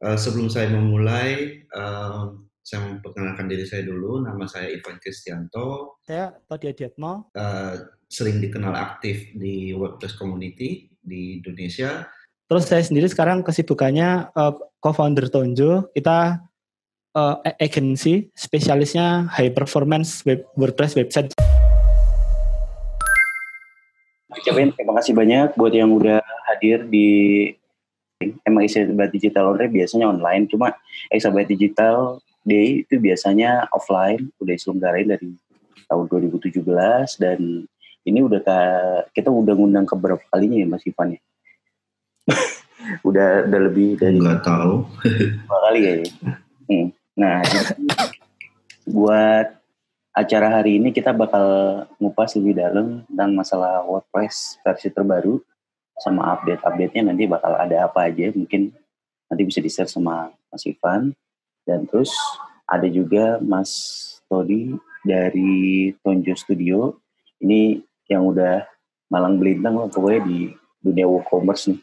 Sebelum saya memulai, saya memperkenalkan diri saya dulu. Nama saya Ivan Kristianto. Saya Todi Adiatmo. Sering dikenal aktif di WordPress community di Indonesia. Terus saya sendiri sekarang kesibukannya co-founder Tonjo. Kita agency spesialisnya high performance WordPress website. Ucapin terima kasih banyak buat yang udah hadir di Exabyte Digital Only. Biasanya online, cuma Exabyte Digital Day itu biasanya offline, udah diselenggarain dari tahun 2017 dan ini kita udah ngundang ke berapa kalinya ya Mas Ivan ya? udah lebih dari nggak tahu 2 kali kayaknya. Nah, buat acara hari ini kita bakal ngupas lebih dalam tentang masalah WordPress versi terbaru sama update-update-nya. Nanti bakal ada apa aja, mungkin nanti bisa di-share sama Mas Ivan. Dan terus ada juga Mas Todi dari Tonjo Studio. Ini yang udah malang melintang lah pokoknya di dunia WooCommerce nih.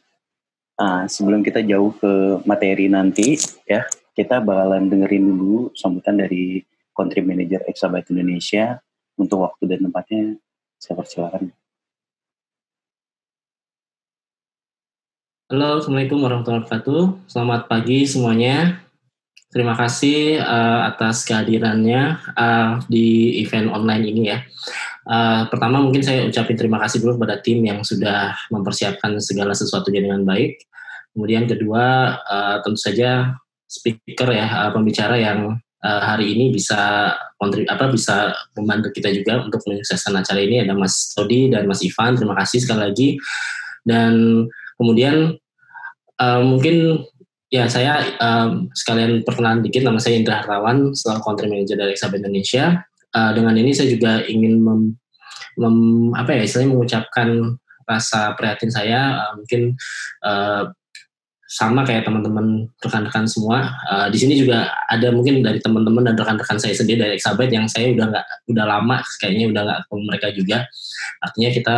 Sebelum kita jauh ke materi nanti ya, kita bakalan dengerin dulu sambutan dari Country Manager Exabyte Indonesia. Untuk waktu dan tempatnya saya persilakan. Halo, Assalamualaikum warahmatullahi wabarakatuh. Selamat pagi semuanya. Terima kasih atas kehadirannya di event online ini ya. Pertama mungkin saya ucapin terima kasih dulu kepada tim yang sudah mempersiapkan segala sesuatunya dengan baik. Kemudian kedua tentu saja speaker ya, pembicara yang hari ini bisa membantu kita juga untuk menyukseskan acara ini. Ada Mas Todi dan Mas Ivan. Terima kasih sekali lagi. Dan kemudian mungkin ya saya sekalian perkenalan dikit, nama saya Indra Hartawan, selaku Country Manager dari Exabyte Indonesia. Dengan ini saya juga ingin mengucapkan rasa prihatin saya, mungkin sama kayak teman-teman rekan-rekan semua. Di sini juga ada mungkin dari teman-teman dan rekan-rekan saya sendiri dari Exabyte yang saya udah lama kayaknya udah nggak ketemu mereka juga. Artinya kita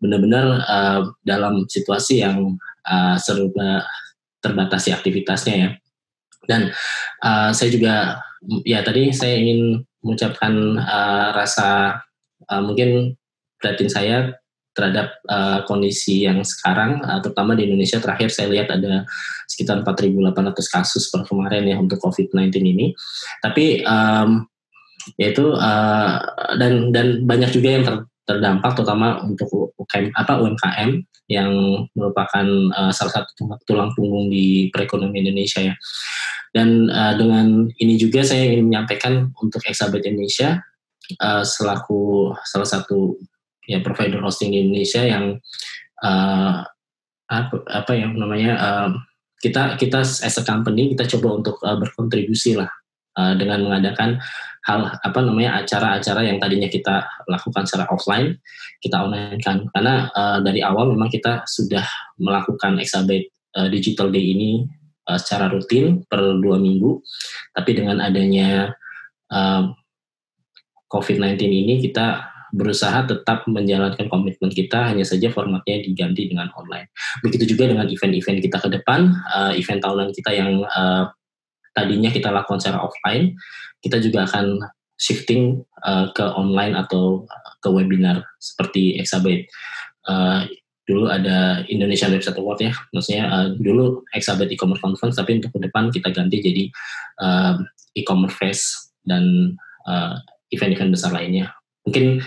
benar-benar dalam situasi yang serba terbatasi aktivitasnya ya. Dan saya juga ya tadi saya ingin mengucapkan rasa mungkin prihatin saya terhadap kondisi yang sekarang, terutama di Indonesia. Terakhir saya lihat ada sekitar 4.800 kasus per kemarin ya untuk COVID-19 ini. Tapi yaitu dan banyak juga yang terdampak, terutama untuk UMKM yang merupakan salah satu tulang punggung di perekonomian Indonesia ya. Dan dengan ini juga saya ingin menyampaikan untuk Exabyte Indonesia selaku salah satu ya provider hosting di Indonesia yang kita as a company kita coba untuk berkontribusi lah dengan mengadakan acara-acara yang tadinya kita lakukan secara offline, kita online kan. Karena dari awal memang kita sudah melakukan Exabyte Digital Day ini secara rutin per 2 minggu. Tapi dengan adanya COVID-19 ini kita berusaha tetap menjalankan komitmen kita, hanya saja formatnya diganti dengan online. Begitu juga dengan event-event kita ke depan, event tahunan kita yang tadinya kita lakukan secara offline, kita juga akan shifting ke online atau ke webinar seperti Exabyte. Dulu ada Indonesian Website Award ya, maksudnya dulu Exabyte e-commerce conference, tapi untuk ke depan kita ganti jadi e-commerce fest dan event-event besar lainnya. Mungkin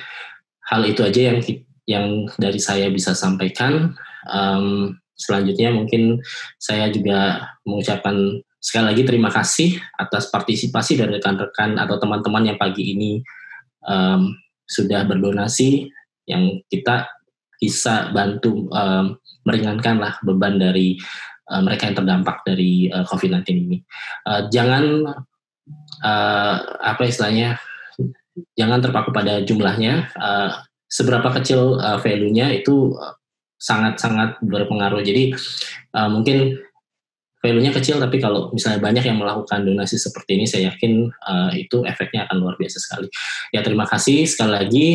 hal itu aja yang dari saya bisa sampaikan. Selanjutnya mungkin saya juga mengucapkan sekali lagi terima kasih atas partisipasi dari rekan-rekan atau teman-teman yang pagi ini sudah berdonasi, yang kita bisa bantu meringankan lah beban dari mereka yang terdampak dari COVID-19 ini. Jangan jangan terpaku pada jumlahnya. Seberapa kecil value-nya itu sangat-sangat berpengaruh. Jadi mungkin value-nya kecil, tapi kalau misalnya banyak yang melakukan donasi seperti ini, saya yakin itu efeknya akan luar biasa sekali. Ya, terima kasih sekali lagi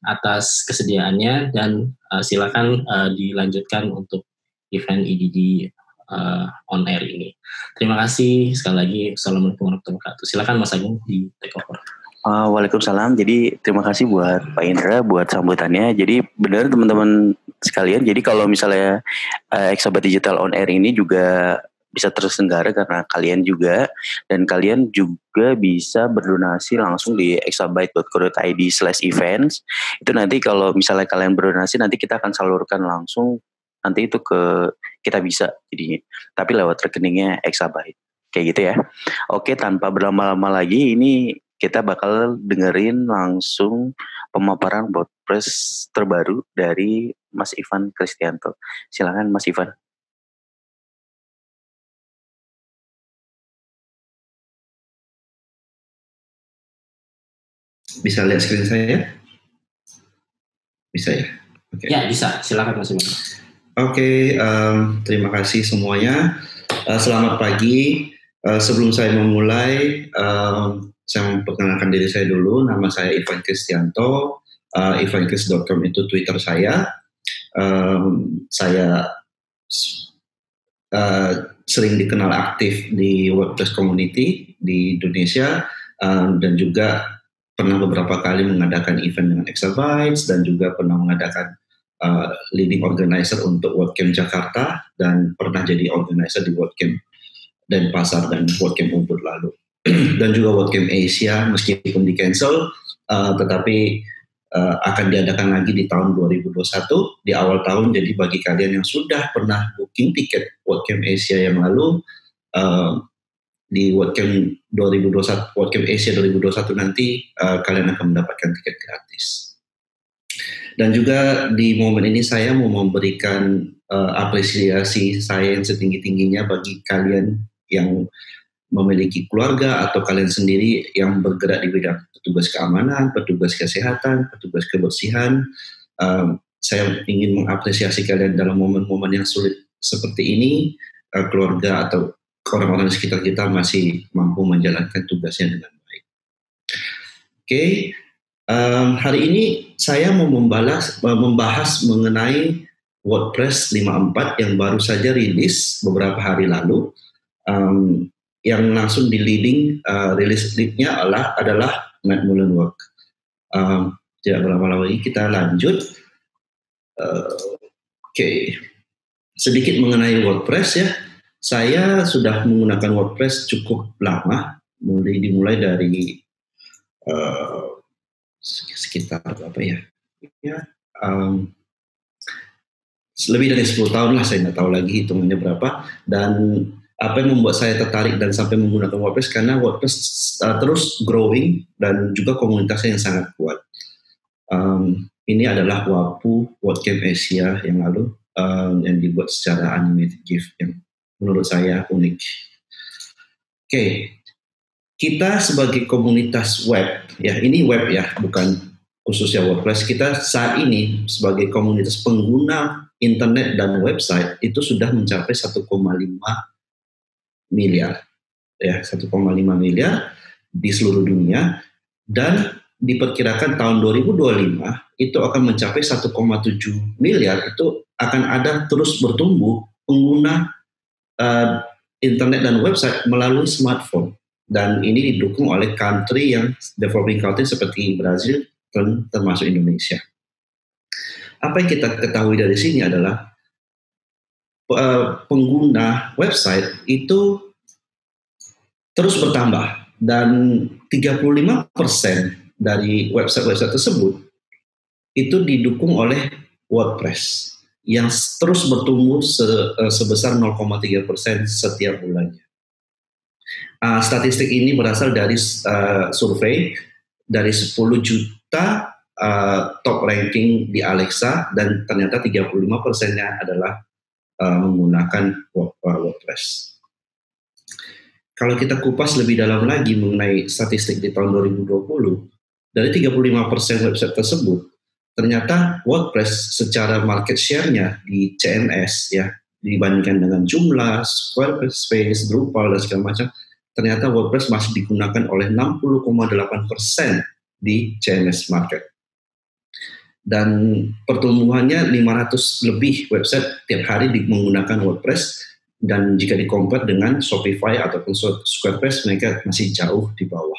atas kesediaannya, dan silakan dilanjutkan untuk event EDD on air ini. Terima kasih sekali lagi. Assalamualaikum warahmatullahi wabarakatuh. Silakan Mas Agung di take over. Waalaikumsalam. Jadi terima kasih buat Pak Indra buat sambutannya. Jadi benar teman-teman sekalian. Jadi kalau misalnya Exabyte Digital on air ini juga bisa terselenggara karena kalian juga, dan kalian juga bisa berdonasi langsung di exabyte.co.id/events. Itu nanti kalau misalnya kalian berdonasi, nanti kita akan salurkan langsung nanti itu ke kita bisa jadinya, tapi lewat rekeningnya Exabyte kayak gitu ya. Oke, tanpa berlama-lama lagi, ini kita bakal dengerin langsung pemaparan WordPress terbaru dari Mas Ivan Kristianto. Silakan Mas Ivan. Bisa lihat screen saya? Bisa ya? Okay. Ya, bisa. Silakan Mas Ivan. Oke, terima kasih semuanya. Selamat pagi. Sebelum saya memulai, saya memperkenalkan diri saya dulu. Nama saya Ivan Kristianto. ivankris.com itu Twitter saya. Saya sering dikenal aktif di WordPress community di Indonesia, dan juga pernah beberapa kali mengadakan event dengan Exabytes, dan juga pernah mengadakan leading organizer untuk WordCamp Jakarta, dan pernah jadi organizer di WordCamp Denpasar dan WordCamp Ubud lalu. Dan juga WordCamp Asia, meskipun di cancel, tetapi akan diadakan lagi di tahun 2021 di awal tahun. Jadi bagi kalian yang sudah pernah booking tiket WordCamp Asia yang lalu, di WordCamp 2021, WordCamp Asia 2021 nanti kalian akan mendapatkan tiket gratis. Dan juga di momen ini saya mau memberikan apresiasi saya yang setinggi-tingginya bagi kalian yang memiliki keluarga atau kalian sendiri yang bergerak di bidang petugas keamanan, petugas kesehatan, petugas kebersihan. Saya ingin mengapresiasi kalian dalam momen-momen yang sulit seperti ini. Keluarga atau orang-orang di sekitar kita masih mampu menjalankan tugasnya dengan baik. Oke, hari ini saya mau membahas mengenai WordPress 5.4 yang baru saja rilis beberapa hari lalu. Yang langsung di leading rilis lead-nya adalah Matt Mullenweg. Tidak berlama-lama lagi, kita lanjut. Oke. Sedikit mengenai WordPress ya. Saya sudah menggunakan WordPress cukup lama, dimulai dari sekitar berapa ya? Lebih dari 10 tahun lah, saya nggak tahu lagi hitungannya berapa. Dan apa yang membuat saya tertarik dan sampai menggunakan WordPress, karena WordPress terus growing dan juga komunitasnya yang sangat kuat. Ini adalah WAPU WordCamp Asia yang lalu, yang dibuat secara animated GIF yang menurut saya unik. Oke, kita sebagai komunitas web, ya ini web ya, bukan khususnya WordPress. Kita saat ini sebagai komunitas pengguna internet dan website itu sudah mencapai 1,5 miliar, ya 1,5 miliar di seluruh dunia, dan diperkirakan tahun 2025 itu akan mencapai 1,7 miliar. Itu akan ada terus bertumbuh pengguna internet dan website melalui smartphone, dan ini didukung oleh country yang developing country seperti Brazil dan termasuk Indonesia. Apa yang kita ketahui dari sini adalah pengguna website itu terus bertambah, dan 35% dari website-website tersebut itu didukung oleh WordPress yang terus bertumbuh sebesar 0,3% setiap bulannya. Statistik ini berasal dari survei dari 10 juta top ranking di Alexa, dan ternyata 35%-nya adalah menggunakan WordPress. Kalau kita kupas lebih dalam lagi mengenai statistik di tahun 2020, dari 35% website tersebut, ternyata WordPress secara market share-nya di CMS ya, dibandingkan dengan Joomla, Squarespace, Drupal dan segala macam, ternyata WordPress masih digunakan oleh 60,8% di CMS market. Dan pertumbuhannya 500 lebih website tiap hari menggunakan WordPress, dan jika di-compare dengan Shopify ataupun Squarespace, mereka masih jauh di bawah.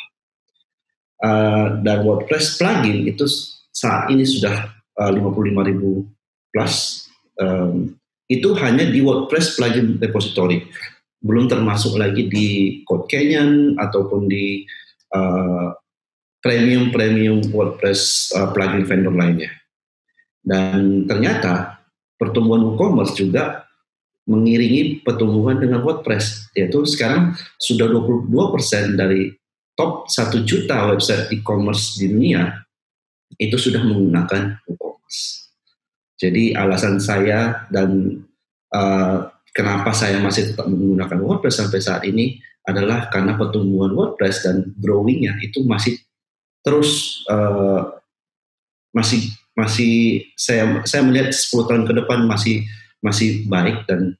Dan WordPress plugin itu saat ini sudah 55.000 plus. Itu hanya di WordPress plugin repository, belum termasuk lagi di Code Canyon ataupun di premium WordPress plugin vendor lainnya. Dan ternyata pertumbuhan WooCommerce juga mengiringi pertumbuhan dengan WordPress, yaitu sekarang sudah 22% dari top 1 juta website e-commerce di dunia itu sudah menggunakan WooCommerce. Jadi alasan saya dan kenapa saya masih tetap menggunakan WordPress sampai saat ini adalah karena pertumbuhan WordPress dan growing-nya itu masih terus masih saya melihat 10 tahun ke depan masih baik, dan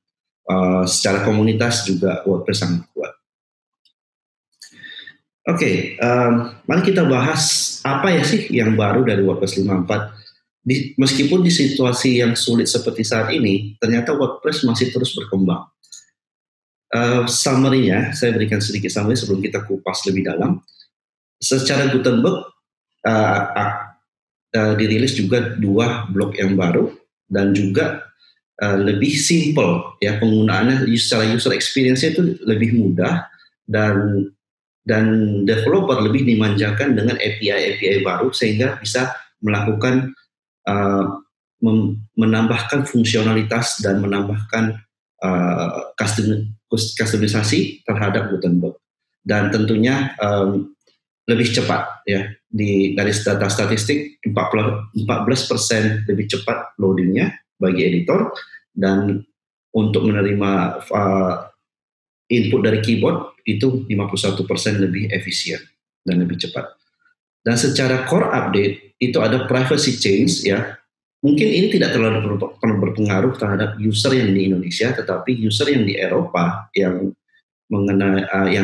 secara komunitas juga WordPress sangat kuat. Oke, mari kita bahas apa ya sih yang baru dari WordPress 5.4. Meskipun di situasi yang sulit seperti saat ini, ternyata WordPress masih terus berkembang. Summary-nya, saya berikan sedikit summary sebelum kita kupas lebih dalam. Secara Gutenberg, dirilis juga 2 blok yang baru, dan juga lebih simple ya penggunaannya, secara user experience-nya itu lebih mudah, dan developer lebih dimanjakan dengan API baru sehingga bisa melakukan menambahkan fungsionalitas dan menambahkan customisasi terhadap Gutenberg, dan tentunya lebih cepat ya. Dari data statistik 14% lebih cepat loadingnya bagi editor, dan untuk menerima input dari keyboard itu 51% lebih efisien dan lebih cepat. Dan secara core update itu ada privacy change ya. Mungkin ini tidak terlalu berpengaruh terhadap user yang di Indonesia, tetapi user yang di Eropa yang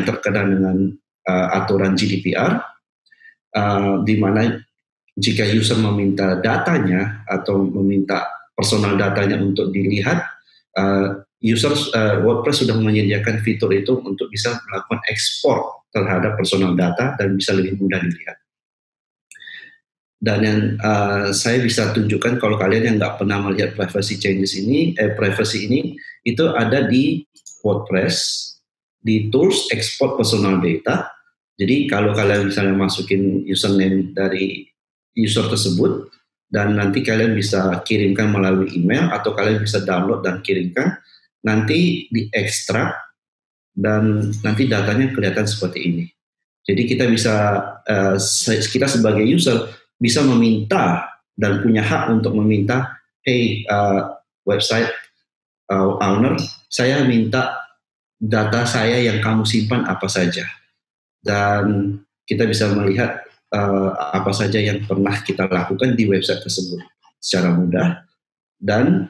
terkena dengan aturan GDPR, di mana jika user meminta datanya atau meminta personal datanya untuk dilihat, WordPress sudah menyediakan fitur itu untuk bisa melakukan ekspor terhadap personal data dan bisa lebih mudah dilihat. Dan yang saya bisa tunjukkan kalau kalian yang nggak pernah melihat privacy ini itu ada di WordPress di tools export personal data. Jadi kalau kalian misalnya masukin username dari user tersebut, dan nanti kalian bisa kirimkan melalui email atau kalian bisa download dan kirimkan, nanti diekstrak dan nanti datanya kelihatan seperti ini. Jadi kita kita sebagai user bisa meminta dan punya hak untuk meminta, hey website owner, saya minta data saya yang kamu simpan apa saja, dan kita bisa melihat apa saja yang pernah kita lakukan di website tersebut secara mudah, dan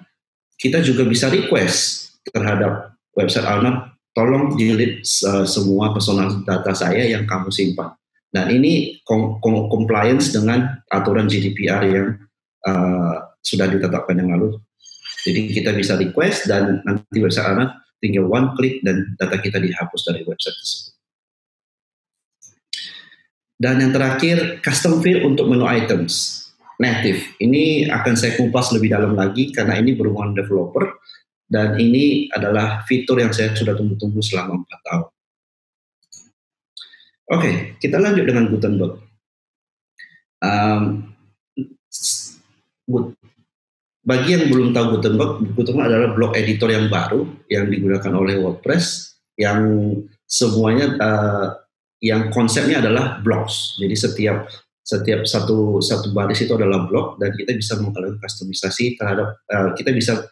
kita juga bisa request terhadap website owner, tolong delete semua personal data saya yang kamu simpan. Dan ini compliance dengan aturan GDPR yang sudah ditetapkan yang lalu. Jadi kita bisa request dan nanti website owner tinggal one click dan data kita dihapus dari website tersebut. Dan yang terakhir, custom field untuk menu items native. Ini akan saya kupas lebih dalam lagi karena ini berhubungan developer, dan ini adalah fitur yang saya sudah tunggu-tunggu selama 4 tahun. Oke, kita lanjut dengan Gutenberg. Bagi yang belum tahu Gutenberg adalah blok editor yang baru yang digunakan oleh WordPress, yang semuanya yang konsepnya adalah blocks. Jadi setiap satu baris itu adalah blok, dan kita bisa melakukan kustomisasi terhadap kita bisa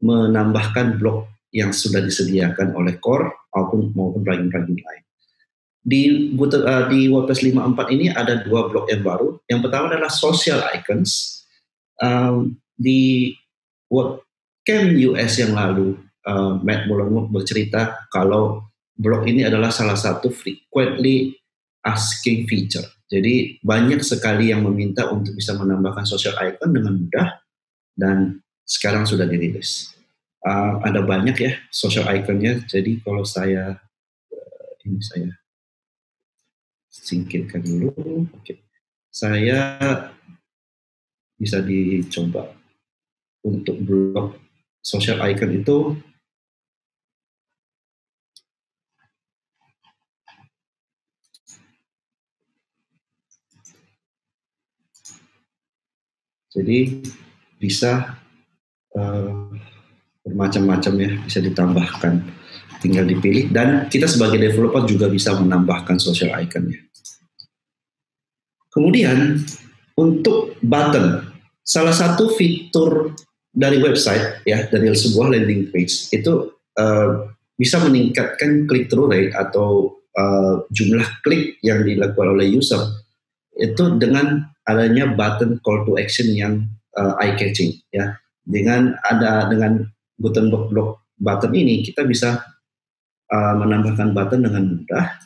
menambahkan blok yang sudah disediakan oleh core maupun plugin-plugin lain. Di WordPress 5.4 ini ada 2 blok yang baru. Yang pertama adalah social icons. Di WordCamp US yang lalu, Matt Mullenweg bercerita kalau blok ini adalah salah satu frequently asking feature. Jadi banyak sekali yang meminta untuk bisa menambahkan social icon dengan mudah, dan sekarang sudah dirilis. ada banyak ya social iconnya. Jadi kalau saya ini saya singkirkan dulu. Oke. Saya bisa dicoba untuk blok social icon itu. Jadi bisa bermacam-macam ya, bisa ditambahkan. Tinggal dipilih, dan kita sebagai developer juga bisa menambahkan social iconnya. Kemudian untuk button, salah satu fitur dari website ya, dari sebuah landing page itu bisa meningkatkan click through rate atau jumlah klik yang dilakukan oleh user itu dengan adanya button call to action yang eye catching ya. Dengan Gutenberg block button ini kita bisa menambahkan button dengan mudah.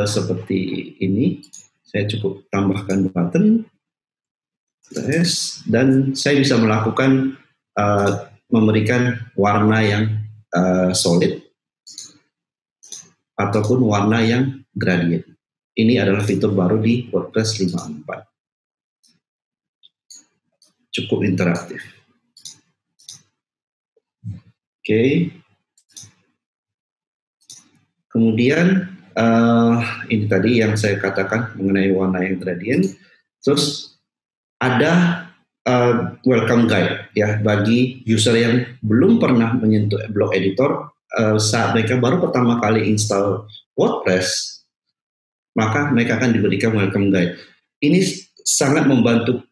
Seperti ini, saya cukup tambahkan button, dan saya bisa melakukan memberikan warna yang solid ataupun warna yang gradient. Ini adalah fitur baru di WordPress 5.4. Cukup interaktif. Oke. Kemudian ini tadi yang saya katakan mengenai warna yang gradient. Terus ada welcome guide ya bagi user yang belum pernah menyentuh blog editor. Saat mereka baru pertama kali install WordPress, maka mereka akan diberikan welcome guide. Ini sangat membantu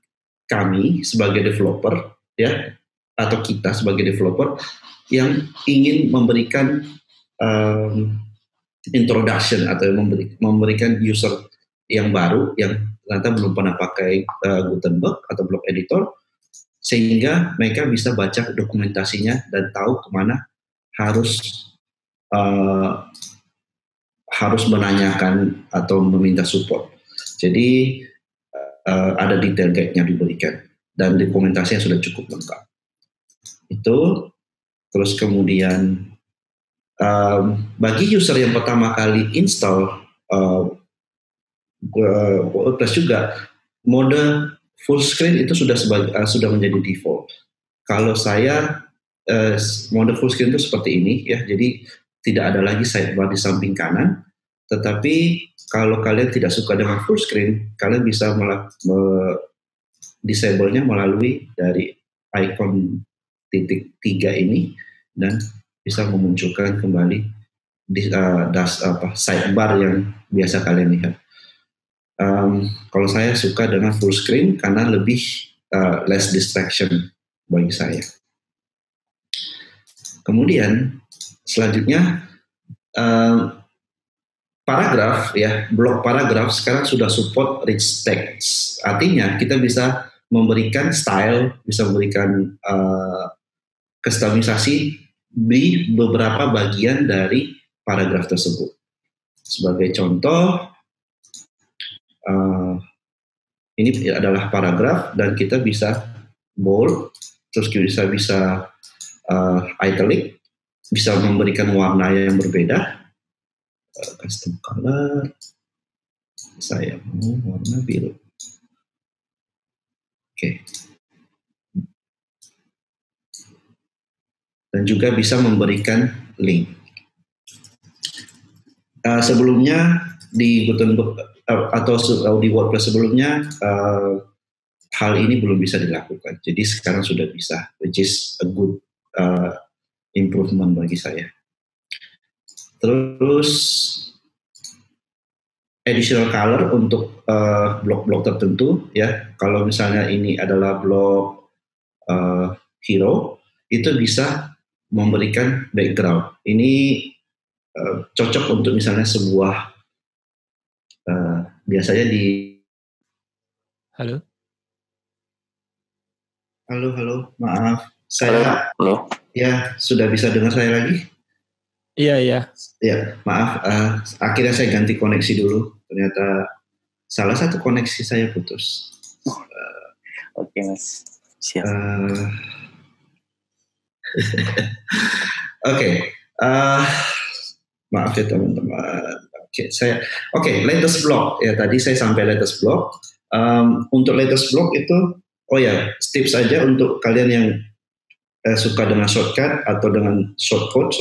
kami sebagai developer ya, atau kita sebagai developer yang ingin memberikan introduction atau memberikan user yang baru yang ternyata belum pernah pakai Gutenberg atau blog editor, sehingga mereka bisa baca dokumentasinya dan tahu kemana harus menanyakan atau meminta support. Jadi ada detail guide-nya diberikan dan dokumentasinya sudah cukup lengkap. Itu terus kemudian bagi user yang pertama kali install WordPress juga, mode full screen itu sudah menjadi default. Kalau saya mode full screen itu seperti ini ya, jadi tidak ada lagi sidebar di samping kanan. Tetapi kalau kalian tidak suka dengan full screen, kalian bisa disable-nya melalui dari icon titik 3 ini dan bisa memunculkan kembali sidebar yang biasa kalian lihat. Kalau saya suka dengan full screen karena lebih less distraction bagi saya. Kemudian selanjutnya paragraf ya, blok paragraf sekarang sudah support rich text. Artinya kita bisa memberikan style, bisa memberikan kustomisasi di beberapa bagian dari paragraf tersebut. Sebagai contoh, ini adalah paragraf dan kita bisa bold, terus kita bisa italic, bisa memberikan warna yang berbeda. Custom color, saya mau warna biru. Oke. Dan juga bisa memberikan link. Sebelumnya di Gutenberg atau di WordPress sebelumnya hal ini belum bisa dilakukan. Jadi sekarang sudah bisa, which is a good improvement bagi saya. Terus additional color untuk blok-blok tertentu ya. Kalau misalnya ini adalah blok hero, itu bisa memberikan background. Ini cocok untuk misalnya sebuah biasanya di Halo, maaf, saya Halo. Ya sudah bisa dengar saya lagi? iya. Ya, maaf, akhirnya saya ganti koneksi dulu. Ternyata salah satu koneksi saya putus. Oke, Mas. Siap. Oke, maaf ya teman-teman. Latest blog ya, tadi saya sampai latest blog. Untuk latest blog itu, tips aja untuk kalian yang suka dengan shortcut atau dengan shortcode,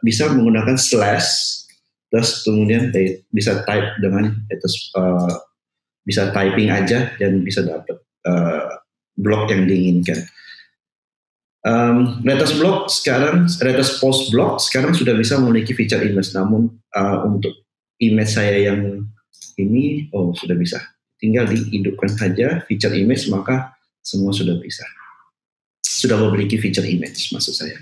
bisa menggunakan slash, terus kemudian bisa type dengan latest, bisa typing aja dan bisa dapat blog yang diinginkan. Latest post blog sekarang sudah bisa memiliki feature image, namun untuk image saya yang ini sudah bisa, tinggal dihidupkan saja feature image, maka semua sudah bisa, sudah memiliki feature image maksud saya.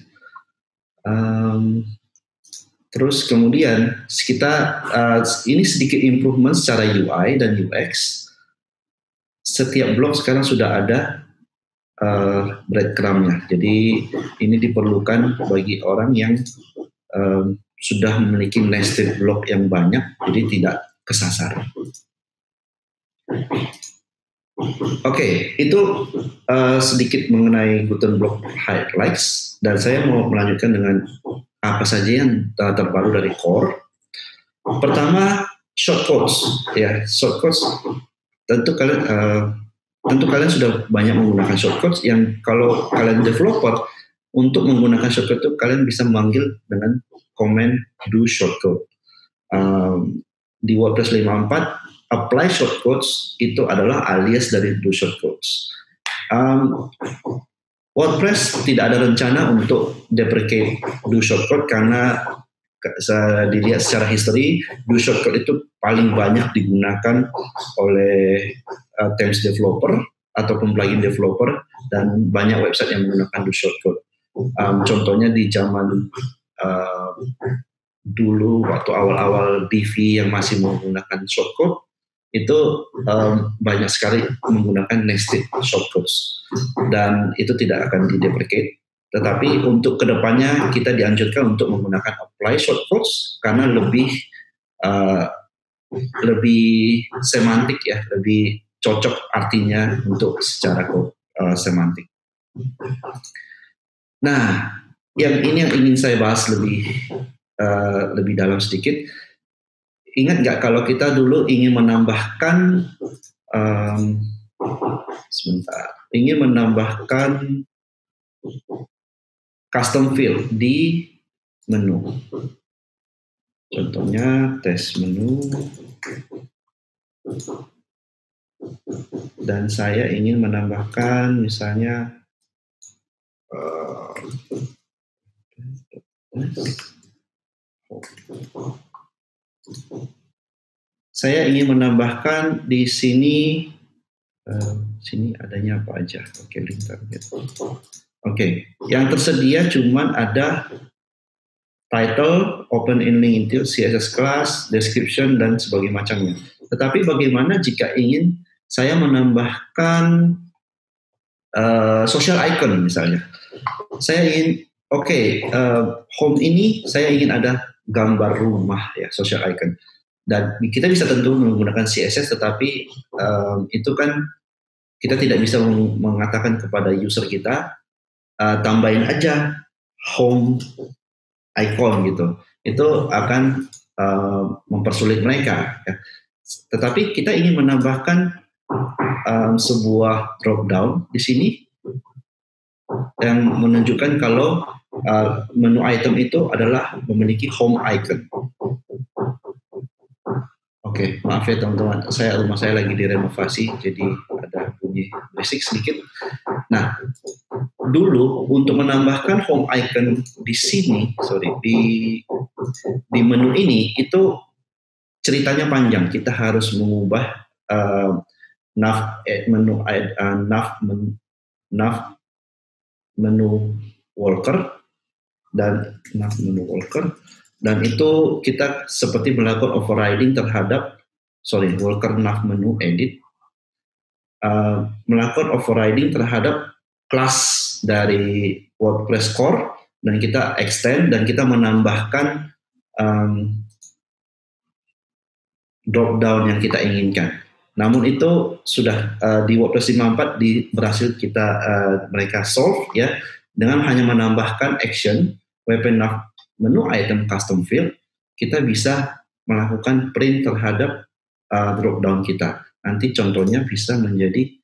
Terus kemudian kita ini sedikit improvement secara UI dan UX. Setiap blog sekarang sudah ada breadcrumb-nya. Jadi ini diperlukan bagi orang yang sudah memiliki nested block yang banyak, jadi tidak kesasar. Oke, itu sedikit mengenai Gutenberg highlights, dan saya mau melanjutkan dengan apa saja yang terbaru dari core. Pertama, shortcodes. Ya, shortcodes tentu kalian sudah banyak menggunakan shortcuts yang kalau kalian developer, untuk menggunakan shortcut itu kalian bisa memanggil dengan command do shortcut. Di WordPress 5.4 apply shortcuts itu adalah alias dari do shortcuts. WordPress tidak ada rencana untuk deprecate do shortcut karena dilihat secara history, do shortcut itu paling banyak digunakan oleh themes developer ataupun plugin developer, dan banyak website yang menggunakan do shortcut. Contohnya di zaman dulu waktu awal-awal Divi yang masih menggunakan shortcut, itu banyak sekali menggunakan nested shortcuts, dan itu tidak akan dideprecate. Tetapi untuk kedepannya kita dianjurkan untuk menggunakan apply shortcuts karena lebih semantik ya, lebih cocok artinya untuk secara semantik. Nah, yang ingin saya bahas lebih dalam sedikit. Ingat nggak kalau kita dulu ingin menambahkan custom field di menu. Contohnya test menu, dan saya ingin menambahkan misalnya saya ingin menambahkan di sini adanya apa aja. Oke, link target. Oke, yang tersedia cuman ada title, open in link into CSS class, description, dan sebagainya macamnya. Tetapi bagaimana jika ingin saya menambahkan social icon misalnya? Saya ingin, home ini saya ingin ada gambar rumah ya, social icon. Dan kita bisa tentu menggunakan CSS, tetapi itu kan kita tidak bisa mengatakan kepada user kita, tambahin aja home icon gitu. Itu akan mempersulit mereka. Ya. Tetapi kita ingin menambahkan sebuah drop down di sini yang menunjukkan kalau menu item itu adalah memiliki home icon. Oke, maaf ya teman-teman, rumah saya lagi direnovasi, jadi ada bunyi berisik sedikit. Nah, dulu untuk menambahkan home icon di sini, di menu ini, itu ceritanya panjang. Kita harus mengubah menu worker dan itu kita seperti melakukan overriding terhadap worker nav menu edit, melakukan overriding terhadap kelas dari WordPress core, dan kita extend dan kita menambahkan drop down yang kita inginkan. Namun itu sudah di WordPress 5.4 berhasil mereka solve ya, dengan hanya menambahkan action WP Nav menu item custom field, kita bisa melakukan print terhadap drop down kita. Nanti contohnya bisa menjadi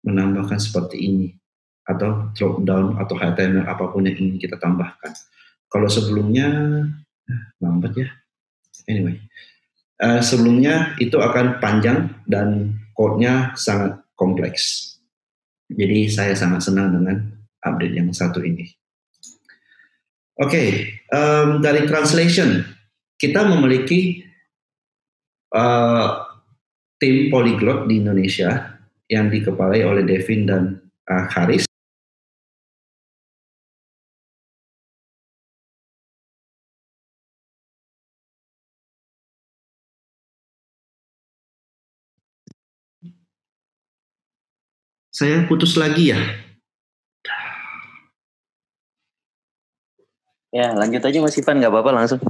menambahkan seperti ini, atau drop down atau HTML apapun yang ingin kita tambahkan. Kalau sebelumnya lambat ya. Anyway, sebelumnya itu akan panjang dan code-nya sangat kompleks. Jadi saya sangat senang dengan update yang satu ini. Oke, dari translation kita memiliki tim polyglot di Indonesia yang dikepalai oleh Devin dan Haris. Saya putus lagi ya? Ya, lanjut aja Mas Ivan, nggak apa-apa langsung.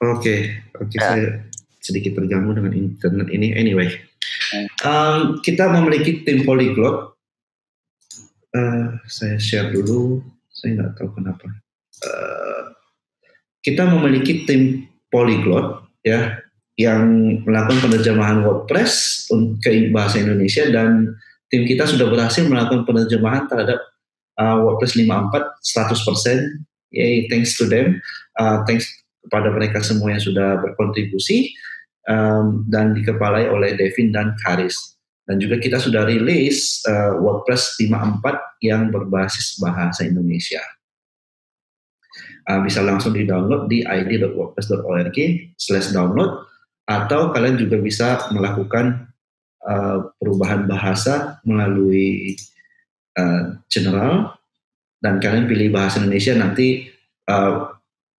Oke, saya sedikit terganggu dengan internet ini. Anyway, kita memiliki tim polyglot. Saya share dulu. Saya nggak tahu kenapa. Kita memiliki tim polyglot ya yang melakukan penerjemahan WordPress ke bahasa Indonesia, dan tim kita sudah berhasil melakukan penerjemahan terhadap WordPress 5.4 100%. Yay, thanks to them. Thanks kepada mereka semua yang sudah berkontribusi dan dikepalai oleh Devin dan Haris. Dan juga kita sudah rilis WordPress 5.4 yang berbasis bahasa Indonesia. Bisa langsung di-download di id.wordpress.org/download, atau kalian juga bisa melakukan perubahan bahasa melalui general, dan kalian pilih bahasa Indonesia, nanti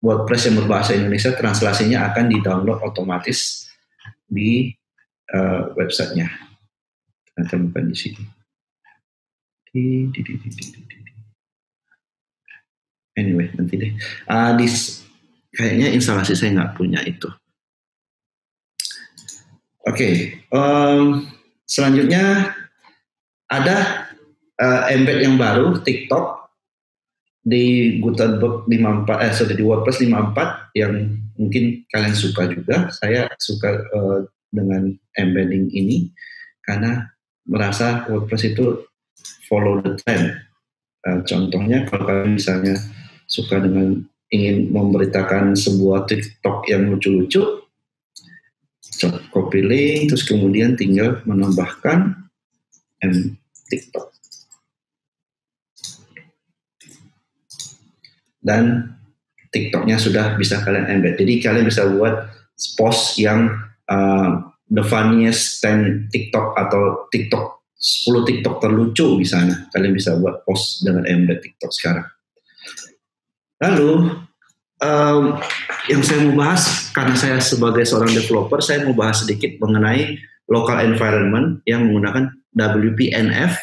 WordPress yang berbahasa Indonesia translasinya akan di-download otomatis di websitenya. Kita bukan di sini. Anyway, nanti deh. Kayaknya instalasi saya nggak punya itu. Oke, selanjutnya ada embed yang baru, TikTok, di Gutenberg 5.4, di WordPress 5.4 yang mungkin kalian suka juga. Saya suka dengan embedding ini karena merasa WordPress itu follow the trend. Contohnya kalau kalian misalnya suka dengan ingin memberitakan sebuah TikTok yang lucu-lucu, copy link, terus kemudian tinggal menambahkan TikTok. Dan TikToknya sudah bisa kalian embed. Jadi kalian bisa buat post yang the funniest 10 TikTok atau 10 TikTok terlucu misalnya. Kalian bisa buat post dengan embed TikTok sekarang. Lalu yang saya mau bahas, karena saya sebagai seorang developer, saya mau bahas sedikit mengenai local environment yang menggunakan WPNF.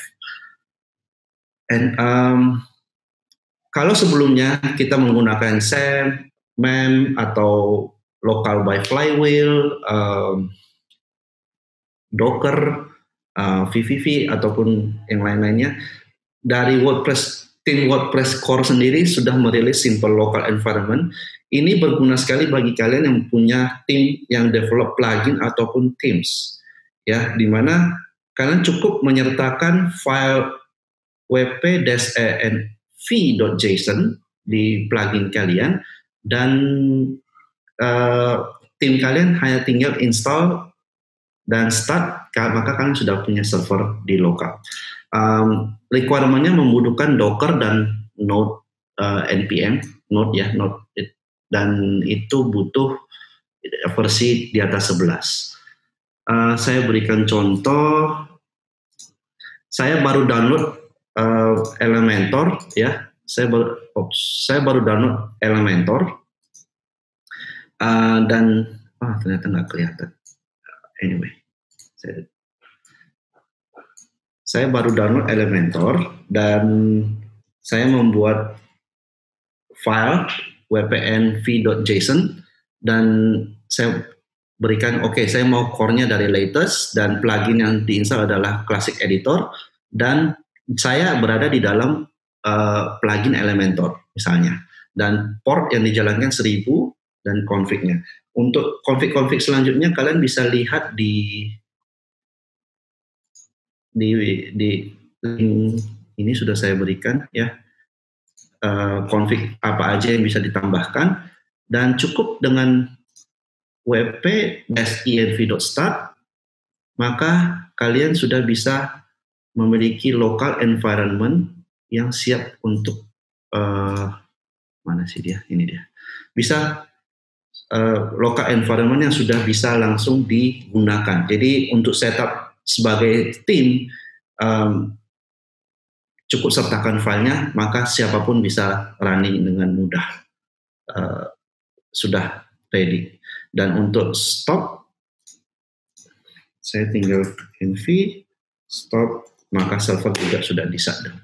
Kalau sebelumnya kita menggunakan SAM, MEM, atau local by Flywheel, Docker, VVV, ataupun yang lain-lainnya, dari tim WordPress Core sendiri sudah merilis simple local environment. Ini berguna sekali bagi kalian yang punya tim yang develop plugin ataupun themes, ya, di mana kalian cukup menyertakan file wp-env.json di plugin kalian, dan tim kalian hanya tinggal install dan start, maka kalian sudah punya server di lokal. Requirement-nya membutuhkan Docker dan Node npm, Node ya, Node, dan itu butuh versi di atas 11. Saya berikan contoh. Saya baru download Elementor ya. Saya baru download Elementor dan ternyata nggak kelihatan. Anyway, saya baru download Elementor dan saya membuat file wp-env.json dan saya berikan saya mau core-nya dari latest dan plugin yang diinstal adalah Classic Editor, dan saya berada di dalam plugin Elementor misalnya, dan port yang dijalankan 1000 dan config-nya. Untuk config selanjutnya kalian bisa lihat di link ini sudah saya berikan ya, config apa aja yang bisa ditambahkan, dan cukup dengan wp-env.start maka kalian sudah bisa memiliki local environment yang siap untuk mana sih dia, ini dia, bisa local environment yang sudah bisa langsung digunakan. Jadi untuk setup sebagai tim cukup sertakan filenya, maka siapapun bisa running dengan mudah, sudah ready. Dan untuk stop, saya tinggal env stop, maka server juga sudah di-shutdown.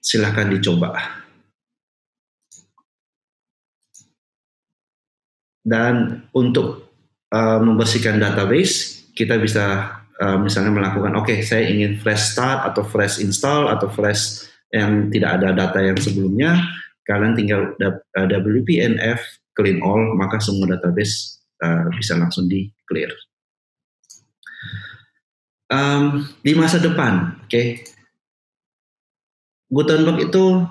Silakan dicoba. Dan untuk membersihkan database, kita bisa misalnya melakukan, saya ingin fresh start atau fresh install atau fresh yang tidak ada data yang sebelumnya, kalian tinggal wp-env clean all, maka semua database bisa langsung di clear. Di masa depan, Gutenberg itu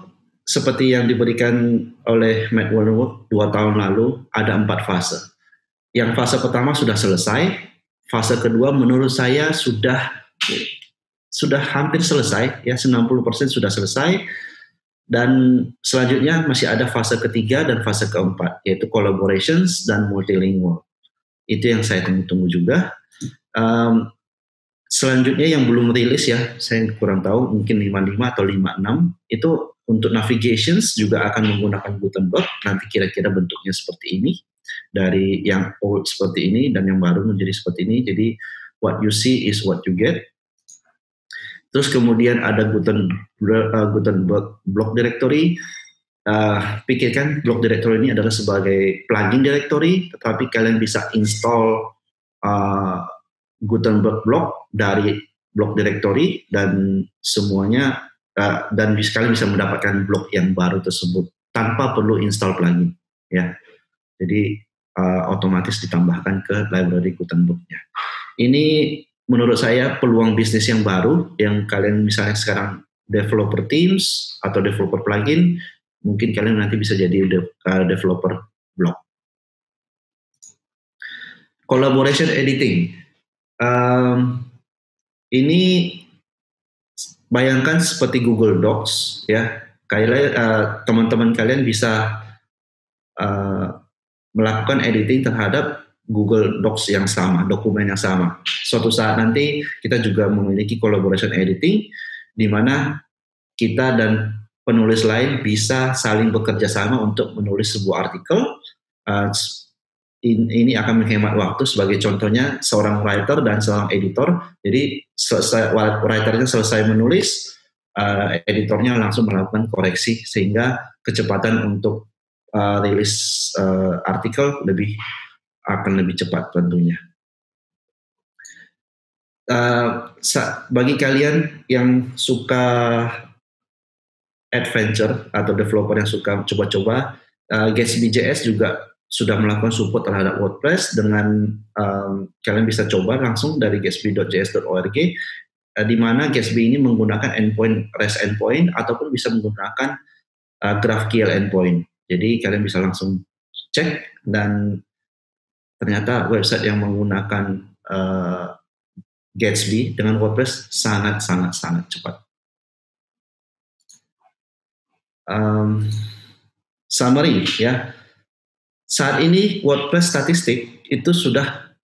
seperti yang diberikan oleh Matt Mullenweg 2 tahun lalu, ada 4 fase. Yang fase pertama sudah selesai, fase kedua menurut saya sudah hampir selesai, ya 90% sudah selesai, dan selanjutnya masih ada fase ketiga dan fase keempat, yaitu collaborations dan multilingual. Itu yang saya tunggu-tunggu juga. Selanjutnya yang belum rilis ya, saya kurang tahu, mungkin 55 atau 56, itu untuk navigations juga akan menggunakan Gutenberg, nanti kira-kira bentuknya seperti ini, dari yang old seperti ini dan yang baru menjadi seperti ini, jadi what you see is what you get. Terus kemudian ada Gutenberg block directory. Pikirkan block directory ini adalah sebagai plugin directory, tetapi kalian bisa install Gutenberg block dari block directory dan semuanya, dan kalian bisa mendapatkan block yang baru tersebut tanpa perlu install plugin, ya. Jadi otomatis ditambahkan ke library Gutenberg-nya. Ini menurut saya peluang bisnis yang baru, yang kalian misalnya sekarang developer teams atau developer plugin, mungkin kalian nanti bisa jadi developer blog. Collaboration editing. Ini bayangkan seperti Google Docs, ya. Teman-teman kalian bisa melakukan editing terhadap Google Docs yang sama, dokumen yang sama. Suatu saat nanti kita juga memiliki collaboration editing, di mana kita dan penulis lain bisa saling bekerja sama untuk menulis sebuah artikel. Ini akan menghemat waktu. Sebagai contohnya, seorang writer dan seorang editor. Jadi writernya selesai menulis, editornya langsung melakukan koreksi, sehingga kecepatan untuk rilis artikel akan lebih cepat tentunya. Bagi kalian yang suka adventure atau developer yang suka coba-coba, Gatsby.js juga sudah melakukan support terhadap WordPress dengan kalian bisa coba langsung dari gatsby.js.org, di mana Gatsby ini menggunakan endpoint REST endpoint ataupun bisa menggunakan GraphQL endpoint. Jadi kalian bisa langsung cek, dan ternyata website yang menggunakan Gatsby dengan WordPress sangat cepat. Summary, ya. Saat ini WordPress statistik itu sudah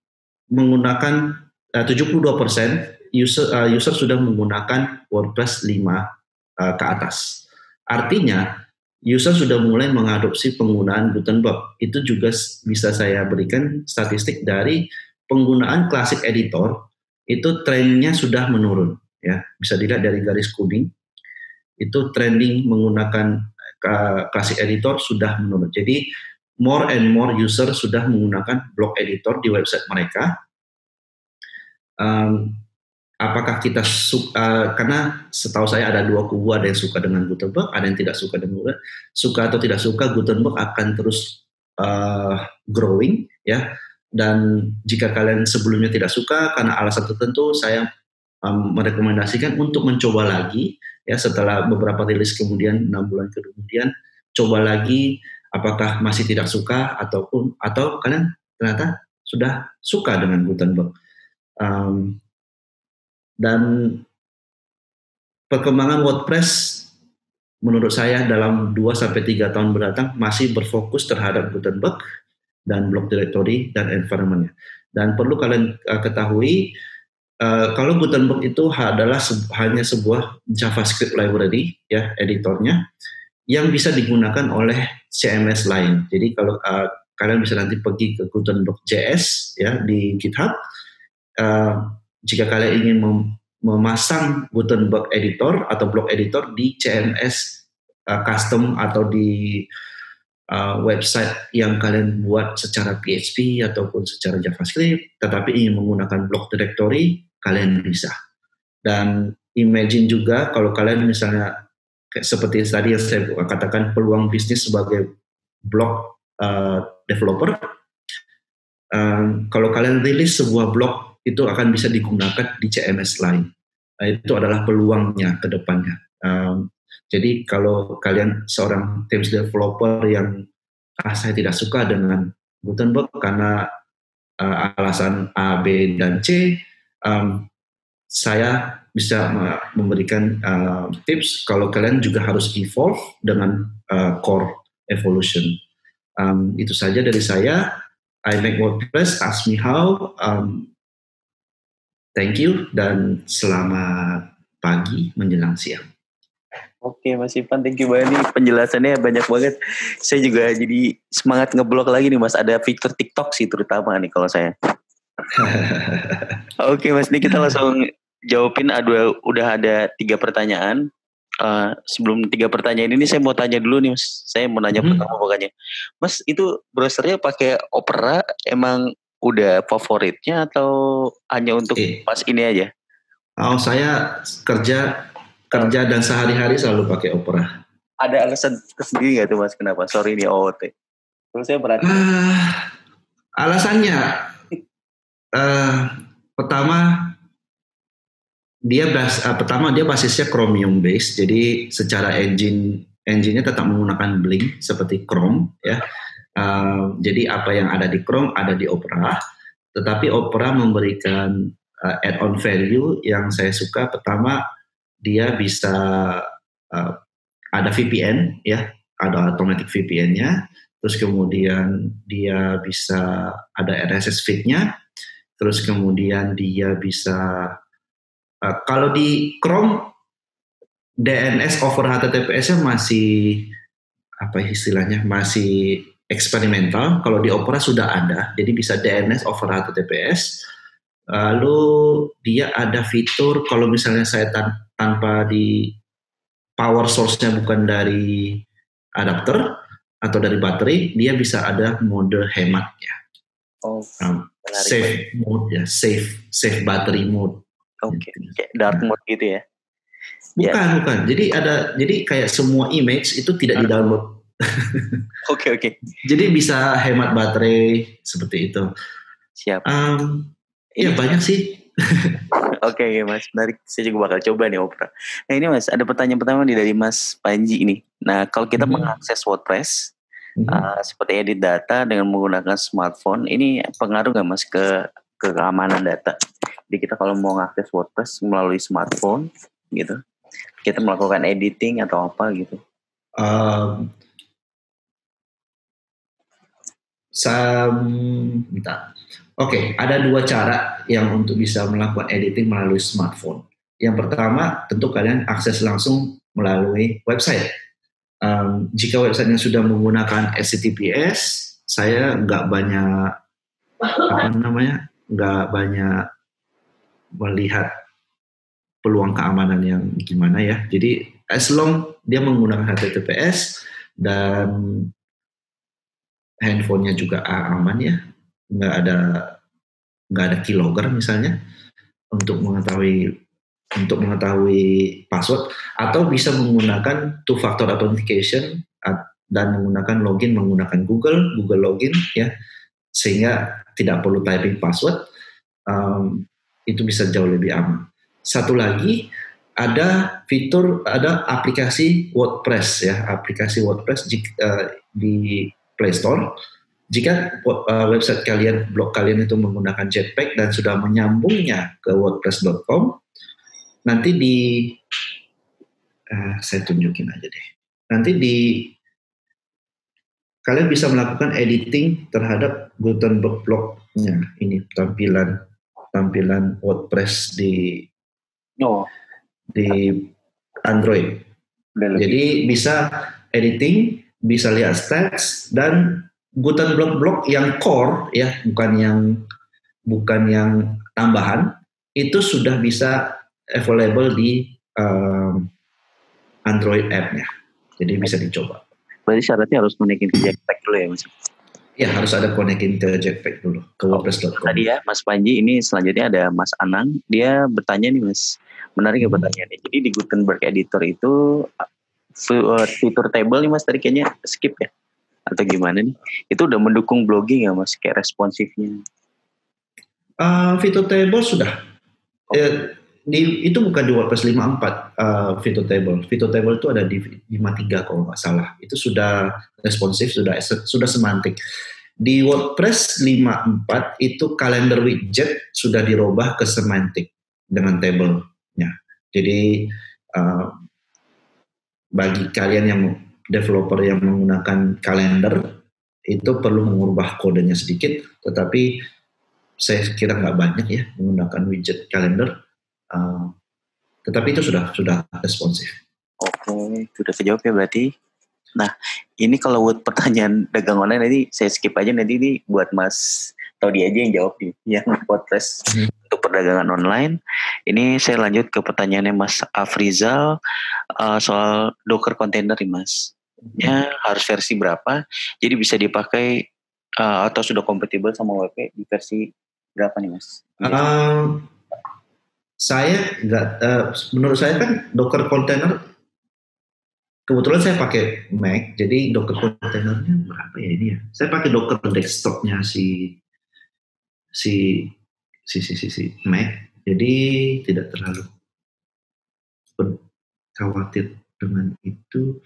menggunakan 72% user sudah menggunakan WordPress 5 ke atas. Artinya user sudah mulai mengadopsi penggunaan Gutenberg. Itu juga bisa saya berikan statistik dari penggunaan Classic Editor, itu trennya sudah menurun, ya. Bisa dilihat dari garis kuning, itu trending menggunakan Classic Editor sudah menurun. Jadi more and more user sudah menggunakan block editor di website mereka. apakah kita suka, karena setahu saya ada dua kubu, ada yang suka dengan Gutenberg, ada yang tidak suka dengan Gutenberg. Suka atau tidak suka, Gutenberg akan terus growing, ya. Dan jika kalian sebelumnya tidak suka karena alasan tertentu, saya merekomendasikan untuk mencoba lagi, ya, setelah beberapa rilis kemudian 6 bulan kemudian, coba lagi apakah masih tidak suka atau kalian ternyata sudah suka dengan Gutenberg. Dan perkembangan WordPress menurut saya dalam 2-3 tahun mendatang masih berfokus terhadap Gutenberg dan block directory dan environment-nya. Dan perlu kalian ketahui, kalau Gutenberg itu adalah hanya sebuah JavaScript library, ya, editornya, yang bisa digunakan oleh CMS lain. Jadi kalau kalian bisa nanti pergi ke Gutenberg.js, ya, di GitHub. Jika kalian ingin memasang Gutenberg editor atau block editor di CMS custom atau di website yang kalian buat secara PHP ataupun secara JavaScript, tetapi ingin menggunakan block directory, kalian bisa. Dan imagine juga kalau kalian misalnya seperti tadi yang saya katakan, peluang bisnis sebagai blog developer, kalau kalian rilis sebuah blog, itu akan bisa digunakan di CMS lain. Itu adalah peluangnya ke depannya. Jadi kalau kalian seorang Themes developer yang saya tidak suka dengan Gutenberg karena alasan A, B, dan C, saya bisa memberikan tips kalau kalian juga harus evolve dengan core evolution. Itu saja dari saya. I make WordPress, ask me how. Thank you dan selamat pagi menjelang siang. Oke Mas Ivan, thank you banget nih, penjelasannya banyak banget. Saya juga jadi semangat ngeblog lagi nih Mas, ada fitur TikTok sih terutama nih kalau saya. Oke Mas, ini kita langsung jawabin, udah ada 3 pertanyaan. Sebelum 3 pertanyaan ini saya mau tanya dulu nih Mas. Saya mau nanya pertama pokoknya. Mas, itu browsernya pakai Opera emang udah favoritnya atau hanya untuk pas ini aja? Oh, saya kerja dan sehari-hari selalu pakai Opera. Ada alasan tersendiri nggak tuh Mas kenapa? Sorry nih OOT. Terus saya perhatikan. Alasannya pertama dia basisnya Chromium based, jadi secara engine-nya tetap menggunakan Blink seperti Chrome, ya. Jadi apa yang ada di Chrome ada di Opera, tetapi Opera memberikan add-on value yang saya suka. Pertama, dia bisa ada VPN, ya, ada automatic VPN-nya. Terus kemudian dia bisa ada RSS feed-nya. Terus kemudian dia bisa kalau di Chrome DNS over HTTPS-nya masih masih eksperimental. Kalau di Opera sudah ada, jadi bisa DNS over HTTPS. Lalu dia ada fitur kalau misalnya saya tanpa di power source-nya bukan dari adapter atau dari baterai, dia bisa ada mode hematnya. Save mode, ya, save battery mode. Oke, kayak dark mode gitu ya? Bukan. Jadi kayak semua image itu tidak di-download. Oke. Jadi bisa hemat baterai seperti itu. Siap. Ya banyak sih. Oke Mas, menarik. Saya juga bakal coba nih Opera. Nah ini Mas, ada pertanyaan pertama nih dari Mas Panji ini. Nah kalau kita mengakses WordPress seperti edit data dengan menggunakan smartphone, ini pengaruh nggak Mas ke keamanan data? Jadi kita kalau mau mengakses WordPress melalui smartphone gitu, kita melakukan editing atau apa gitu? Oke, ada 2 cara yang untuk bisa melakukan editing melalui smartphone. Yang pertama, tentu kalian akses langsung melalui website. Jika websitenya sudah menggunakan HTTPS, saya nggak banyak melihat peluang keamanan yang gimana ya. Jadi as long dia menggunakan HTTPS dan handphonenya juga aman ya, nggak ada keylogger misalnya, untuk mengetahui password, atau bisa menggunakan two factor authentication dan menggunakan login menggunakan Google login ya, sehingga tidak perlu typing password. Itu bisa jauh lebih aman. Satu lagi, ada aplikasi WordPress ya, aplikasi WordPress di Play Store. Jika website kalian, blog kalian itu menggunakan Jetpack dan sudah menyambungnya ke wordpress.com, nanti saya tunjukin aja deh. Nanti kalian bisa melakukan editing terhadap Gutenberg blog-nya. Ini tampilan WordPress di Android. Jadi bisa editing, bisa lihat stats, dan Gutenberg blog yang core ya, bukan yang tambahan, itu sudah bisa available di Android app-nya. Jadi bisa dicoba. Berarti syaratnya harus konekin ke Jetpack dulu ya Mas? Ya, harus ada konekin ke Jetpack dulu, ke WordPress.com. Tadi ya Mas Panji, ini selanjutnya ada Mas Anang, dia bertanya nih Mas, menarik ya pertanyaannya. Jadi di Gutenberg Editor itu fitur table nih Mas, tadi kayaknya skip ya? Atau gimana nih? Itu udah mendukung blogging ya Mas, kayak responsifnya? Fitur table sudah. Itu bukan di WordPress 5.4 fitur table. Fitur table itu ada di 5.3 kalau nggak salah. Itu sudah responsif, sudah semantik. Di WordPress 5.4 itu calendar widget sudah dirubah ke semantik dengan table-nya. Jadi bagi kalian yang developer yang menggunakan kalender, itu perlu mengubah kodenya sedikit, tetapi saya kira nggak banyak ya menggunakan widget kalender. Tetapi itu sudah responsif. Oke, sudah terjawab ya berarti. Nah, ini kalau buat pertanyaan dagang online nanti saya skip aja, nanti ini buat Mas Todi aja yang jawab nih, yang WordPress untuk perdagangan online. Ini saya lanjut ke pertanyaannya Mas Afrizal soal Docker container nih Mas. Ya, harus versi berapa? Jadi bisa dipakai atau sudah kompatibel sama WP di versi berapa nih Mas? Saya menurut saya kan Docker container, kebetulan saya pakai Mac, jadi Docker containernya berapa ya ini ya? Saya pakai Docker desktopnya si Mac, jadi tidak terlalu khawatir dengan itu.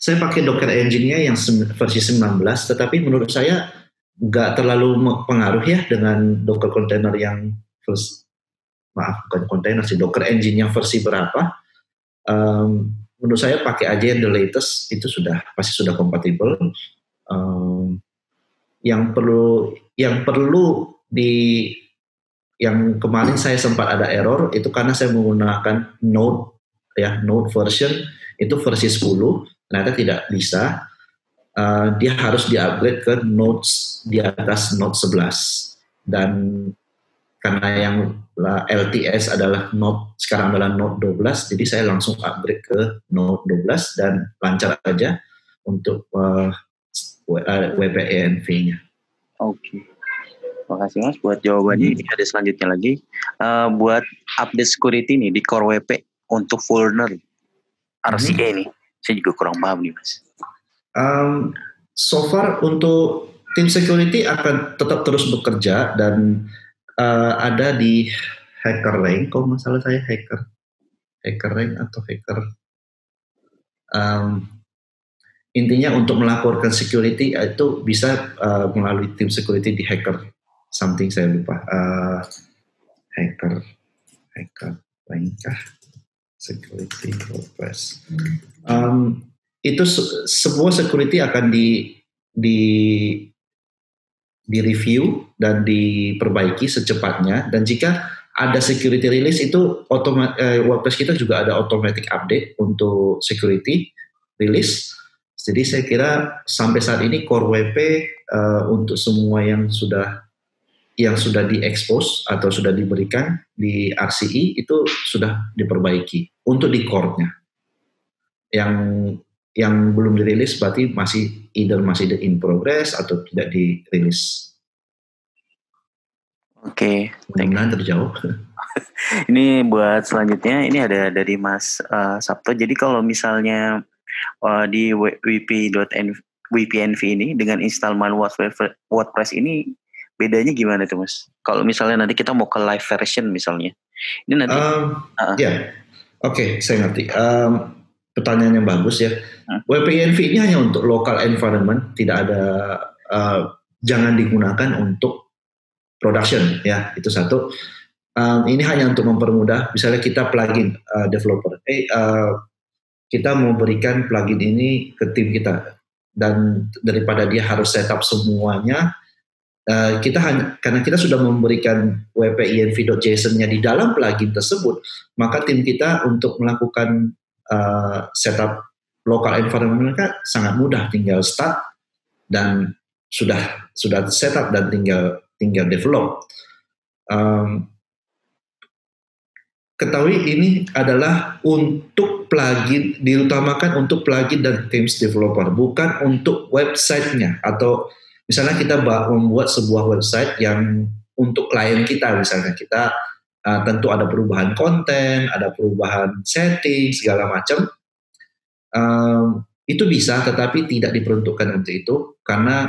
Saya pakai Docker Engine-nya yang versi 19, tetapi menurut saya nggak terlalu pengaruh ya dengan Docker container yang bukan kontainer sih, Docker Engine yang versi berapa. Menurut saya pakai aja yang the latest, itu pasti sudah kompatibel. Yang kemarin saya sempat ada error itu karena saya menggunakan Node version, itu versi 10, ternyata tidak bisa. Dia harus di-upgrade ke nodes di atas Node 11, dan karena yang LTS adalah sekarang adalah Node 12, jadi saya langsung upgrade ke Node 12 dan lancar aja untuk WP-ENV-nya. Oke. Terima kasih Mas buat jawabannya. Ini ada selanjutnya lagi. Buat update security nih di Core WP untuk folder RCA ini, saya juga kurang paham nih Mas. So far untuk tim security akan tetap terus bekerja dan ada di HackerRank, kalau masalah saya HackerRank atau Hacker. Intinya untuk melaporkan security itu bisa melalui tim security di Hacker. Something saya lupa. HackerRank security WordPress. Itu sebuah security akan di review dan diperbaiki secepatnya, dan jika ada security release itu WordPress kita juga ada automatic update untuk security release. Jadi saya kira sampai saat ini Core WP untuk semua yang sudah di-expose atau sudah diberikan di RCE itu sudah diperbaiki untuk di core-nya. Yang belum dirilis berarti masih in progress atau tidak dirilis. Oke, mudah-mudahan terjawab. Ini buat selanjutnya, ini ada dari Mas Sabto. Jadi kalau misalnya di WP.NV ini dengan installment WordPress ini bedanya gimana tuh Mas? Kalau misalnya nanti kita mau ke live version misalnya, ini nanti. Oke, saya ngerti. Pertanyaan yang bagus ya. WP.NV ini hanya untuk local environment, tidak ada, jangan digunakan untuk production ya, itu satu. Ini hanya untuk mempermudah, misalnya kita plugin developer, kita mau berikan plugin ini ke tim kita, dan daripada dia harus setup semuanya, kita karena kita sudah memberikan wp.env.json-nya di dalam plugin tersebut, maka tim kita untuk melakukan setup local environment mereka sangat mudah, tinggal start dan sudah setup dan tinggal develop. Ketahui ini adalah untuk plugin, diutamakan untuk plugin dan themes developer, bukan untuk websitenya. Atau misalnya kita membuat sebuah website yang untuk klien kita, misalnya kita tentu ada perubahan konten, ada perubahan setting, segala macam. Itu bisa, tetapi tidak diperuntukkan untuk itu, karena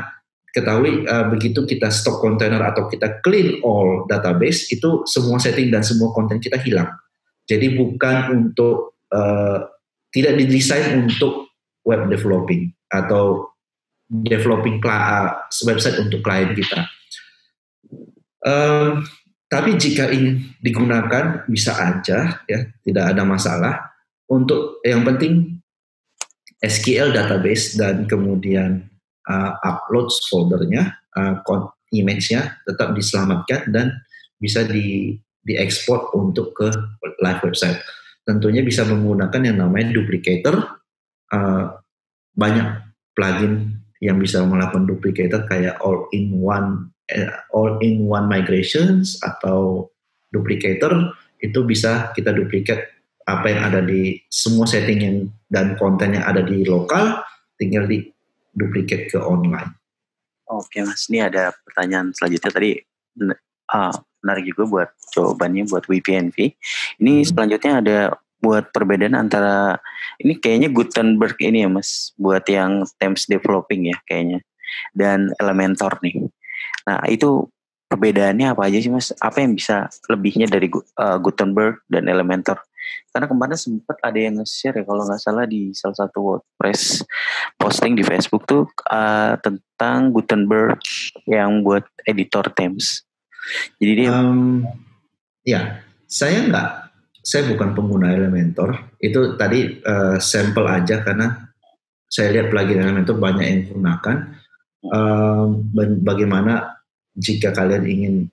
ketahui begitu kita stok container atau kita clean all database, itu semua setting dan semua konten kita hilang. Jadi bukan untuk, tidak didesain untuk web developing atau developing website untuk klien kita. Tapi jika ingin digunakan bisa aja ya, tidak ada masalah. Untuk yang penting SQL database dan kemudian upload foldernya, image-nya tetap diselamatkan dan bisa diekspor untuk ke live website. Tentunya bisa menggunakan yang namanya duplicator. Banyak plugin yang bisa melakukan duplicator kayak all-in-one migrations atau duplicator. Itu bisa kita duplicate apa yang ada di semua setting dan konten yang ada di lokal, tinggal di duplicate ke online. Oke Mas, ini ada pertanyaan selanjutnya tadi, menarik juga buat jawabannya buat WP.NV. Ini selanjutnya ada buat perbedaan antara, ini kayaknya Gutenberg ini ya Mas, buat yang themes developing ya kayaknya, dan Elementor nih. Nah itu perbedaannya apa aja sih Mas? Apa yang bisa lebihnya dari Gutenberg dan Elementor? Karena kemarin sempat ada yang nge-share ya kalau nggak salah di salah satu WordPress posting di Facebook tuh tentang Gutenberg yang buat editor themes. Jadi dia ya, saya bukan pengguna Elementor. Itu tadi sampel aja karena saya lihat plugin Elementor banyak yang menggunakan. Bagaimana jika kalian ingin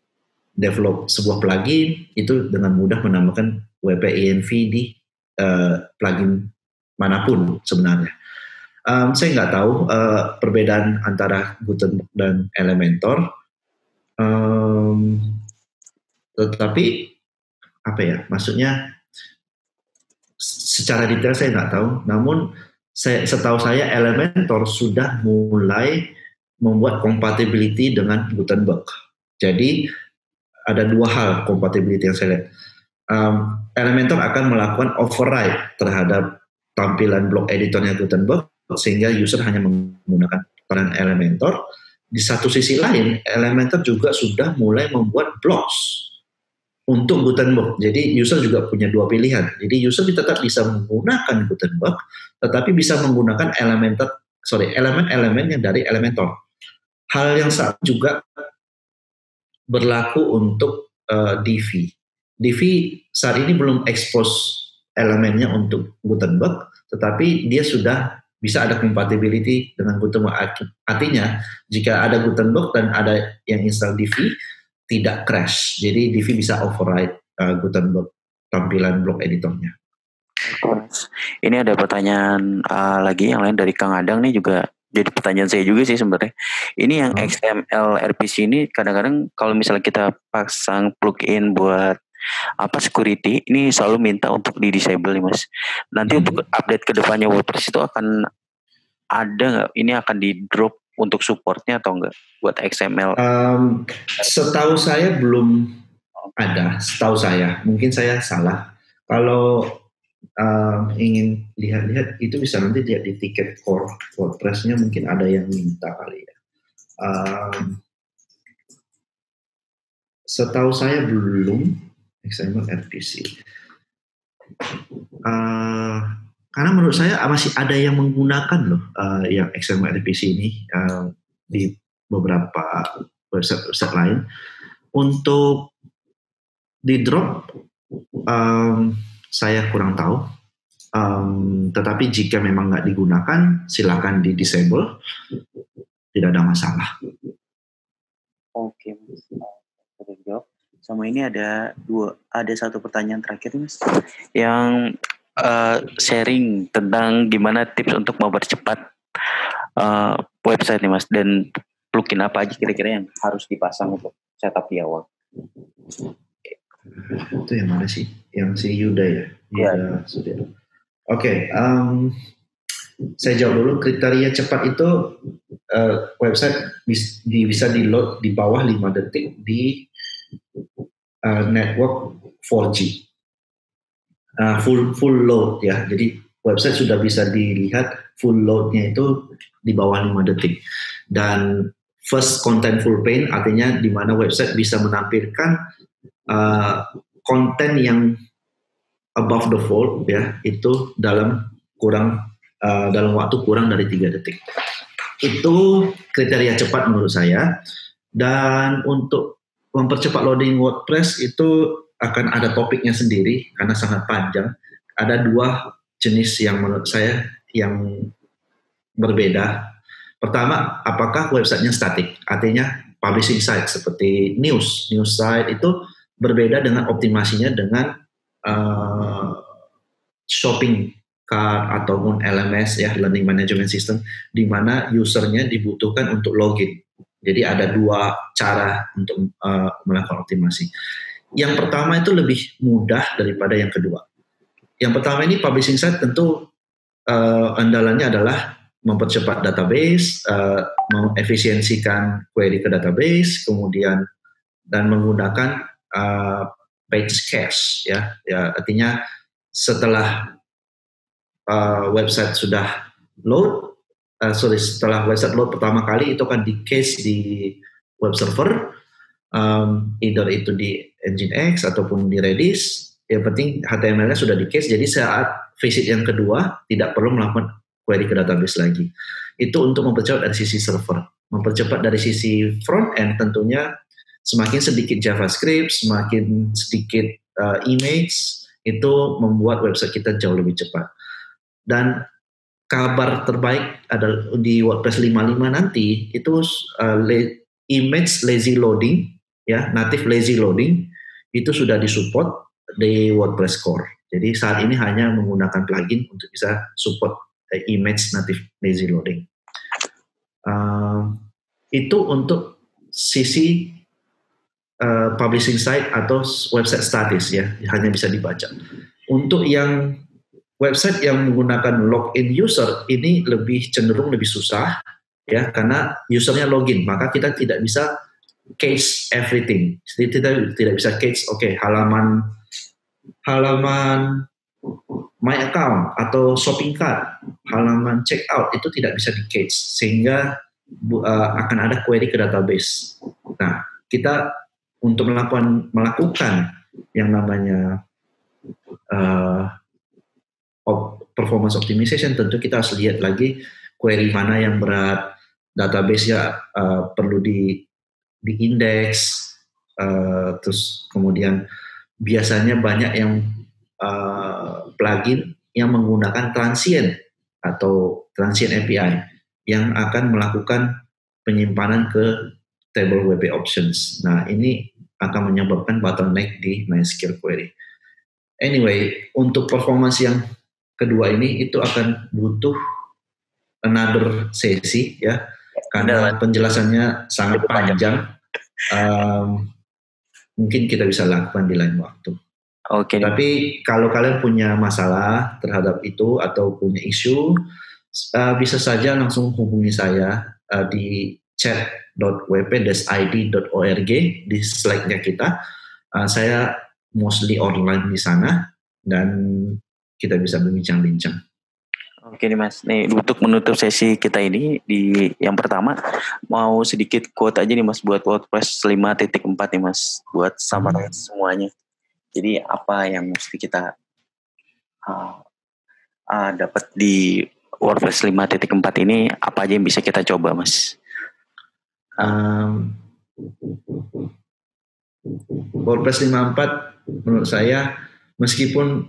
develop sebuah plugin, itu dengan mudah menambahkan WP.env di plugin manapun sebenarnya. Saya nggak tahu perbedaan antara Gutenberg dan Elementor, tetapi apa ya, maksudnya secara detail saya nggak tahu. Namun setahu saya Elementor sudah mulai membuat compatibility dengan Gutenberg. Jadi ada dua hal compatibility yang saya lihat. Elementor akan melakukan override terhadap tampilan blok editornya Gutenberg sehingga user hanya menggunakan peran Elementor. Di satu sisi lain, Elementor juga sudah mulai membuat blocks untuk Gutenberg. Jadi user juga punya dua pilihan. Jadi user tetap bisa menggunakan Gutenberg, tetapi bisa menggunakan elemen-elemen yang dari Elementor. Hal yang sama juga berlaku untuk Divi. Divi saat ini belum expose elemennya untuk Gutenberg, tetapi dia sudah bisa ada compatibility dengan Gutenberg. Artinya, jika ada Gutenberg dan ada yang install Divi, tidak crash. Jadi Divi bisa override Gutenberg tampilan blok editornya. Ini ada pertanyaan lagi yang lain dari Kang Adang nih juga. Jadi pertanyaan saya juga sih sebenarnya. Ini yang XML RPC ini kadang-kadang kalau misalnya kita pasang plugin buat security, ini selalu minta untuk di disable nih Mas. Nanti untuk update ke depannya WordPress itu akan ada nggak? Ini akan di drop untuk supportnya atau enggak buat XML? Setahu saya belum Ada, setahu saya. Mungkin saya salah. Kalau ingin lihat-lihat itu bisa nanti lihat di tiket core WordPress-nya, mungkin ada yang minta kali ya. Setahu saya belum XML RPC. Karena menurut saya masih ada yang menggunakan loh yang XML RPC ini di beberapa website lain. Untuk di drop saya kurang tahu. Tetapi jika memang nggak digunakan, silakan di disable, tidak ada masalah. Oke, Mas. Sudah jawab. Sama ini ada satu pertanyaan terakhir, Mas, yang sharing tentang gimana tips untuk mempercepat website nih, Mas, dan plugin apa aja kira-kira yang harus dipasang untuk setup di awal. Itu yang mana sih? Yang si Yuda ya? Yuda sudah. Oke, saya jawab dulu. Kriteria cepat itu website bisa di-load di bawah 5 detik di network 4G. Full load ya. Jadi website sudah bisa dilihat full loadnya itu di bawah 5 detik. Dan first contentful pane artinya di mana website bisa menampilkan konten yang above the fold ya, itu dalam waktu kurang dari 3 detik. Itu kriteria cepat menurut saya. Dan untuk mempercepat loading WordPress itu akan ada topiknya sendiri karena sangat panjang. Ada 2 jenis yang menurut saya yang berbeda. Pertama, apakah websitenya static? Artinya publishing site seperti news site itu berbeda dengan optimasinya dengan shopping cart ataupun LMS ya, learning management system, di mana usernya dibutuhkan untuk login. Jadi ada 2 cara untuk melakukan optimasi. Yang pertama itu lebih mudah daripada yang kedua. Yang pertama ini publishing site tentu andalannya adalah mempercepat database, mengefisiensikan query ke database, kemudian dan menggunakan page cache ya, artinya setelah website sudah load, setelah website load pertama kali itu akan di cache di web server, either itu di Nginx ataupun di Redis. Yang penting HTML-nya sudah di cache, jadi saat visit yang kedua tidak perlu melakukan query ke database lagi. Itu untuk mempercepat dari sisi server. Mempercepat dari sisi front end tentunya semakin sedikit JavaScript, semakin sedikit image, itu membuat website kita jauh lebih cepat. Dan kabar terbaik adalah di WordPress 5.5 nanti itu image lazy loading ya, native lazy loading itu sudah disupport di WordPress core. Jadi saat ini hanya menggunakan plugin untuk bisa support image native lazy loading. Itu untuk sisi publishing site atau website statis ya, hanya bisa dibaca. Untuk yang website yang menggunakan login user ini lebih cenderung lebih susah ya, karena usernya login, maka kita tidak bisa cache everything. Jadi tidak bisa cache halaman my account atau shopping cart, halaman checkout itu tidak bisa di cache sehingga akan ada query ke database. Nah, kita untuk melakukan yang namanya performance optimization, tentu kita harus lihat lagi query mana yang berat, database ya perlu diindeks, terus kemudian biasanya banyak yang plugin yang menggunakan transient atau transient API yang akan melakukan penyimpanan ke table WP options. Nah, ini akan menyebabkan bottleneck di MySQL query. Anyway, untuk performance yang kedua ini itu akan butuh another sesi ya, karena penjelasannya sangat panjang. Mungkin kita bisa lakukan di lain waktu. Oke. Tapi kalau kalian punya masalah terhadap itu atau punya isu, bisa saja langsung hubungi saya di chat.wp-id.org di slide-nya kita, Saya mostly online di sana dan kita bisa berbincang-bincang. Oke nih Mas, nih untuk menutup sesi kita ini di yang pertama, mau sedikit quote aja nih Mas buat WordPress 5.4 nih Mas, buat summarize semuanya. Jadi apa yang mesti kita dapat di WordPress 5.4 ini, apa aja yang bisa kita coba Mas? WordPress 5.4 menurut saya meskipun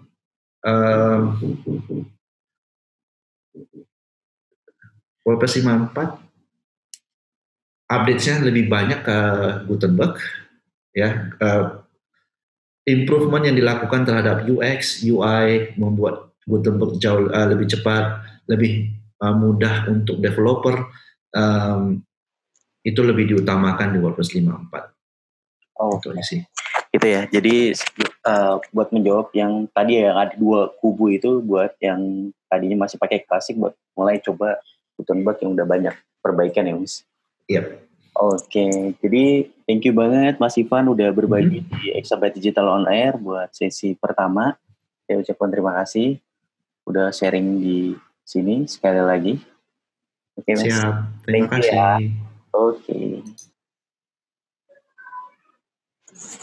WordPress 5.4 update-nya lebih banyak ke Gutenberg, ya, improvement yang dilakukan terhadap UX, UI membuat Gutenberg jauh lebih cepat, lebih mudah untuk developer, itu lebih diutamakan di WordPress 5.4. Itu sih. Itu ya. Jadi buat menjawab yang tadi ya, ada dua kubu itu, buat yang tadinya masih pakai klasik, buat mulai coba Gutenberg yang udah banyak perbaikan ya Mas. Iya. Oke, jadi thank you banget Mas Ivan udah berbagi di Exabyte Digital On Air buat sesi pertama. Saya ucapkan terima kasih udah sharing di sini sekali lagi. Oke Mas. Siap, terima kasih. Ya.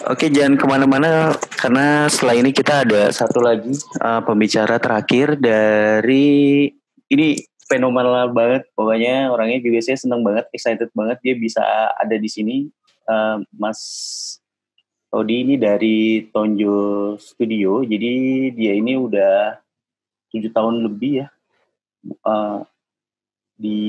Oke, jangan kemana-mana karena setelah ini kita ada satu lagi pembicara terakhir dari ini fenomenal banget, pokoknya orangnya juga saya senang banget, excited banget dia bisa ada di sini. Mas Todi ini dari Tonjo Studio, jadi dia ini udah 7 tahun lebih ya di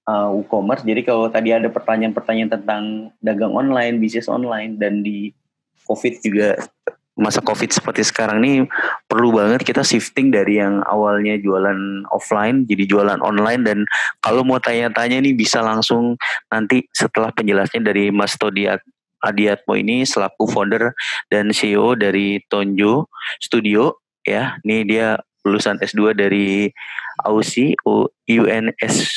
WooCommerce. Jadi kalau tadi ada pertanyaan-pertanyaan tentang dagang online, bisnis online, dan di COVID juga, masa COVID seperti sekarang ini perlu banget kita shifting dari yang awalnya jualan offline jadi jualan online. Dan kalau mau tanya-tanya nih bisa langsung nanti setelah penjelasannya dari Mas Todi Adiatmo ini selaku founder dan CEO dari Tonjo Studio ya. Nih dia lulusan S2 dari AUSI UNSW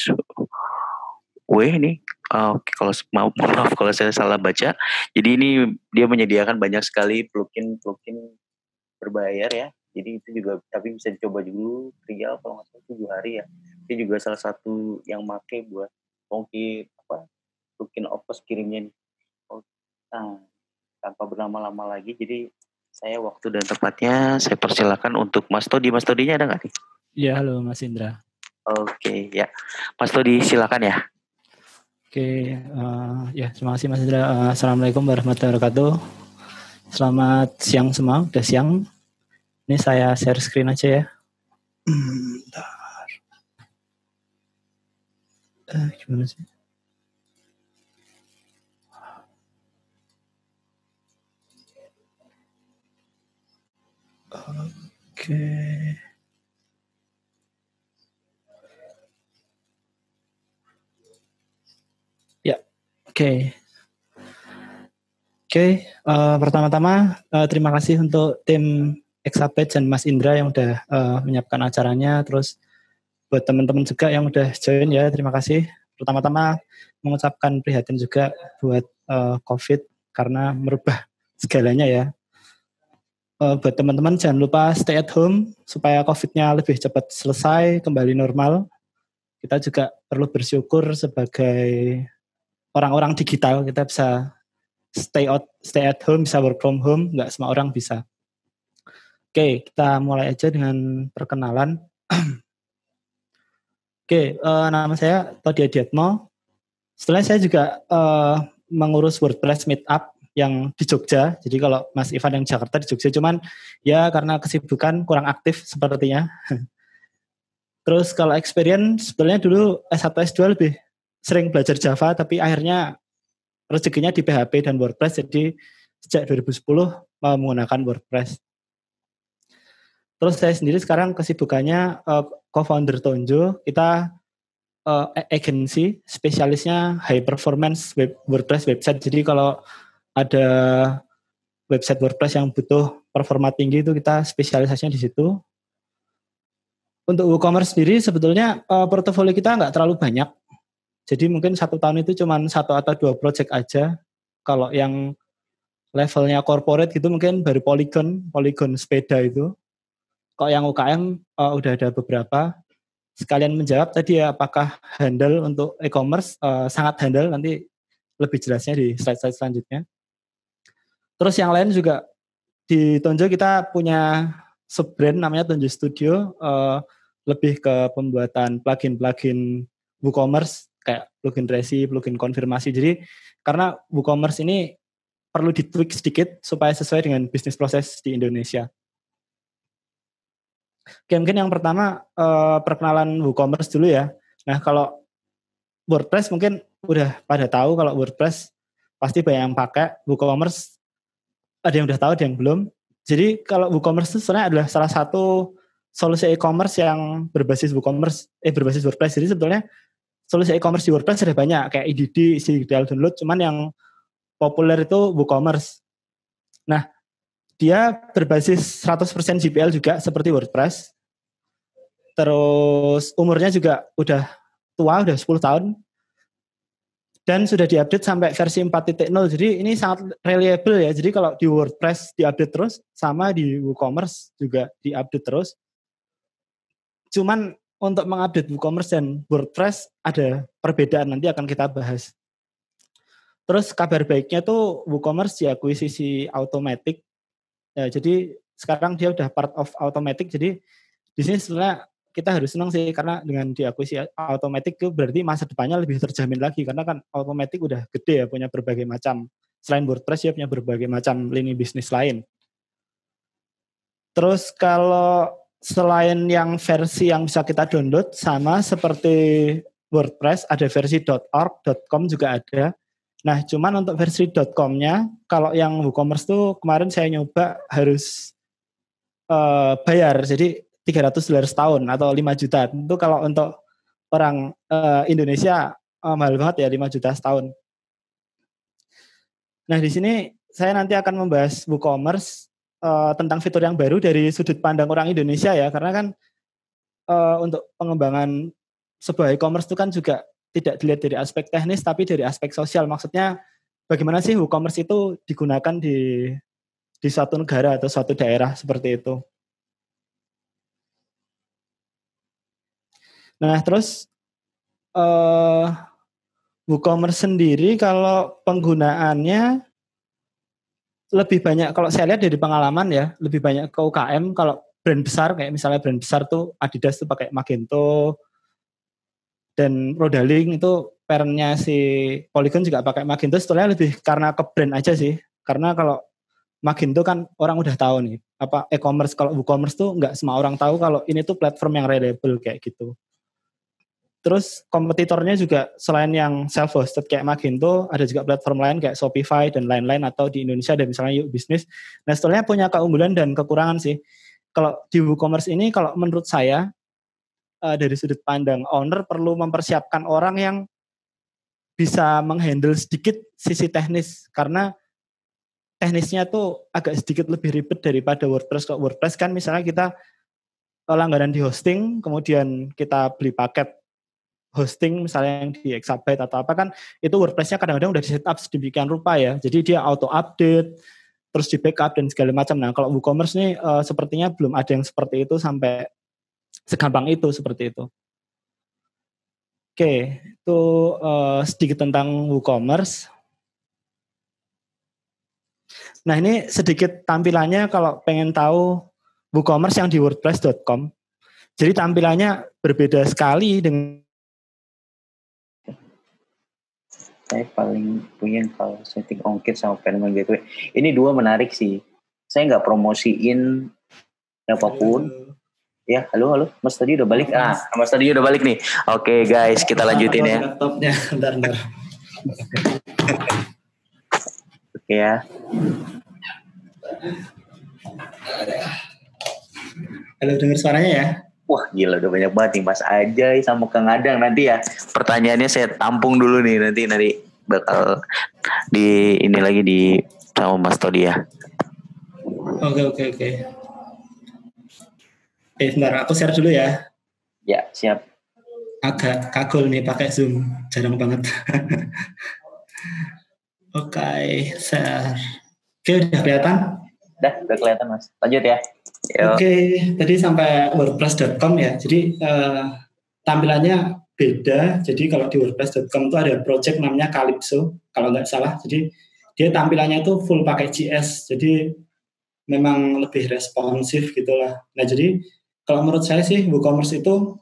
nih. Kalau maaf kalau saya salah baca. Jadi ini dia menyediakan banyak sekali plugin berbayar ya. Jadi itu juga tapi bisa dicoba dulu trial kalau nggak salah 7 hari ya. Dia juga salah satu yang make buat ongkir plugin Opus kirimnya. Nah, tanpa berlama-lama lagi, jadi saya waktu dan tempatnya saya persilakan untuk Mas Todi. Mas Todinya ada nggak nih? Iya, halo Mas Indra. Oke, ya. Mas Todi silakan ya. Oke, ya terima kasih Mas Indra. Assalamualaikum warahmatullahi wabarakatuh. Selamat siang semua, udah siang. Ini saya share screen aja ya. Bentar. Gimana sih? Oke. Ya, oke. Pertama-tama terima kasih untuk tim Exabyte dan Mas Indra yang udah menyiapkan acaranya. Terus buat teman-teman juga yang udah join ya, terima kasih. Pertama-tama mengucapkan prihatin juga buat COVID karena merubah segalanya ya. Buat teman-teman jangan lupa stay at home supaya COVID-nya lebih cepat selesai, kembali normal. Kita juga perlu bersyukur sebagai orang-orang digital, kita bisa stay at home, bisa work from home, nggak semua orang bisa. Oke, kita mulai aja dengan perkenalan. Oke, nama saya Todi Adiatmo. Setelah saya juga mengurus WordPress Meetup yang di Jogja. Jadi kalau Mas Ivan yang Jakarta di Jogja, cuman ya karena kesibukan kurang aktif sepertinya. Terus kalau experience, sebenarnya dulu S1, S2 lebih sering belajar Java, tapi akhirnya rezekinya di PHP dan WordPress, jadi sejak 2010 menggunakan WordPress. Terus saya sendiri sekarang kesibukannya co-founder Tonjo, kita agency, spesialisnya high performance WordPress website. Jadi kalau ada website WordPress yang butuh performa tinggi itu kita spesialisasinya di situ. Untuk WooCommerce sendiri sebetulnya portofolio kita nggak terlalu banyak. Jadi mungkin 1 tahun itu cuma 1 atau 2 project aja. Kalau yang levelnya corporate gitu mungkin baru Polygon sepeda itu. Kok yang UKM udah ada beberapa. Sekalian menjawab tadi ya, apakah handal untuk e-commerce? Sangat handal, nanti lebih jelasnya di slide-slide selanjutnya. Terus yang lain juga di Tonjo kita punya sub-brand namanya Tonjo Studio, lebih ke pembuatan plugin-plugin WooCommerce kayak plugin resi, plugin konfirmasi. Jadi karena WooCommerce ini perlu ditweak sedikit supaya sesuai dengan bisnis proses di Indonesia. Oke, mungkin yang pertama perkenalan WooCommerce dulu ya. Nah, kalau WordPress mungkin udah pada tahu kalau WordPress pasti banyak yang pakai. WooCommerce ada yang udah tahu, ada yang belum. Jadi kalau WooCommerce itu sebenarnya adalah salah satu solusi e-commerce yang berbasis berbasis WordPress. Jadi sebetulnya solusi e-commerce di WordPress ada banyak kayak EDD, isi detail download, cuman yang populer itu WooCommerce. Nah, dia berbasis 100% GPL juga seperti WordPress. Terus umurnya juga udah tua, udah 10 tahun. Dan sudah diupdate sampai versi 4.0. Jadi ini sangat reliable ya. Jadi kalau di WordPress diupdate terus, sama di WooCommerce juga diupdate terus. Cuman untuk mengupdate WooCommerce dan WordPress ada perbedaan, nanti akan kita bahas. Terus kabar baiknya tuh WooCommerce diakuisisi Automattic. Ya, jadi sekarang dia udah part of Automattic. Jadi di sini sebenarnya kita harus senang sih, karena dengan diakuisisi Automattic itu berarti masa depannya lebih terjamin lagi, karena kan Automattic udah gede ya, punya berbagai macam, selain WordPress ya punya berbagai macam lini bisnis lain. Terus kalau selain yang versi yang bisa kita download, sama seperti WordPress ada versi .org, .com juga ada. Nah, cuman untuk versi .com-nya, kalau yang WooCommerce tuh kemarin saya nyoba harus bayar, jadi $300 setahun atau 5 juta. Itu kalau untuk orang Indonesia mahal banget ya, 5 juta setahun. Nah, di sini saya nanti akan membahas WooCommerce tentang fitur yang baru dari sudut pandang orang Indonesia ya, karena kan untuk pengembangan sebuah e-commerce itu kan juga tidak dilihat dari aspek teknis, tapi dari aspek sosial. Maksudnya bagaimana sih WooCommerce itu digunakan di suatu negara atau suatu daerah seperti itu. Nah, terus WooCommerce sendiri kalau penggunaannya lebih banyak, kalau saya lihat dari pengalaman ya, lebih banyak ke UKM. Kalau brand besar, kayak misalnya brand besar tuh Adidas tuh pakai Magento, dan Rodaling itu parentnya si Polygon juga pakai Magento. Sebetulnya lebih karena ke brand aja sih, karena kalau Magento kan orang udah tahu nih apa e-commerce. Kalau WooCommerce tuh nggak semua orang tahu kalau ini tuh platform yang reliable kayak gitu. Terus kompetitornya juga selain yang self-hosted kayak Magento, ada juga platform lain kayak Shopify dan lain-lain, atau di Indonesia ada misalnya Yuk Bisnis. Nah, sebetulnya punya keunggulan dan kekurangan sih. Kalau di WooCommerce ini, kalau menurut saya dari sudut pandang owner perlu mempersiapkan orang yang bisa menghandle sedikit sisi teknis, karena teknisnya tuh agak sedikit lebih ribet daripada WordPress. Kalau WordPress kan misalnya kita langganan di hosting, kemudian kita beli paket hosting misalnya yang di Exabyte atau apa, kan itu WordPress-nya kadang-kadang udah di setup sedemikian rupa ya, jadi dia auto update, terus di backup dan segala macam. Nah, kalau WooCommerce nih sepertinya belum ada yang seperti itu sampai segampang itu seperti itu. Oke, itu sedikit tentang WooCommerce. Nah, ini sedikit tampilannya kalau pengen tahu WooCommerce yang di WordPress.com. Jadi tampilannya berbeda sekali dengan. Saya paling punya kalau setting ongkir sama payment gateway. Ini dua menarik sih. Saya nggak promosiin apapun. Ya, halo, Mas tadi udah balik. Mas tadi udah balik nih. Oke, guys, kita lanjutin ya. Laptopnya, bentar. Oke ya. Halo, dengar suaranya ya? Wah, gila, udah banyak banget nih Mas Ajay sama Kang Adang. Nanti ya pertanyaannya saya tampung dulu nih, nanti bakal di ini lagi di sama Mas Todi ya. Oke. Bentar, aku share dulu ya. Ya, siap. Agak kagul nih pakai Zoom, jarang banget. Oke, share. Oke, udah kelihatan? Udah kelihatan Mas. Lanjut ya. Oke, tadi sampai WordPress.com ya. Jadi tampilannya beda. Jadi kalau di WordPress.com itu ada project namanya Calypso, kalau nggak salah. Jadi dia tampilannya itu full pakai JS. Jadi memang lebih responsif gitulah. Nah, jadi kalau menurut saya sih WooCommerce itu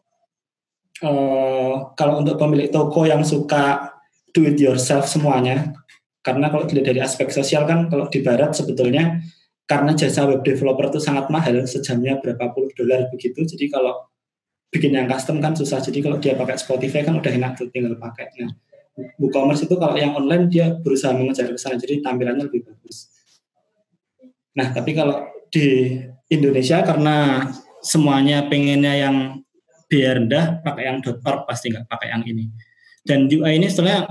kalau untuk pemilik toko yang suka do it yourself semuanya, karena kalau dilihat dari aspek sosial kan kalau di barat sebetulnya karena jasa web developer itu sangat mahal, sejamnya berapa puluh dolar begitu. Jadi kalau bikin yang custom kan susah. Jadi kalau dia pakai Spotify kan udah enak tuh tinggal pakai. Nah, WooCommerce itu kalau yang online dia berusaha mengejar ke sana, jadi tampilannya lebih bagus. Nah, tapi kalau di Indonesia karena semuanya pengennya yang biar rendah, pakai yang .org pasti nggak pakai yang ini. Dan UI ini sebenarnya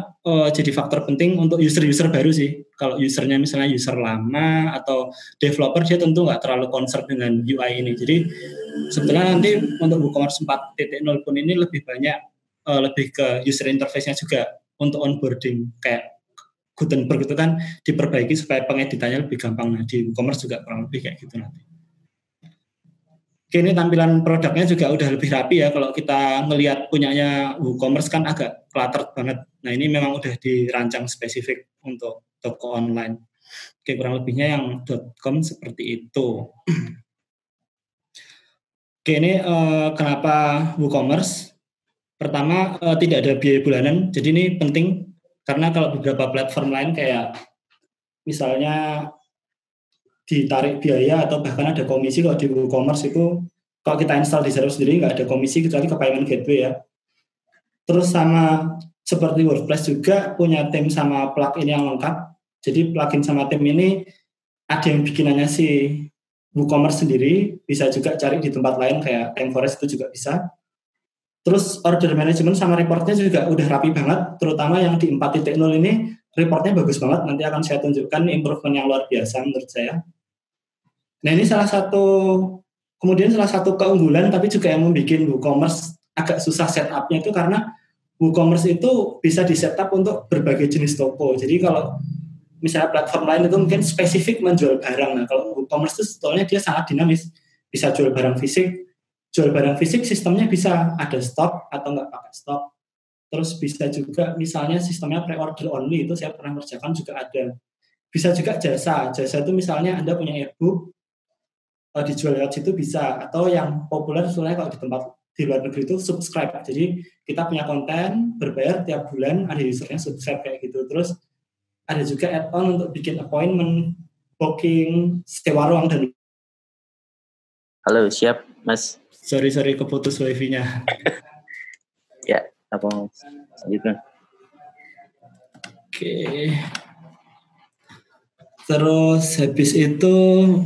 jadi faktor penting untuk user-user baru sih. Kalau usernya misalnya user lama atau developer, dia tentu nggak terlalu concern dengan UI ini. Jadi sebetulnya nanti untuk WooCommerce 4.0 pun ini lebih banyak lebih ke user interface-nya juga untuk onboarding. Kayak Gutenberg itu kan diperbaiki supaya pengeditannya lebih gampang. Nah, di WooCommerce juga kurang lebih kayak gitu nanti. Oke, ini tampilan produknya juga udah lebih rapi ya. Kalau kita ngelihat punyanya WooCommerce kan agak cluttered banget. Nah, ini memang udah dirancang spesifik untuk toko online. Oke, kurang lebihnya yang .com seperti itu. Oke, ini kenapa WooCommerce? Pertama, tidak ada biaya bulanan. Jadi ini penting karena kalau beberapa platform lain kayak misalnya ditarik biaya atau bahkan ada komisi, kalau di WooCommerce itu kalau kita install di server sendiri nggak ada komisi kecuali ke payment gateway ya. Terus sama seperti WordPress juga punya theme sama plugin yang lengkap. Jadi plugin sama theme ini ada yang bikinannya si WooCommerce sendiri, bisa juga cari di tempat lain kayak ThemeForest itu juga bisa. Terus order management sama reportnya juga udah rapi banget, terutama yang di 4.0 ini reportnya bagus banget. Nanti akan saya tunjukkan improvement yang luar biasa menurut saya. Nah, ini salah satu keunggulan tapi juga yang membuat WooCommerce agak susah setupnya itu karena WooCommerce itu bisa di setup untuk berbagai jenis toko. Jadi kalau misalnya platform lain itu mungkin spesifik menjual barang. Nah, kalau WooCommerce itu sebetulnya dia sangat dinamis. Bisa jual barang fisik, sistemnya bisa ada stok atau nggak pakai stok. Terus bisa juga misalnya sistemnya pre-order only, itu saya pernah kerjakan juga ada. Bisa juga jasa itu misalnya Anda punya e-book, dijual lewat situ bisa. Atau yang populer sebenarnya kalau di tempat di luar negeri itu subscribe. Jadi kita punya konten, berbayar tiap bulan, ada usernya subscribe kayak gitu. Terus ada juga add-on untuk bikin appointment, booking, sewa ruang dan. Halo, siap Mas. Sorry keputus wifi-nya. Ya, apa Mas? Lanjutkan. Oke. Terus habis itu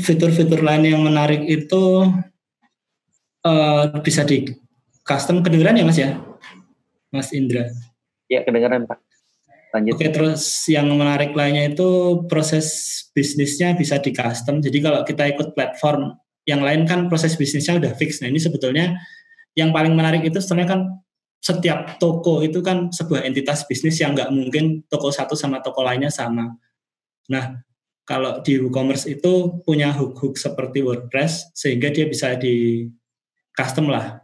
fitur-fitur lain yang menarik itu bisa di custom. Kedengeran ya Mas ya? Mas Indra. Ya, kedengeran Pak. Lanjut. Oke, terus yang menarik lainnya itu proses bisnisnya bisa di custom. Jadi kalau kita ikut platform yang lain kan proses bisnisnya udah fix. Nah, ini sebetulnya yang paling menarik itu sebenarnya kan setiap toko itu kan sebuah entitas bisnis yang nggak mungkin toko satu sama toko lainnya sama. Nah, kalau di WooCommerce itu punya hook-hook seperti WordPress sehingga dia bisa di custom lah.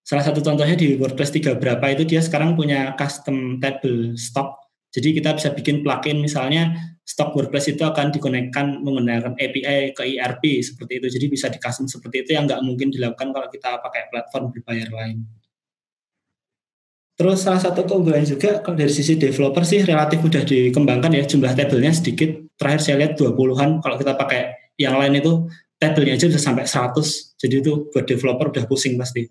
Salah satu contohnya di WordPress 3 berapa itu dia sekarang punya custom table stock. Jadi kita bisa bikin plugin misalnya stok WordPress itu akan dikonekkan menggunakan API ke ERP seperti itu. Jadi bisa di custom seperti itu yang nggak mungkin dilakukan kalau kita pakai platform berbayar lain. Terus salah satu keunggulan juga kalau dari sisi developer sih relatif mudah dikembangkan ya, jumlah tabelnya sedikit. Terakhir saya lihat 20-an, kalau kita pakai yang lain itu tabelnya aja bisa sampai 100. Jadi itu buat developer udah pusing pasti.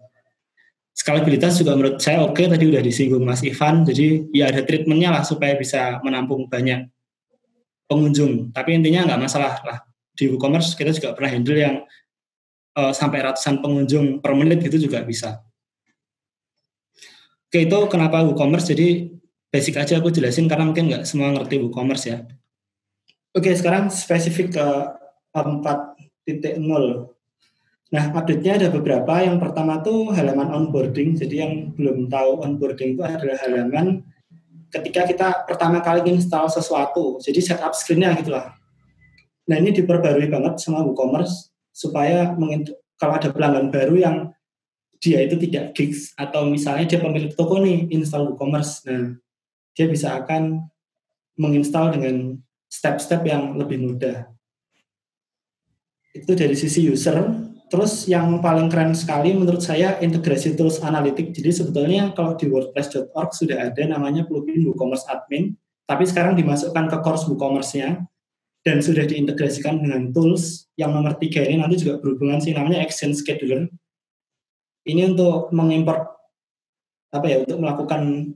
Scalabilitas juga menurut saya oke, tadi udah disinggung Mas Ivan. Jadi ya ada treatmentnya lah supaya bisa menampung banyak pengunjung. Tapi intinya nggak masalah lah. Di WooCommerce kita juga pernah handle yang sampai ratusan pengunjung per menit gitu juga bisa. Oke, itu kenapa WooCommerce. Jadi basic aja aku jelasin karena mungkin nggak semua ngerti WooCommerce ya. Oke, sekarang spesifik ke 4.0. Nah, update-nya ada beberapa. Yang pertama tuh halaman onboarding. Jadi yang belum tahu onboarding itu adalah halaman ketika kita pertama kali install sesuatu. Jadi setup screen-nya gitu lah. Nah ini diperbarui banget sama WooCommerce supaya kalau ada pelanggan baru yang dia itu tidak gigs atau misalnya dia pemilik toko nih install WooCommerce, nah dia bisa akan menginstal dengan step-step yang lebih mudah. Itu dari sisi user. Terus yang paling keren sekali menurut saya integrasi tools analitik. Jadi sebetulnya kalau di wordpress.org sudah ada namanya plugin WooCommerce Admin, tapi sekarang dimasukkan ke course WooCommerce-nya dan sudah diintegrasikan dengan tools. Yang nomor 3 ini nanti juga berhubungan sih, namanya Action Scheduler. Ini untuk mengimport untuk melakukan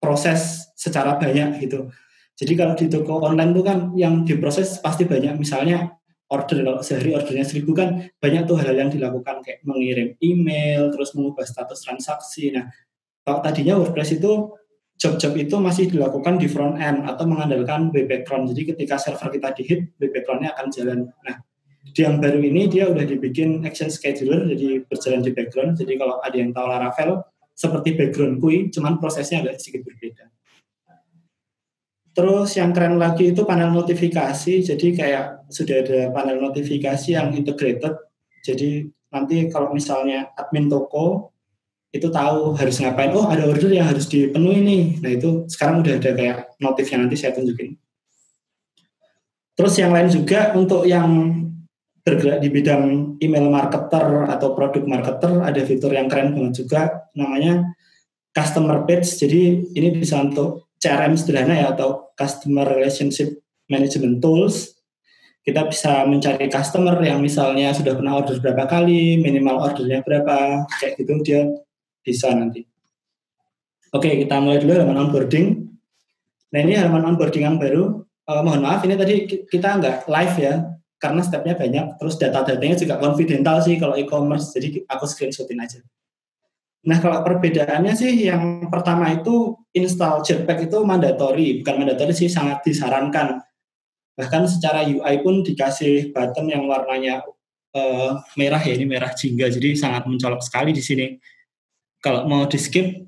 proses secara banyak gitu. Jadi kalau di toko online itu kan yang diproses pasti banyak, misalnya order, kalau sehari ordernya 1000 kan banyak tuh hal-hal yang dilakukan kayak mengirim email, terus mengubah status transaksi. Nah, kalau tadinya WordPress itu job-job itu masih dilakukan di front end atau mengandalkan web background. Jadi ketika server kita di-hit, web background-nya akan jalan. Nah, di yang baru ini dia udah dibikin action scheduler, jadi berjalan di background. Jadi kalau ada yang tahu Laravel, seperti background kui, cuman prosesnya agak sedikit berbeda. Terus yang keren lagi itu panel notifikasi. Jadi kayak sudah ada panel notifikasi yang integrated. Jadi nanti kalau misalnya admin toko itu tahu harus ngapain. Oh, ada order yang harus dipenuhi nih. Nah, itu sekarang udah ada kayak notifnya, nanti saya tunjukin. Terus yang lain juga untuk yang bergerak di bidang email marketer atau produk marketer, ada fitur yang keren banget juga namanya customer page. Jadi ini bisa untuk CRM sederhana ya, atau customer relationship management tools. Kita bisa mencari customer yang misalnya sudah pernah order berapa kali, minimal ordernya berapa, kayak gitu dia bisa nanti. Oke, kita mulai dulu halaman onboarding. Nah, ini halaman onboarding yang baru. Mohon maaf, ini tadi kita nggak live ya, karena stepnya banyak. Terus data-datanya juga confidential sih kalau e-commerce, jadi aku screenshotin aja. Nah, kalau perbedaannya sih, yang pertama itu install Jetpack itu mandatory, bukan mandatory sih, sangat disarankan. Bahkan secara UI pun dikasih button yang warnanya merah ya, ini merah jingga, jadi sangat mencolok sekali di sini. Kalau mau di skip,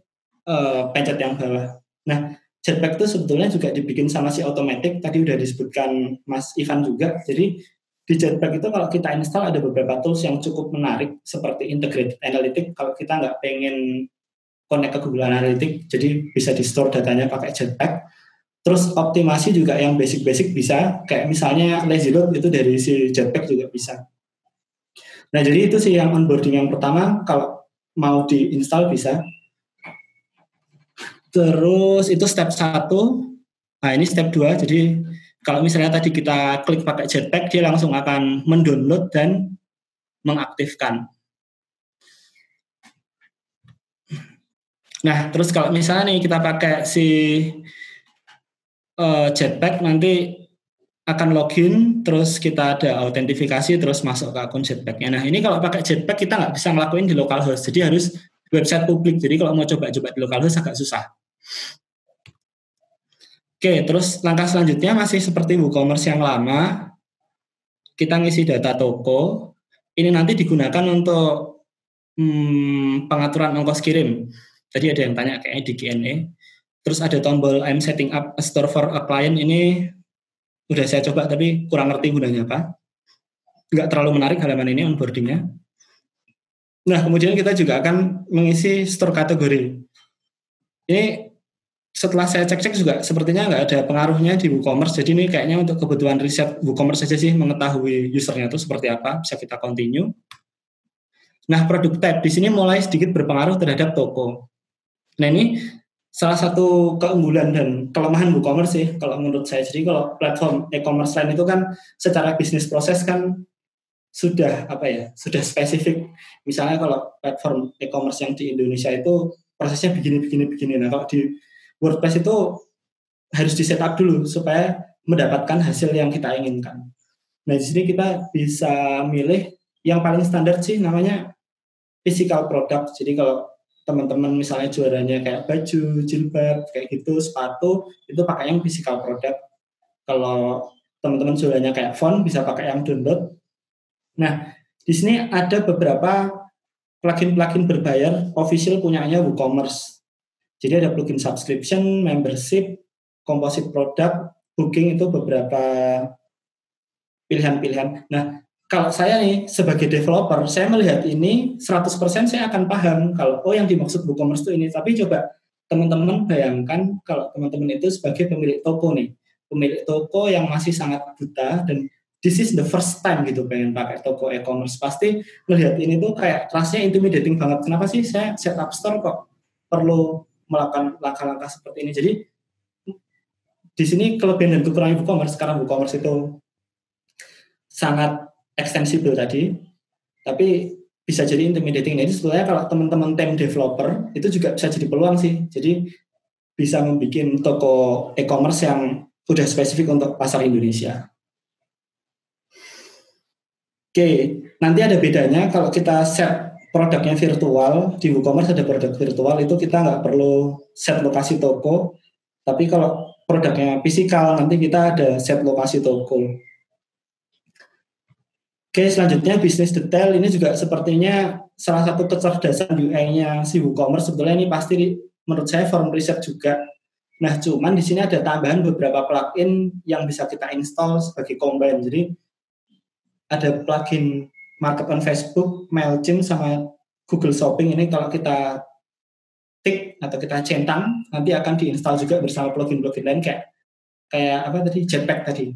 pencet yang bawah. Nah, Jetpack itu sebetulnya juga dibikin sama si Automatic, tadi udah disebutkan Mas Ivan juga. Jadi di Jetpack itu kalau kita install ada beberapa tools yang cukup menarik, seperti Integrated Analytics. Kalau kita nggak pengen connect ke Google Analytics, jadi bisa di store datanya pakai Jetpack. Terus optimasi juga yang basic-basic bisa, kayak misalnya lazy load itu dari si Jetpack juga bisa. Nah, jadi itu sih yang onboarding yang pertama, kalau mau diinstal bisa. Terus itu step 1. Nah, ini step 2. Jadi kalau misalnya tadi kita klik pakai Jetpack, dia langsung akan mendownload dan mengaktifkan. Nah, terus kalau misalnya nih kita pakai si Jetpack, nanti akan login, terus kita ada autentifikasi, terus masuk ke akun Jetpack-nya. Nah, ini kalau pakai Jetpack kita nggak bisa ngelakuin di localhost, jadi harus website publik. Jadi kalau mau coba-coba di localhost agak susah. Oke, terus langkah selanjutnya masih seperti WooCommerce yang lama. Kita ngisi data toko. Ini nanti digunakan untuk pengaturan ongkos kirim. Tadi ada yang tanya kayaknya di Q&A. Terus ada tombol I'm setting up a store for a client. Ini udah saya coba tapi kurang ngerti gunanya apa. Nggak terlalu menarik halaman ini onboardingnya. Nah, kemudian kita juga akan mengisi store kategori. Ini setelah saya cek-cek juga sepertinya nggak ada pengaruhnya di WooCommerce. Jadi ini kayaknya untuk kebutuhan riset WooCommerce saja sih, mengetahui usernya itu seperti apa. Bisa kita continue. Nah, produk tab di sini mulai sedikit berpengaruh terhadap toko. Nah, ini salah satu keunggulan dan kelemahan WooCommerce sih kalau menurut saya. Jadi kalau platform e-commerce lain itu kan secara bisnis proses kan sudah sudah spesifik. Misalnya kalau platform e-commerce yang di Indonesia itu prosesnya begini. Nah, kalau di WordPress itu harus di setup dulu supaya mendapatkan hasil yang kita inginkan. Nah, di sini kita bisa milih yang paling standar sih, namanya physical product. Jadi kalau teman-teman misalnya jualannya kayak baju, jilbab, kayak gitu, sepatu, itu pakai yang physical product. Kalau teman-teman jualannya kayak font, bisa pakai yang download. Nah, di sini ada beberapa plugin-plugin berbayar official punyanya WooCommerce. Jadi ada plugin subscription, membership, composite product, booking, itu beberapa pilihan-pilihan. Nah, kalau saya nih sebagai developer, saya melihat ini 100% saya akan paham kalau yang dimaksud WooCommerce itu ini. Tapi coba teman-teman bayangkan kalau teman-teman itu sebagai pemilik toko nih, pemilik toko yang masih sangat buta dan this is the first time gitu pengen pakai toko e-commerce, pasti melihat ini tuh kayak rasanya intimidating banget. Kenapa sih saya setup store kok perlu melakukan langkah-langkah seperti ini? Jadi di sini kelebihan dan kekurangan WooCommerce, karena WooCommerce itu sangat extensible tadi, tapi bisa jadi intimidating. Jadi sebetulnya kalau teman-teman tim developer itu juga bisa jadi peluang sih. Jadi bisa membuat toko e-commerce yang udah spesifik untuk pasar Indonesia. Oke, nanti ada bedanya kalau kita set produknya virtual. Di WooCommerce ada produk virtual, itu kita nggak perlu set lokasi toko. Tapi kalau produknya fisikal, nanti kita ada set lokasi toko. Oke, selanjutnya bisnis detail. Ini juga sepertinya salah satu kecerdasan UI-nya si WooCommerce. Sebetulnya ini pasti menurut saya form riset juga. Nah, cuman di sini ada tambahan beberapa plugin yang bisa kita install sebagai combine. Jadi ada plugin Market on Facebook, Mailchimp, sama Google Shopping. Ini kalau kita tik atau kita centang, nanti akan diinstal juga bersama plugin-plugin lain kayak apa tadi, Jetpack tadi.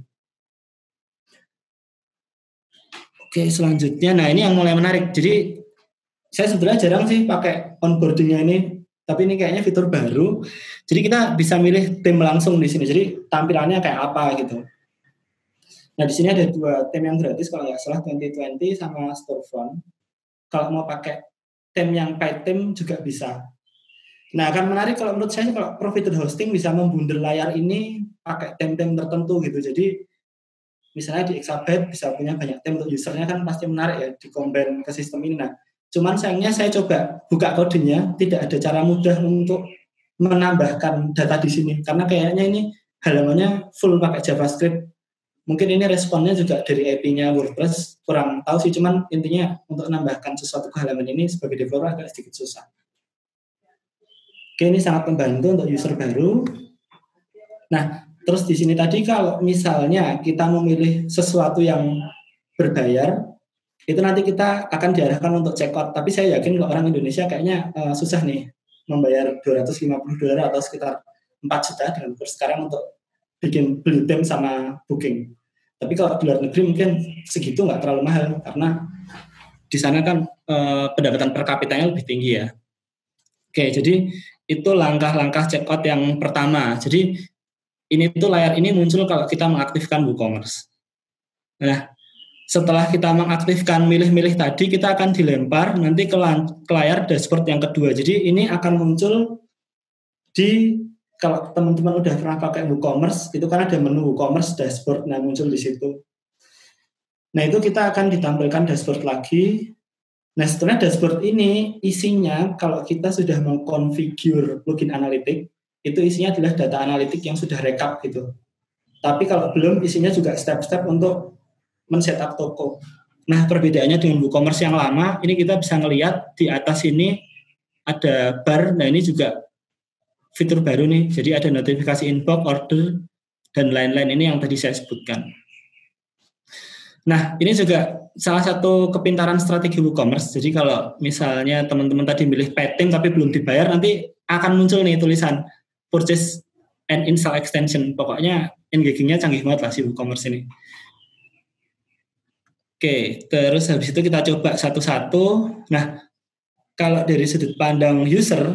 Oke, selanjutnya, nah ini yang mulai menarik. Jadi saya sebetulnya jarang sih pakai onboardingnya ini, tapi ini kayaknya fitur baru. Jadi kita bisa milih theme langsung di sini. Jadi tampilannya kayak apa gitu. Nah di sini ada 2 theme yang gratis kalau nggak salah, 2020 sama Storefront. Kalau mau pakai theme yang paid theme juga bisa. Nah akan menarik kalau menurut saya kalau provider hosting bisa membundel layar ini pakai theme-theme tertentu gitu. Jadi misalnya di Exabyte bisa punya banyak theme untuk usernya, kan pasti menarik ya di-combine ke sistem ini. Nah, cuman sayangnya saya coba buka kodenya, tidak ada cara mudah untuk menambahkan data di sini. Karena kayaknya ini halamannya full pakai JavaScript. Mungkin ini responnya juga dari API-nya WordPress, kurang tahu sih. Cuman intinya untuk menambahkan sesuatu ke halaman ini sebagai developer agak sedikit susah. Oke, ini sangat membantu untuk user baru. Nah, terus di sini tadi kalau misalnya kita memilih sesuatu yang berbayar, itu nanti kita akan diarahkan untuk checkout. Tapi saya yakin kalau orang Indonesia kayaknya susah nih membayar $250 atau sekitar 4 juta dengan kurs sekarang untuk bikin blue theme sama booking. Tapi kalau di luar negeri mungkin segitu nggak terlalu mahal karena di sana kan pendapatan per kapitanya lebih tinggi ya. Oke, jadi itu langkah-langkah checkout yang pertama. Jadi ini tuh layar ini muncul kalau kita mengaktifkan WooCommerce. Nah, setelah kita mengaktifkan milih-milih tadi, kita akan dilempar nanti ke layar dashboard yang kedua. Jadi ini akan muncul di, kalau teman-teman udah pernah pakai WooCommerce, itu kan ada menu WooCommerce dashboard, nah muncul di situ. Nah itu kita akan ditampilkan dashboard lagi. Nah setelah dashboard ini isinya, kalau kita sudah mengkonfigur plugin analitik, itu isinya adalah data analitik yang sudah rekap gitu. Tapi kalau belum, isinya juga step-step untuk men-setup toko. Nah, perbedaannya dengan WooCommerce yang lama, ini kita bisa ngelihat di atas ini ada bar. Nah, ini juga fitur baru nih. Jadi ada notifikasi inbox, order, dan lain-lain ini yang tadi saya sebutkan. Nah, ini juga salah satu kepintaran strategi WooCommerce. Jadi kalau misalnya teman-teman tadi milih paid theme tapi belum dibayar, nanti akan muncul nih tulisan purchase and install extension. Pokoknya engaging-nya canggih banget lah si WooCommerce ini. Oke, terus habis itu kita coba satu-satu. Nah, kalau dari sudut pandang user,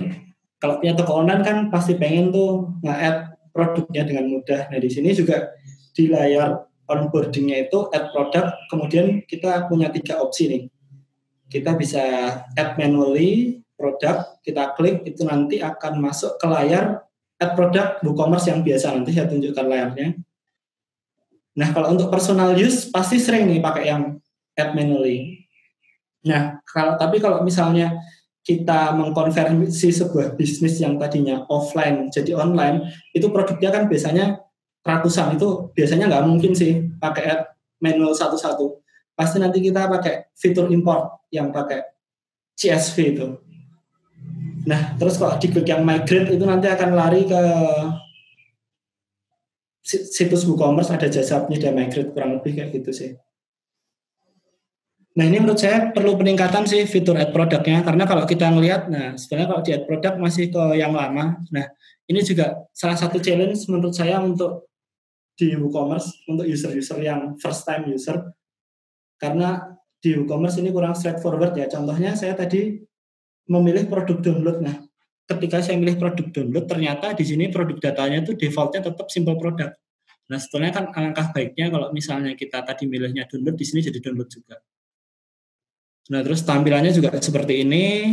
kalau punya toko online kan pasti pengen tuh nge-add produknya dengan mudah. Nah, di sini juga di layar onboarding-nya itu add product, kemudian kita punya 3 opsi nih. Kita bisa add manually product, kita klik, itu nanti akan masuk ke layar add product WooCommerce yang biasa, nanti saya tunjukkan layarnya. Nah, kalau untuk personal use pasti sering nih pakai yang add manually. Nah, tapi kalau misalnya kita mengkonversi sebuah bisnis yang tadinya offline jadi online, itu produknya kan biasanya ratusan, itu biasanya nggak mungkin sih pakai add manual satu-satu. Pasti nanti kita pakai fitur import yang pakai CSV itu. Nah, terus kalau diklik yang migrate itu nanti akan lari ke situs WooCommerce ada jasa penyedia migrate, kurang lebih kayak gitu sih. Nah ini menurut saya perlu peningkatan sih fitur ad produknya, karena kalau kita ngelihat, nah sebenarnya kalau di ad produk masih ke yang lama. Nah ini juga salah satu challenge menurut saya untuk di WooCommerce untuk user-user yang first time user, karena di WooCommerce ini kurang straightforward ya. Contohnya saya tadi memilih produk download. Nah ketika saya milih produk download, ternyata di sini produk datanya itu defaultnya tetap simple product. Nah sebetulnya kan alangkah baiknya kalau misalnya kita tadi milihnya download, di sini jadi download juga. Nah, terus tampilannya juga seperti ini,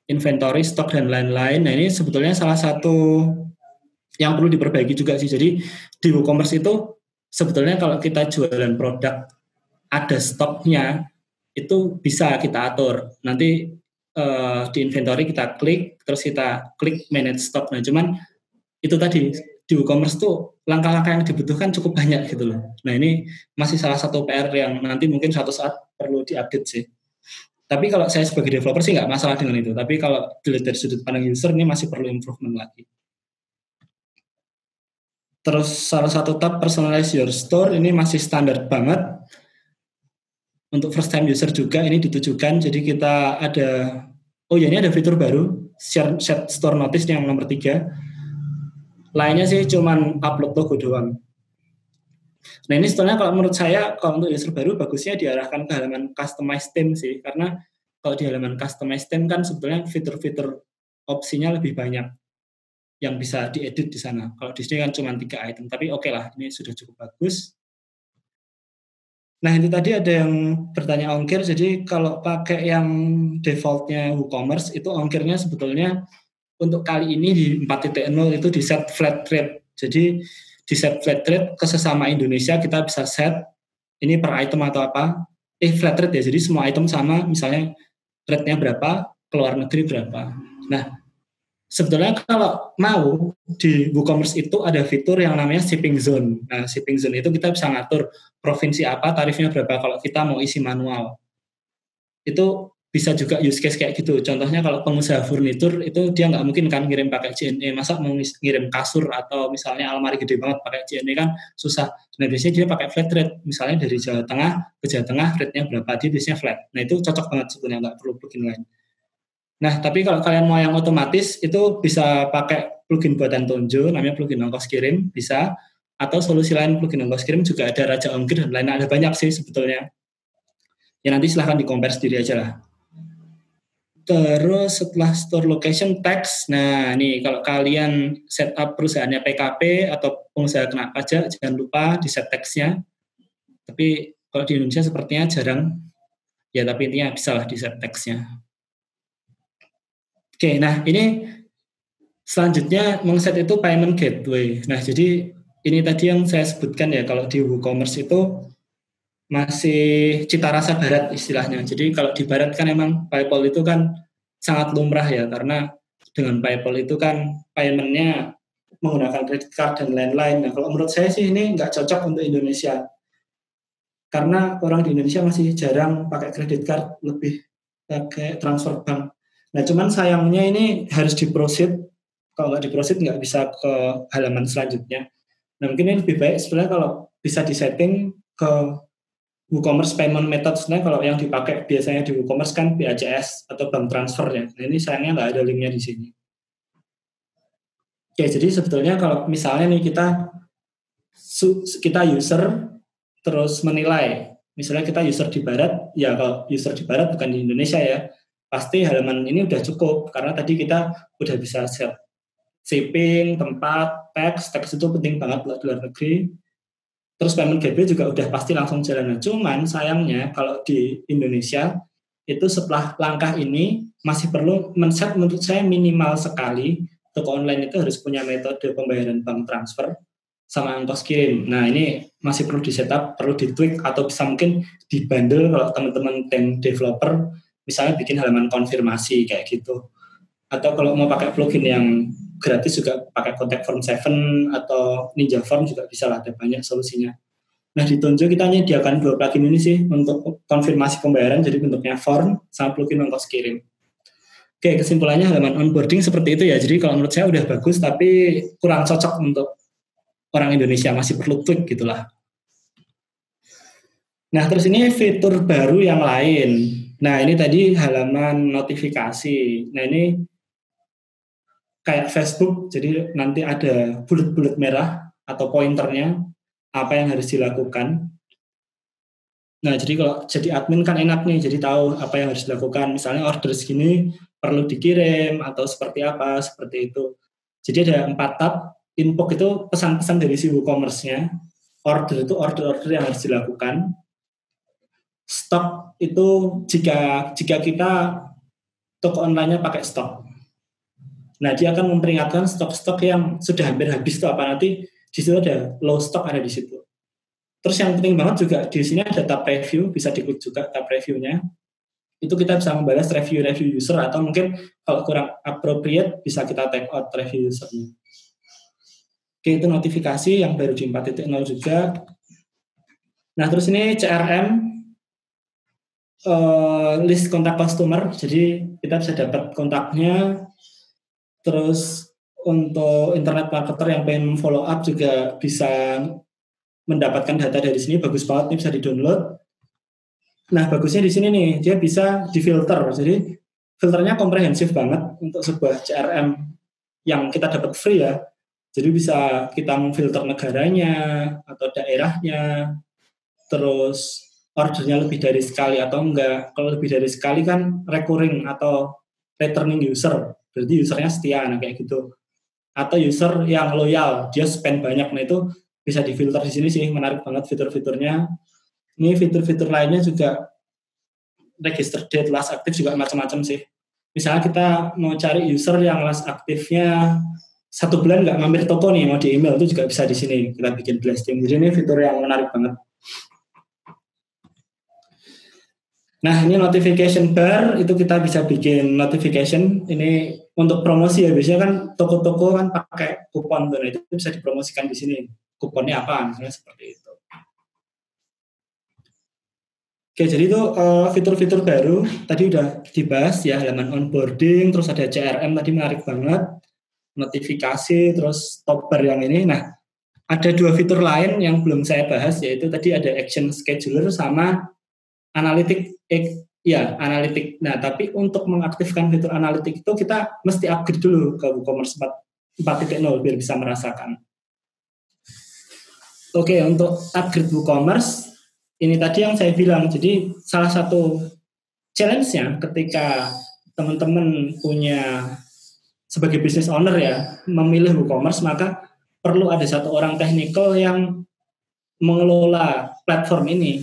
inventory, stok, dan lain-lain. Nah, ini sebetulnya salah satu yang perlu diperbaiki juga sih. Jadi, di WooCommerce itu sebetulnya kalau kita jualan produk, ada stoknya, itu bisa kita atur. Nanti di inventory kita klik, terus kita klik manage stock. Nah, cuman itu tadi, di WooCommerce tuh langkah-langkah yang dibutuhkan cukup banyak gitu loh. Nah, ini masih salah satu PR yang nanti mungkin suatu saat perlu diupdate sih. Tapi kalau saya sebagai developer sih nggak masalah dengan itu. Tapi kalau dilihat dari sudut pandang user, ini masih perlu improvement lagi. Terus salah satu tab personalize your store, ini masih standar banget. Untuk first time user juga ini ditujukan. Jadi kita ada, ini ada fitur baru, set store notice yang nomor 3. Lainnya sih cuman upload logo doang. Nah ini sebenarnya kalau menurut saya, kalau untuk user baru bagusnya diarahkan ke halaman customize theme sih, karena kalau di halaman customize theme kan sebetulnya fitur-fitur opsinya lebih banyak yang bisa diedit di sana. Kalau di sini kan cuma 3 item, tapi oke lah, ini sudah cukup bagus. Nah itu tadi ada yang bertanya ongkir, jadi kalau pakai yang defaultnya WooCommerce itu ongkirnya sebetulnya untuk kali ini di 4.0 itu di set flat rate. Jadi di set flat rate ke sesama Indonesia kita bisa set ini per item atau apa. Flat rate ya, jadi semua item sama, misalnya rate-nya berapa, keluar negeri berapa. Nah, sebetulnya kalau mau di WooCommerce itu ada fitur yang namanya shipping zone. Nah, shipping zone itu kita bisa ngatur provinsi apa, tarifnya berapa kalau kita mau isi manual. Itu bisa juga use case kayak gitu. Contohnya kalau pengusaha furnitur itu dia nggak mungkin kan ngirim pakai JNE. Masa mau ngirim kasur atau misalnya almari gede banget pakai JNE kan susah. Nah biasanya dia pakai flat rate. Misalnya dari Jawa Tengah ke Jawa Tengah rate-nya berapa, dia biasanya flat. Nah itu cocok banget sebenarnya, nggak perlu plugin lain. Nah tapi kalau kalian mau yang otomatis itu bisa pakai plugin buatan Tonjo, namanya plugin ongkos kirim, bisa. Atau solusi lain plugin ongkos kirim juga ada Raja Ongkir dan lainnya, ada banyak sih sebetulnya. Ya nanti silahkan di-compare sendiri aja lah. Terus setelah store location tax, nah nih kalau kalian setup perusahaannya PKP atau pengusaha kena pajak, jangan lupa di set tax-nya. Tapi kalau di Indonesia sepertinya jarang, ya tapi intinya bisa lah di set tax-nya. Oke, nah ini selanjutnya mengset itu payment gateway. Nah jadi ini tadi yang saya sebutkan ya, kalau di WooCommerce itu masih cita rasa barat istilahnya. Jadi kalau di barat kan emang PayPal itu kan sangat lumrah ya, karena dengan PayPal itu kan payment-nya menggunakan credit card dan lain-lain. Nah kalau menurut saya sih ini nggak cocok untuk Indonesia, karena orang di Indonesia masih jarang pakai credit card, lebih pakai transfer bank. Nah cuman sayangnya ini harus di-proceed, kalau nggak di-proceed nggak bisa ke halaman selanjutnya. Nah mungkin ini lebih baik sebenarnya kalau bisa disetting ke WooCommerce payment method. Sebenarnya kalau yang dipakai biasanya di WooCommerce kan BACS atau bank transfer ya. Nah ini sayangnya nggak ada linknya di sini. Oke, jadi sebetulnya kalau misalnya nih kita user terus menilai, misalnya kita user di barat, ya kalau user di barat bukan di Indonesia ya, pasti halaman ini udah cukup karena tadi kita udah bisa set shipping, tempat, tax itu penting banget buat luar negeri. Terus payment gateway juga udah pasti langsung jalan. Cuman sayangnya kalau di Indonesia itu setelah langkah ini masih perlu men-set menurut saya minimal sekali. Toko online itu harus punya metode pembayaran bank transfer sama ongkos kirim. Nah ini masih perlu di-setup, perlu di-tweak atau bisa mungkin di-bundle kalau teman-teman tim developer misalnya bikin halaman konfirmasi kayak gitu. Atau kalau mau pakai plugin yang gratis juga pakai Contact Form 7 atau Ninja Form juga bisa lah, ada banyak solusinya. Nah di Tonjo kita menyediakan 2 plugin ini sih untuk konfirmasi pembayaran, jadi bentuknya form sama plugin ongkos kirim. Oke, kesimpulannya halaman onboarding seperti itu ya. Jadi kalau menurut saya udah bagus tapi kurang cocok untuk orang Indonesia, masih perlu tweak gitulah. Nah, terus ini fitur baru yang lain. Nah, ini tadi halaman notifikasi. Nah, ini kayak Facebook, jadi nanti ada bulat-bulat merah atau pointernya, apa yang harus dilakukan. Nah, jadi kalau jadi admin kan enak nih, jadi tahu apa yang harus dilakukan. Misalnya order segini perlu dikirim, atau seperti apa, seperti itu. Jadi ada 4 tab. Info itu pesan-pesan dari si WooCommerce-nya. Order itu order-order yang harus dilakukan. Stok itu jika kita toko online-nya pakai stok. Nah, dia akan memperingatkan stok-stok yang sudah hampir habis itu apa, nanti di situ ada low stock ada di situ. Terus yang penting banget juga di sini ada tab review, bisa diklik juga tab review-nya. Itu kita bisa membalas review user, atau mungkin kalau kurang appropriate bisa kita take out review user-nya. Oke, itu notifikasi yang baru di 4.0 juga. Nah, terus ini CRM, list kontak customer, jadi kita bisa dapat kontaknya. Terus untuk internet marketer yang pengen follow up juga bisa mendapatkan data dari sini, bagus banget nih, bisa di-download. Nah, bagusnya di sini nih, dia bisa difilter. Jadi filternya komprehensif banget untuk sebuah CRM yang kita dapat free ya. Jadi bisa kita memfilter negaranya atau daerahnya, terus ordernya lebih dari sekali atau enggak. Kalau lebih dari sekali kan recurring atau returning user, berarti usernya setia, nah kayak gitu. Atau user yang loyal, dia spend banyak, nah itu bisa difilter di sini sih, menarik banget fitur-fiturnya. Ini fitur-fitur lainnya juga register date, last aktif juga macam-macam sih. Misalnya kita mau cari user yang last aktifnya 1 bulan nggak mampir toko nih, mau di email, itu juga bisa di sini kita bikin blasting. Jadi ini fitur yang menarik banget. Nah, ini notification bar, itu kita bisa bikin notification. Ini untuk promosi ya, biasanya kan toko-toko kan pakai kupon tuh, nah itu bisa dipromosikan di sini. Kuponnya apa, misalnya seperti itu. Oke, jadi itu fitur-fitur baru. Tadi udah dibahas ya, halaman onboarding, terus ada CRM tadi menarik banget. Notifikasi, terus top bar yang ini. Nah, ada 2 fitur lain yang belum saya bahas, yaitu tadi ada action scheduler sama analitik. Analitik. Nah, tapi untuk mengaktifkan fitur analitik itu kita mesti upgrade dulu ke WooCommerce 4.0 biar bisa merasakan. Oke, untuk upgrade WooCommerce, ini tadi yang saya bilang. Jadi salah satu challenge-nya ketika teman-teman punya sebagai business owner ya, memilih WooCommerce, maka perlu ada satu orang technical yang mengelola platform ini.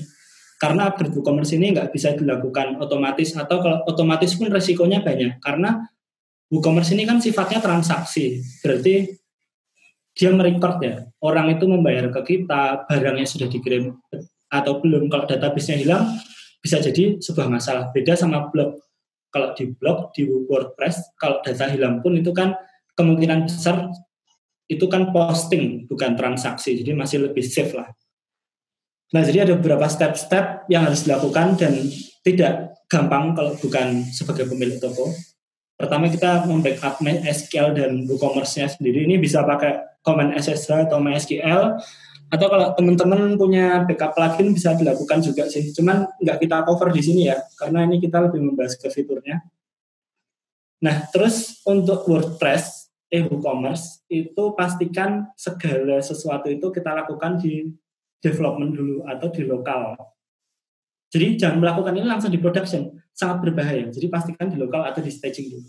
Karena upgrade WooCommerce ini nggak bisa dilakukan otomatis, atau kalau otomatis pun resikonya banyak. Karena WooCommerce ini kan sifatnya transaksi, berarti dia merecord ya. Orang itu membayar ke kita, barangnya sudah dikirim atau belum. Kalau database-nya hilang, bisa jadi sebuah masalah. Beda sama blog. Kalau di blog, di WordPress, kalau data hilang pun itu kan kemungkinan besar itu kan posting, bukan transaksi. Jadi masih lebih safe lah. Nah, jadi ada beberapa step-step yang harus dilakukan dan tidak gampang kalau bukan sebagai pemilik toko. Pertama, kita membackup MySQL dan WooCommerce-nya sendiri. Ini bisa pakai command SSH atau MySQL. Atau kalau teman-teman punya backup plugin bisa dilakukan juga sih. Cuman nggak kita cover di sini ya, karena ini kita lebih membahas ke fiturnya. Nah, terus untuk WooCommerce itu pastikan segala sesuatu itu kita lakukan di development dulu atau di lokal. Jadi jangan melakukan ini langsung di production, sangat berbahaya. Jadi pastikan di lokal atau di staging dulu.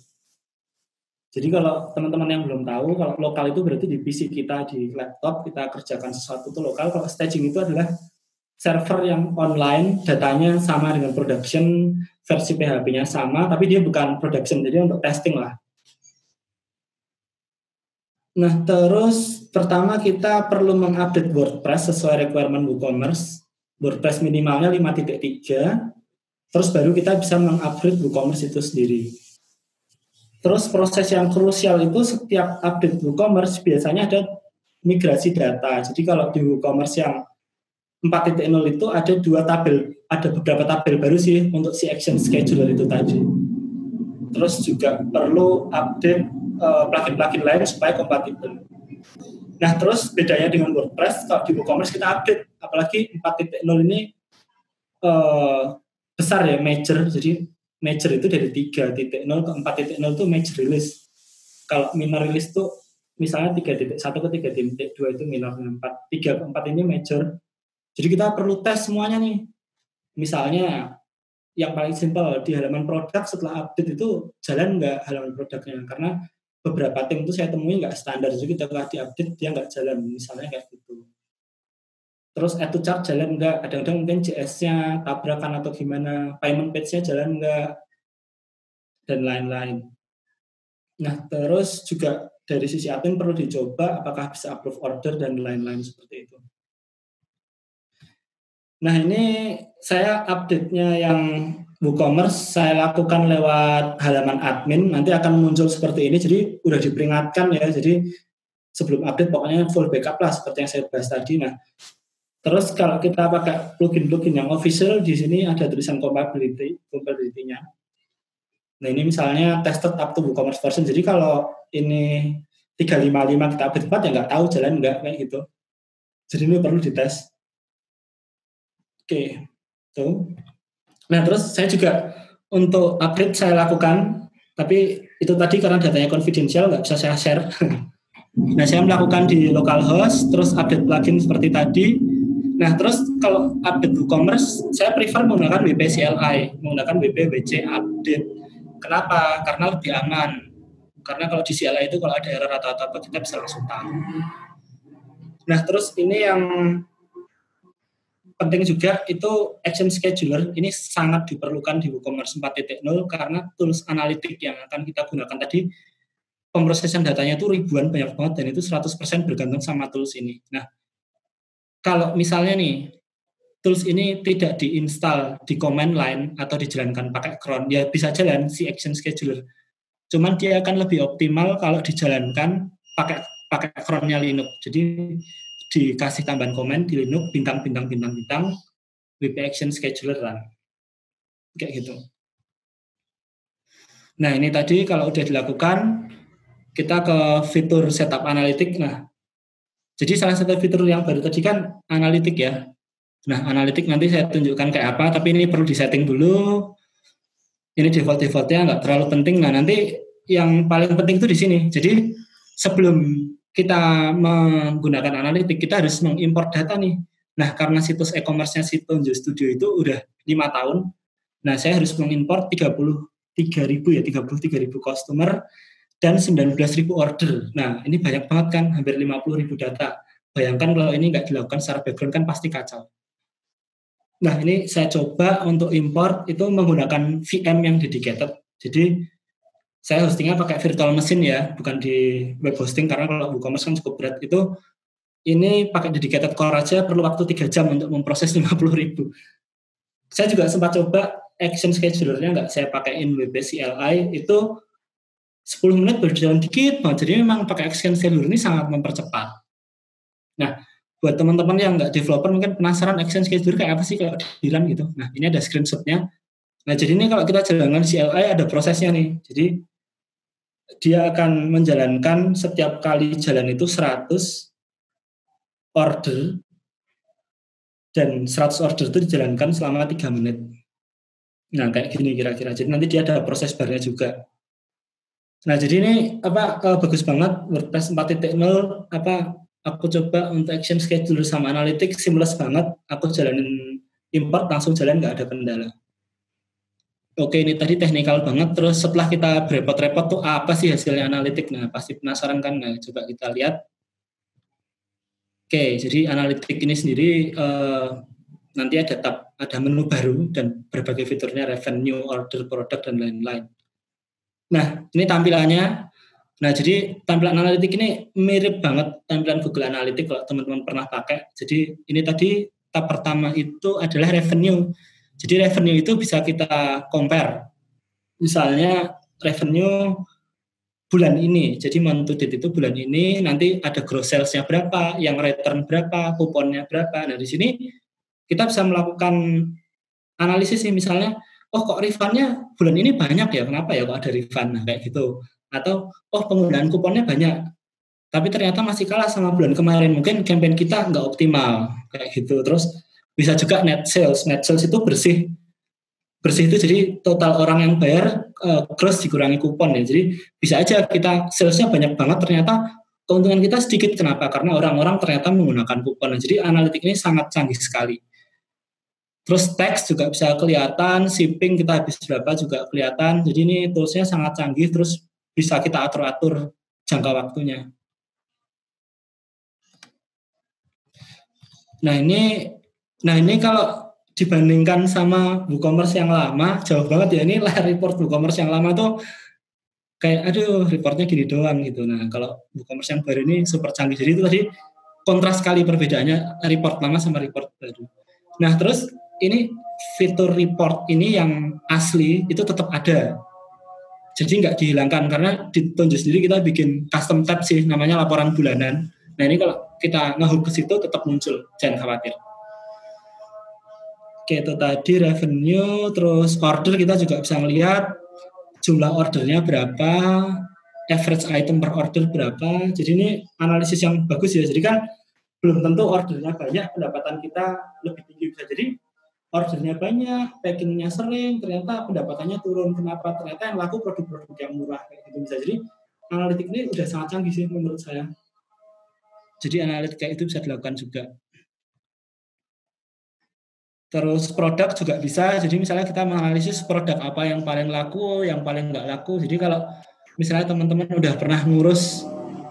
Jadi kalau teman-teman yang belum tahu, kalau lokal itu berarti di PC kita, di laptop, kita kerjakan sesuatu itu lokal. Kalau staging itu adalah server yang online, datanya sama dengan production, versi PHP-nya sama, tapi dia bukan production, jadi untuk testing lah. Nah, terus pertama kita perlu mengupdate WordPress sesuai requirement WooCommerce. WordPress minimalnya 5.3, terus baru kita bisa mengupgrade WooCommerce itu sendiri. Terus proses yang krusial itu setiap update WooCommerce biasanya ada migrasi data. Jadi kalau di WooCommerce yang 4.0 itu ada beberapa tabel baru sih untuk si action scheduler itu tadi. Terus juga perlu update plugin-plugin lain supaya kompatibel. Nah, terus bedanya dengan WordPress, kalau di WooCommerce kita update, apalagi 4.0 ini besar ya, major. Jadi major itu dari 3.0 ke 4.0 itu major release. Kalau minor release itu misalnya 3.1 ke 3.2 itu minor, 3 ke 4 ini major. Jadi kita perlu tes semuanya nih. Misalnya yang paling simpel di halaman produk setelah update itu jalan nggak halaman produknya, karena beberapa tim itu saya temui nggak standar, jadi setelah diupdate dia nggak jalan, misalnya kayak gitu. Terus add to chart jalan nggak, kadang-kadang mungkin JS-nya tabrakan atau gimana, payment page-nya jalan nggak, dan lain-lain. Nah, terus juga dari sisi admin perlu dicoba apakah bisa approve order dan lain-lain seperti itu. Nah, ini saya update-nya yang WooCommerce saya lakukan lewat halaman admin, nanti akan muncul seperti ini, jadi udah diperingatkan ya, jadi sebelum update pokoknya full backup lah seperti yang saya bahas tadi. Nah, terus kalau kita pakai plugin-plugin yang official, di sini ada tulisan compatibility-nya. Nah, ini misalnya tested up to WooCommerce version, jadi kalau ini 355 kita update 4 ya nggak tahu jalan nggak kayak gitu. Jadi ini perlu dites. Oke, tuh. Nah, terus saya juga untuk update saya lakukan, tapi itu tadi karena datanya confidential nggak bisa saya share. Nah, saya melakukan di localhost, terus update plugin seperti tadi. Nah, terus kalau update WooCommerce, saya prefer menggunakan WP CLI, menggunakan WP WC update. Kenapa? Karena lebih aman. Karena kalau di CLI itu kalau ada error atau apa kita bisa langsung tahu. Nah, terus ini yang penting juga itu action scheduler, ini sangat diperlukan di WooCommerce 4.0 karena tools analitik yang akan kita gunakan tadi, pemrosesan datanya itu ribuan, banyak banget, dan itu 100% bergantung sama tools ini. Nah, kalau misalnya nih, tools ini tidak diinstal di command line atau dijalankan pakai cron, ya bisa jalan si action scheduler. Cuman dia akan lebih optimal kalau dijalankan pakai cronnya Linux. Jadi dikasih tambahan komen di Linux bintang WP Action Scheduler run. Kayak gitu. Nah, ini tadi kalau udah dilakukan, kita ke fitur setup analitik. Nah, jadi salah satu fitur yang baru tadi kan analitik ya. Nah, analitik nanti saya tunjukkan kayak apa, tapi ini perlu disetting dulu. Ini default-defaultnya nggak terlalu penting. Nah, nanti yang paling penting itu di sini. Jadi sebelum kita menggunakan analitik, kita harus mengimport data nih. Nah, karena situs e-commerce-nya Sitonjo Studio itu udah 5 tahun, nah saya harus mengimport 33.000 customer dan 19.000 order. Nah, ini banyak banget kan, hampir 50.000 data. Bayangkan kalau ini nggak dilakukan secara background kan pasti kacau. Nah, ini saya coba untuk import itu menggunakan VM yang dedicated. Jadi saya hostingnya pakai virtual machine ya, bukan di web hosting, karena kalau WooCommerce kan cukup berat. Itu ini pakai dedicated core aja perlu waktu 3 jam untuk memproses 50.000. Saya juga sempat coba action scheduler-nya nggak saya pakaiin WP CLI, itu 10 menit berjalan dikit banget. Jadi memang pakai action scheduler ini sangat mempercepat. Nah, buat teman-teman yang nggak developer mungkin penasaran action scheduler kayak apa sih kalau di run gitu. Nah, ini ada screenshot-nya. Nah, jadi ini kalau kita jalankan CLI ada prosesnya nih. Jadi dia akan menjalankan setiap kali jalan itu 100 order, dan 100 order itu dijalankan selama 3 menit. Nah, kayak gini kira-kira. Jadi nanti dia ada proses barnya juga. Nah, jadi ini bagus banget WordPress 4.0 aku coba untuk action scheduler sama analytics seamless banget. Aku jalanin import langsung jalan, nggak ada kendala. Oke, ini tadi teknikal banget. Terus setelah kita berepot-repot tuh apa sih hasilnya analitik? Nah, pasti penasaran kan? Nah, coba kita lihat. Oke, jadi analitik ini sendiri nanti ada menu baru dan berbagai fiturnya, revenue, order, produk, dan lain-lain. Nah, ini tampilannya. Nah, jadi tampilan analitik ini mirip banget tampilan Google Analytics kalau teman-teman pernah pakai. Jadi ini tadi tab pertama itu adalah revenue. Jadi revenue itu bisa kita compare. Misalnya revenue bulan ini. Jadi month to date itu bulan ini, nanti ada gross sales-nya berapa, yang return berapa, kuponnya berapa. Nah, di sini kita bisa melakukan analisis nih, misalnya, oh kok refund-nya bulan ini banyak ya, kenapa ya kok ada refund, nah, kayak gitu. Atau, oh penggunaan kuponnya banyak. tapi ternyata masih kalah sama bulan kemarin. Mungkin campaign kita nggak optimal kayak gitu. Terus bisa juga net sales itu bersih itu jadi total orang yang bayar gross dikurangi kupon ya. Jadi bisa aja kita salesnya banyak banget, ternyata keuntungan kita sedikit. Kenapa? Karena orang-orang ternyata menggunakan kupon. Jadi analitik ini sangat canggih sekali. Terus tax juga bisa kelihatan, shipping kita habis berapa juga kelihatan. Jadi ini toolsnya sangat canggih, terus bisa kita atur-atur jangka waktunya. Nah ini kalau dibandingkan sama WooCommerce yang lama, jauh banget ya. Ini layar report WooCommerce yang lama tuh kayak aduh reportnya gini doang gitu. Nah kalau WooCommerce yang baru ini super canggih. Jadi itu tadi kontras sekali perbedaannya report lama sama report baru. Nah terus ini fitur report ini yang asli itu tetap ada. Jadi nggak dihilangkan karena di Tonjo sendiri kita bikin custom tab sih, namanya laporan bulanan. Nah ini kalau kita nge-hook ke situ tetap muncul, jangan khawatir. Oke, itu tadi revenue, terus order kita juga bisa melihat jumlah ordernya berapa, average item per order berapa. Jadi ini analisis yang bagus ya. Jadi kan belum tentu ordernya banyak, pendapatan kita lebih tinggi. Bisa jadi ordernya banyak, packingnya sering, ternyata pendapatannya turun. Kenapa? Ternyata yang laku produk-produk yang murah kayak gitu. Bisa jadi analitik ini udah sangat canggih sih menurut saya. Jadi analitik kayak itu bisa dilakukan juga. Terus produk juga bisa, jadi misalnya kita menganalisis produk apa yang paling laku, yang paling nggak laku. Jadi kalau misalnya teman-teman udah pernah ngurus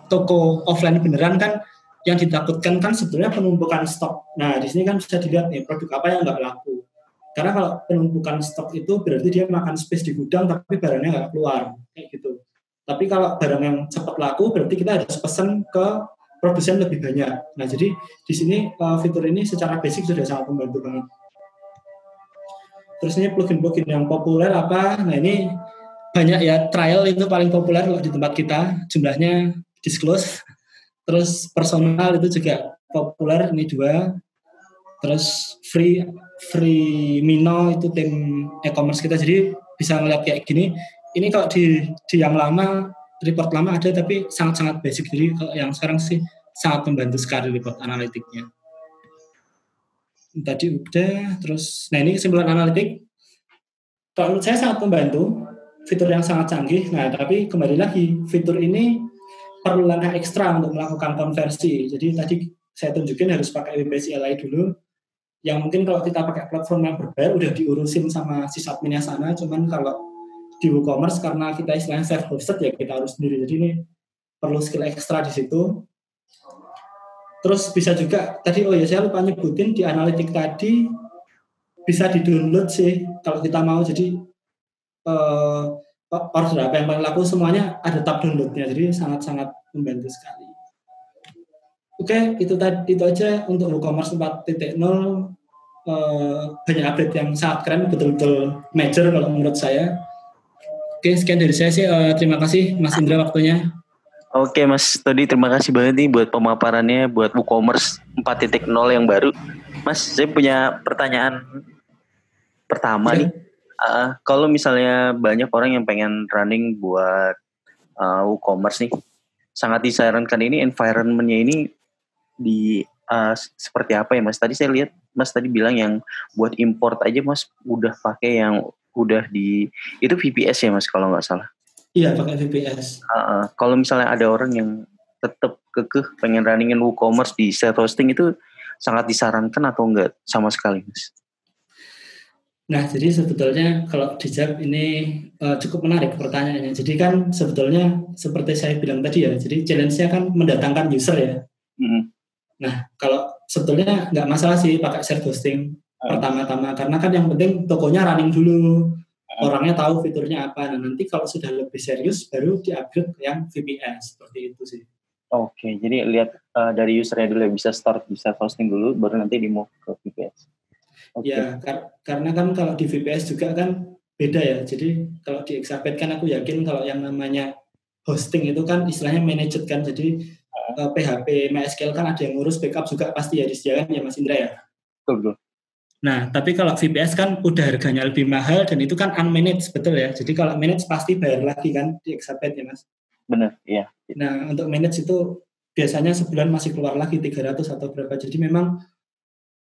toko offline beneran kan, yang ditakutkan kan sebetulnya penumpukan stok. Nah di sini kan bisa dilihat nih produk apa yang nggak laku. Karena kalau penumpukan stok itu berarti dia makan space di gudang tapi barangnya nggak keluar, kayak gitu. Tapi kalau barang yang cepat laku berarti kita harus pesan ke produsen lebih banyak. Nah jadi di sini fitur ini secara basic sudah sangat membantu banget. Terus ini plugin-plugin yang populer apa? Nah ini banyak ya, trial itu paling populer kalau di tempat kita, jumlahnya disclose. Terus personal itu juga populer, ini 2. Terus free Mino itu tim e-commerce kita, jadi bisa ngeliat kayak gini. Ini kalau di yang lama, report lama ada tapi sangat-sangat basic. Jadi kalau yang sekarang sih sangat membantu sekali report analitiknya. Tadi udah, terus nah ini kesimpulan analitik. Kalau menurut saya sangat membantu, fitur yang sangat canggih. Nah tapi kembali lagi, fitur ini perlu langkah ekstra untuk melakukan konversi. Jadi tadi saya tunjukin harus pakai WP CLI dulu, yang mungkin kalau kita pakai platform yang berbayar udah diurusin sama sysadminnya sana. Cuman kalau di WooCommerce karena kita istilahnya self hosted ya kita harus sendiri. Jadi ini perlu skill ekstra di situ. Terus bisa juga tadi saya lupa nyebutin di analitik tadi bisa di-download sih kalau kita mau. Jadi order apa yang paling laku semuanya ada tab downloadnya. Jadi sangat-sangat membantu sekali. Oke, itu aja untuk WooCommerce 4.0. Banyak update yang sangat keren, betul-betul major kalau menurut saya. Oke, sekian dari saya sih. Terima kasih Mas Indra waktunya. Oke Mas Todi, terima kasih banget nih buat pemaparannya buat WooCommerce 4.0 yang baru. Mas, saya punya pertanyaan pertama nih. Kalau misalnya banyak orang yang pengen running buat WooCommerce nih, sangat disarankan ini environment-nya ini di seperti apa ya Mas? Tadi saya lihat Mas tadi bilang yang buat import aja Mas udah pakai yang udah itu VPS ya Mas kalau nggak salah. Iya, pakai VPS. Kalau misalnya ada orang yang tetap kekeh pengen runningin WooCommerce di self-hosting itu sangat disarankan atau enggak sama sekali, Mas? Nah, jadi sebetulnya kalau dijawab ini cukup menarik pertanyaannya. Jadi kan sebetulnya seperti saya bilang tadi ya, jadi challenge-nya kan mendatangkan user ya. Mm-hmm. Nah, kalau sebetulnya nggak masalah sih pakai self-hosting pertama-tama, karena kan yang penting tokonya running dulu. Orangnya tahu fiturnya apa. Nah nanti kalau sudah lebih serius baru di-upgrade ke yang VPS seperti itu sih. Oke, jadi lihat dari usernya dulu bisa start bisa hosting dulu baru nanti di-move ke VPS. Okay. Ya, karena kan kalau di VPS juga kan beda ya. Jadi kalau di Exabet kan aku yakin kalau yang namanya hosting itu kan istilahnya managed kan. Jadi PHP, MySQL kan ada yang ngurus, backup juga pasti ya disediakan ya Mas Indra ya. Betul. Nah, tapi kalau VPS kan udah harganya lebih mahal dan itu kan unmanaged, betul ya. Jadi kalau managed pasti bayar lagi kan di Exabet ya Mas. Benar, iya. Nah, untuk managed itu biasanya sebulan masih keluar lagi 300 atau berapa. Jadi memang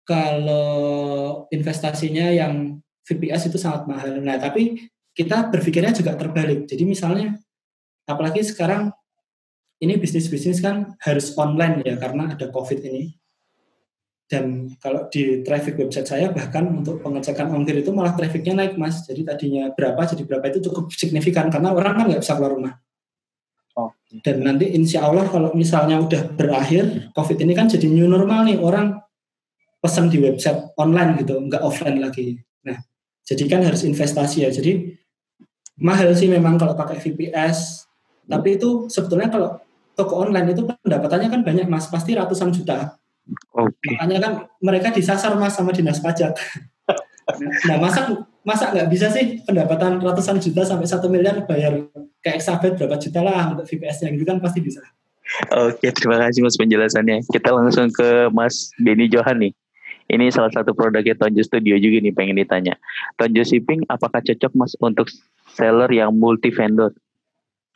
kalau investasinya yang VPS itu sangat mahal. Nah, tapi kita berpikirnya juga terbalik. Jadi misalnya, apalagi sekarang ini bisnis-bisnis kan harus online ya karena ada COVID ini. Dan kalau di traffic website saya bahkan untuk pengecekan ongkir itu malah trafficnya naik Mas. Jadi tadinya berapa jadi berapa itu cukup signifikan karena orang kan nggak bisa keluar rumah. Dan nanti insya Allah kalau misalnya udah berakhir COVID ini kan jadi new normal nih, orang pesan di website online gitu, nggak offline lagi. Nah, jadi kan harus investasi ya. Jadi mahal sih memang kalau pakai VPS. Tapi itu sebetulnya kalau toko online itu pendapatannya kan banyak Mas, pasti ratusan juta. Makanya kan mereka disasar Mas sama dinas pajak. Nah masa nggak bisa sih pendapatan ratusan juta sampai 1 miliar bayar kayak Exabet berapa juta lah untuk VPS-nya gitu kan pasti bisa. Oke, terima kasih Mas penjelasannya. Kita langsung ke Mas Benny Johan nih. Ini salah satu produknya Tonjo Studio juga nih, pengen ditanya. Tonjo Shipping apakah cocok Mas untuk seller yang multi vendor?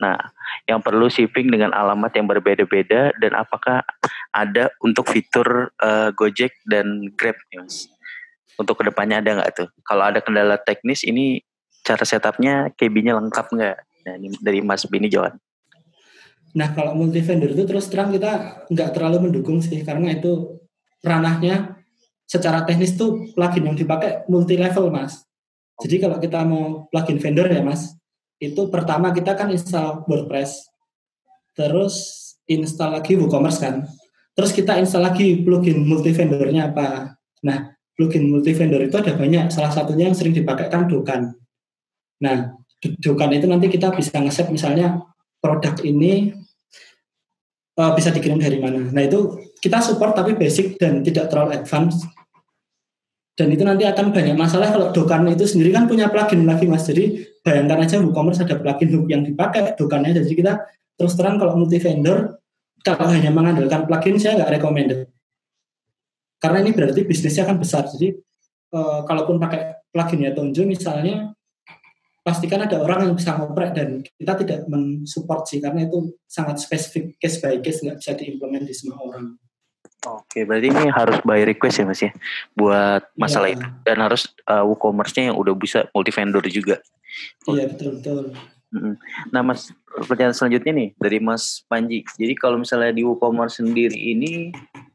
Nah, yang perlu shipping dengan alamat yang berbeda-beda, dan apakah ada untuk fitur Gojek dan Grab nih Mas? Untuk kedepannya ada nggak tuh? Kalau ada kendala teknis ini cara setupnya KB-nya lengkap nggak? Nah, ini dari Mas Benny Johan. Nah kalau multi vendor itu terus terang kita nggak terlalu mendukung sih karena itu ranahnya secara teknis tuh plugin yang dipakai multi level Mas. Jadi kalau kita mau plugin vendor ya Mas, itu pertama kita kan install WordPress, terus install lagi WooCommerce kan, terus kita install lagi plugin multi vendornya apa. Nah plugin multi vendor itu ada banyak, salah satunya yang sering dipakai kan Dokan. Nah Dokan itu nanti kita bisa nge-set misalnya produk ini bisa dikirim dari mana. Nah itu kita support tapi basic dan tidak terlalu advance. Dan itu nanti akan banyak masalah kalau Dokan itu sendiri kan punya plugin lagi Mas. Jadi bayangkan aja WooCommerce ada plugin hook yang dipakai Dokannya. Jadi kita terus terang kalau multi vendor, kalau hanya mengandalkan plugin saya nggak recommended. Karena ini berarti bisnisnya kan besar. Jadi kalaupun pakai pluginnya Tonjo misalnya, pastikan ada orang yang bisa ngoprek dan kita tidak mensupport sih karena itu sangat spesifik case by case, nggak bisa diimplement di semua orang. Oke, berarti ini harus by request ya Mas ya buat masalah itu, dan harus WooCommerce-nya yang udah bisa multi vendor juga. Iya betul. Nah Mas, pertanyaan selanjutnya nih dari Mas Panji. Jadi kalau misalnya di WooCommerce sendiri ini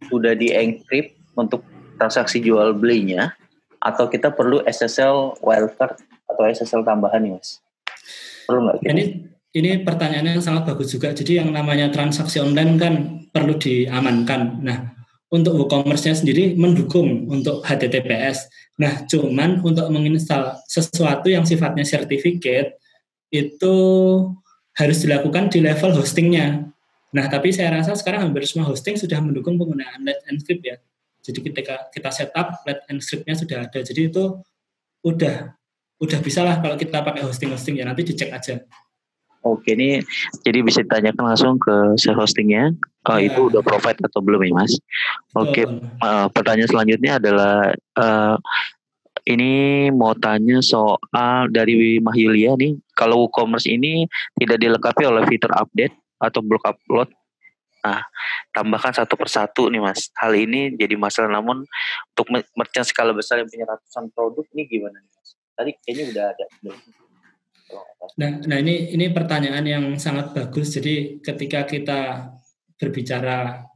sudah di-encrypt untuk transaksi jual belinya, atau kita perlu SSL wildcard atau SSL tambahan nih Mas? Perlu nggak? Ini pertanyaan yang sangat bagus juga. Jadi yang namanya transaksi online kan perlu diamankan. Nah, untuk WooCommerce-nya sendiri mendukung untuk HTTPS. Nah, cuman untuk menginstal sesuatu yang sifatnya sertifikat itu harus dilakukan di level hostingnya. Nah, tapi saya rasa sekarang hampir semua hosting sudah mendukung penggunaan Let Encrypt ya. Jadi ketika kita setup Let Encrypt-nya sudah ada. Jadi itu udah bisa lah kalau kita pakai hosting ya, nanti dicek aja. Oke, ini jadi bisa ditanyakan langsung ke hostingnya. Itu udah provide atau belum ya Mas? Oke, pertanyaan selanjutnya adalah ini mau tanya soal dari Mahyulia nih. Kalau WooCommerce ini tidak dilengkapi oleh fitur update atau bulk upload, nah tambahkan satu persatu nih Mas. Hal ini jadi masalah, namun untuk merchant skala besar yang punya ratusan produk ini gimana nih Mas? Tadi kayaknya udah ada. Nah ini pertanyaan yang sangat bagus. Jadi ketika kita berbicara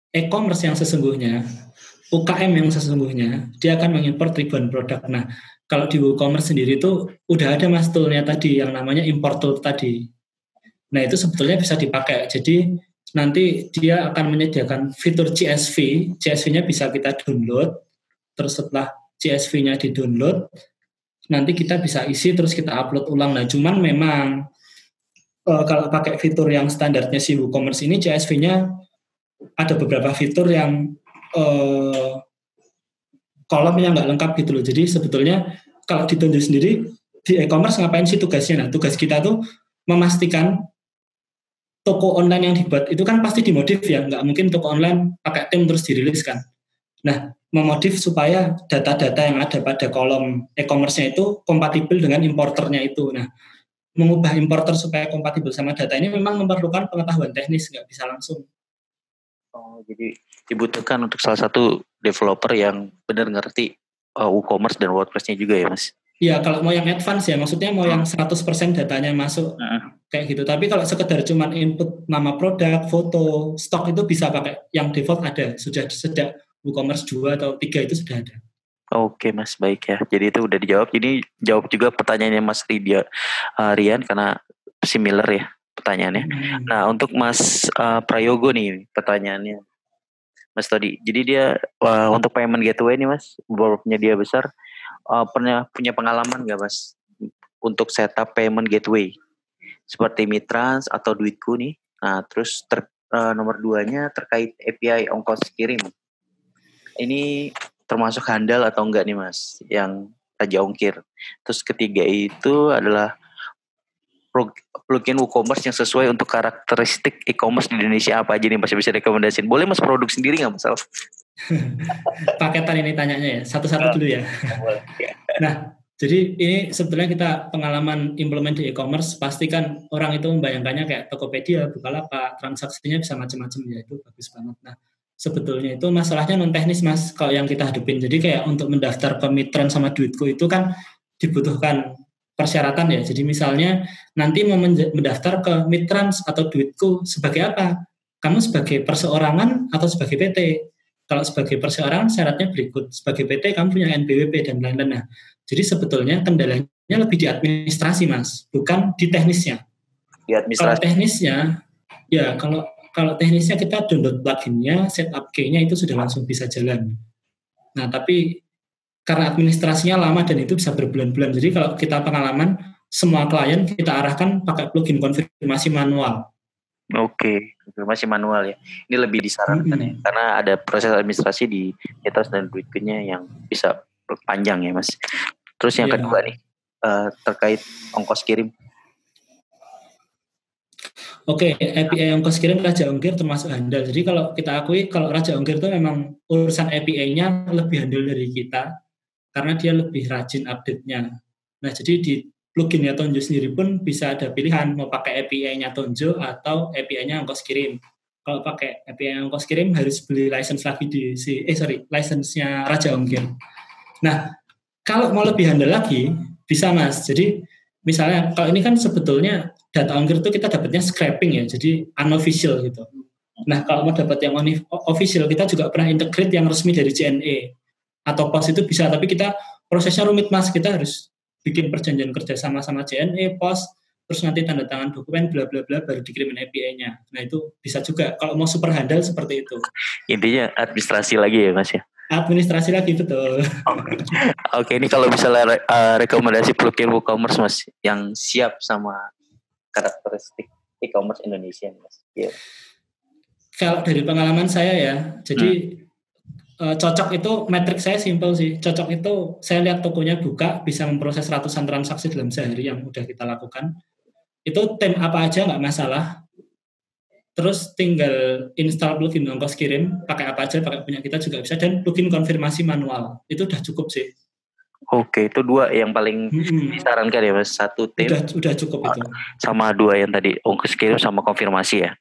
e-commerce yang sesungguhnya, UKM yang sesungguhnya, dia akan mengimport ribuan produk. Nah, kalau di WooCommerce sendiri itu udah ada Mas tool-nya tadi yang namanya import tool tadi. Nah, itu sebetulnya bisa dipakai. Jadi nanti dia akan menyediakan fitur CSV. CSV-nya bisa kita download. Terus setelah CSV-nya di-download, nanti kita bisa isi terus kita upload ulang. Nah, cuman memang kalau pakai fitur yang standarnya si WooCommerce ini, CSV-nya ada beberapa fitur yang kolomnya nggak lengkap gitu loh. Jadi sebetulnya kalau ditunjuk sendiri di e-commerce ngapain sih tugasnya? Nah, tugas kita tuh memastikan toko online yang dibuat itu kan pasti dimodif ya, nggak mungkin toko online pakai tim terus dirilis kan. Nah, memodif supaya data-data yang ada pada kolom e-commerce-nya itu kompatibel dengan importernya itu. Nah, mengubah importer supaya kompatibel sama data ini memang memerlukan pengetahuan teknis, nggak bisa langsung. Oh, jadi dibutuhkan untuk salah satu developer yang benar ngerti WooCommerce dan WordPress-nya juga ya, Mas? Ya, kalau mau yang advance ya, maksudnya mau yang 100% datanya masuk kayak gitu. Tapi kalau sekedar cuman input nama produk, foto, stok itu bisa pakai yang default ada. Sudah sejak WooCommerce 2 atau 3 itu sudah ada. Oke Mas, baik ya. Jadi itu udah dijawab. Jadi jawab juga pertanyaannya Mas Rian karena similar ya pertanyaannya. Nah untuk Mas Prayogo nih pertanyaannya. Mas Todi. Jadi dia untuk payment gateway nih Mas, beberapa penyedia besar pernah punya pengalaman nggak Mas untuk setup payment gateway seperti Mitrans atau Duitku nih. Nah terus nomor 2-nya terkait API ongkos kirim. Ini termasuk handal atau enggak nih Mas yang Raja Ongkir. Terus ketiga itu adalah plugin WooCommerce yang sesuai untuk karakteristik e-commerce di Indonesia apa aja nih Mas bisa rekomendasiin. Boleh Mas produk sendiri nggak Mas? Paketan ini tanyanya ya, satu-satu dulu ya. Nah, jadi ini sebetulnya kita pengalaman implement di e-commerce, pasti kan orang itu membayangkannya kayak Tokopedia, Bukalapak, transaksinya bisa macam-macam ya, itu bagus banget. Nah, sebetulnya itu masalahnya non teknis Mas, kalau yang kita hadapin. Jadi kayak untuk mendaftar ke Mitrans sama Duitku itu kan dibutuhkan persyaratan ya. Jadi misalnya nanti mau mendaftar ke Mitrans atau Duitku sebagai apa? Kamu sebagai perseorangan atau sebagai PT? Kalau sebagai perseorangan syaratnya berikut. Sebagai PT kamu punya NPWP dan lain-lain. Nah, jadi sebetulnya kendalanya lebih di administrasi Mas, bukan di teknisnya. Di administrasi. Kalau teknisnya, ya kalau teknisnya kita download pluginnya, setup key-nya itu sudah langsung bisa jalan. Nah, tapi karena administrasinya lama dan itu bisa berbulan-bulan. Jadi kalau kita pengalaman, semua klien kita arahkan pakai plugin konfirmasi manual. Oke, konfirmasi manual ya. Ini lebih disarankan ya, karena ada proses administrasi di Mitrans dan Duitku-nya yang bisa panjang ya Mas. Terus yang kedua nih, terkait ongkos kirim. Oke, API ongkos kirim Raja Ongkir termasuk handal. Jadi kalau kita akui, kalau Raja Ongkir itu memang urusan API-nya lebih handal dari kita, karena dia lebih rajin update-nya. Nah, jadi di pluginnya Tonjo sendiri pun bisa ada pilihan, mau pakai API-nya Tonjo atau API-nya ongkos kirim. Kalau pakai API ongkos kirim harus beli license lagi license-nya Raja Ongkir. Nah, kalau mau lebih handal lagi, bisa Mas. Jadi misalnya, kalau ini kan sebetulnya data ongkir itu kita dapatnya scraping ya, jadi unofficial gitu. Nah, kalau mau dapat yang official, kita juga pernah integrate yang resmi dari JNE atau POS itu bisa, tapi kita prosesnya rumit Mas, kita harus bikin perjanjian kerja sama JNE, POS, terus nanti tanda tangan dokumen, bla bla bla, baru dikirimin API-nya. Nah, itu bisa juga, kalau mau super handal seperti itu. Intinya administrasi lagi ya Mas ya? Administrasi lagi, betul. Oke, ini kalau misalnya rekomendasi plugin WooCommerce Mas, yang siap sama karakteristik e-commerce Indonesia Mas. Yeah. Kalau dari pengalaman saya ya, jadi cocok itu, metrik saya simpel sih. Cocok itu saya lihat tokonya buka, bisa memproses ratusan transaksi dalam sehari yang udah kita lakukan. Itu tim apa aja nggak masalah. Terus tinggal install plugin ongkos kirim, pakai apa aja, pakai punya kita juga bisa. Dan plugin konfirmasi manual, itu udah cukup sih. Oke, itu dua yang paling disarankan ya Mas. Satu tim. Udah cukup itu. Sama dua yang tadi, ongkos kirim sama konfirmasi ya.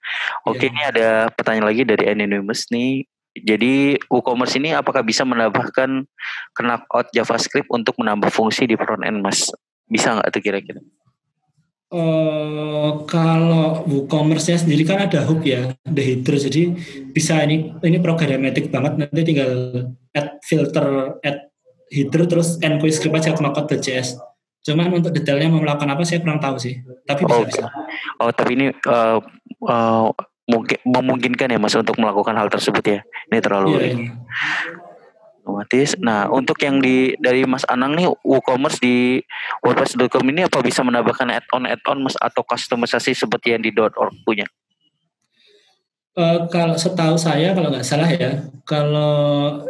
Oke, ini ada pertanyaan lagi dari Anonymous nih. Jadi WooCommerce ini apakah bisa menambahkan knockout JavaScript untuk menambah fungsi di front end Mas? Bisa nggak tuh kira-kira? Kalau WooCommerce-nya sendiri kan ada hook ya, the header. Jadi bisa ini programmatic banget. Nanti tinggal add filter, add header, terus enquest script aja knockout.js. Cuman untuk detailnya mau melakukan apa saya kurang tahu sih. Tapi bisa. Oh, tapi ini mungkin memungkinkan ya Mas untuk melakukan hal tersebut ya. Ini terlalu otomatis. Nah, untuk yang dari Mas Anang nih, WooCommerce di WordPress.com ini apa bisa menambahkan add-on Mas atau customisasi seperti yang di .org punya? Kalau setahu saya, kalau nggak salah ya, kalau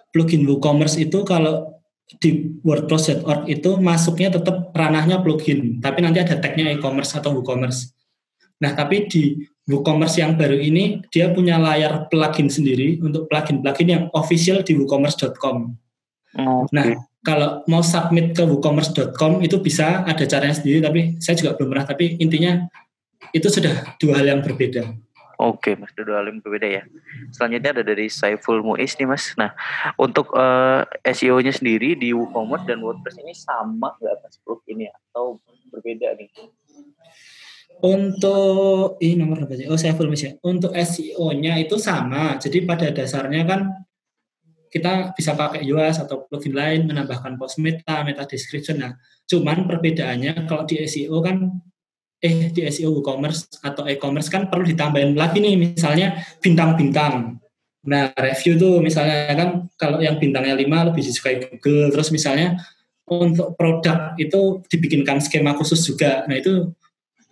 plugin WooCommerce itu kalau di WordPress.org itu masuknya tetap ranahnya plugin, tapi nanti ada tagnya e-commerce atau WooCommerce. Nah, tapi di WooCommerce yang baru ini, dia punya layar plugin sendiri untuk plugin-plugin yang official di woocommerce.com. Okay. Nah, kalau mau submit ke woocommerce.com itu bisa, ada caranya sendiri, tapi saya juga belum pernah. Tapi intinya itu sudah dua hal yang berbeda. Oke, Mas Dodo Alim berbeda ya. Selanjutnya ada dari Saiful Muiz nih, Mas. Nah, untuk SEO-nya sendiri di WooCommerce dan WordPress ini sama nggak, Mas, ini atau berbeda nih? Untuk ini nomor berapa sih? Oh, Saiful Muiz ya. Untuk SEO-nya itu sama. Jadi pada dasarnya kan kita bisa pakai Yoast atau plugin lain, menambahkan post meta description. Nah, cuman perbedaannya kalau di SEO kan di SEO WooCommerce atau e-commerce kan perlu ditambahin lagi nih, misalnya bintang-bintang. Nah, review tuh misalnya kan kalau yang bintangnya 5 lebih disukai Google. Terus misalnya untuk produk itu dibikinkan skema khusus juga. Nah, itu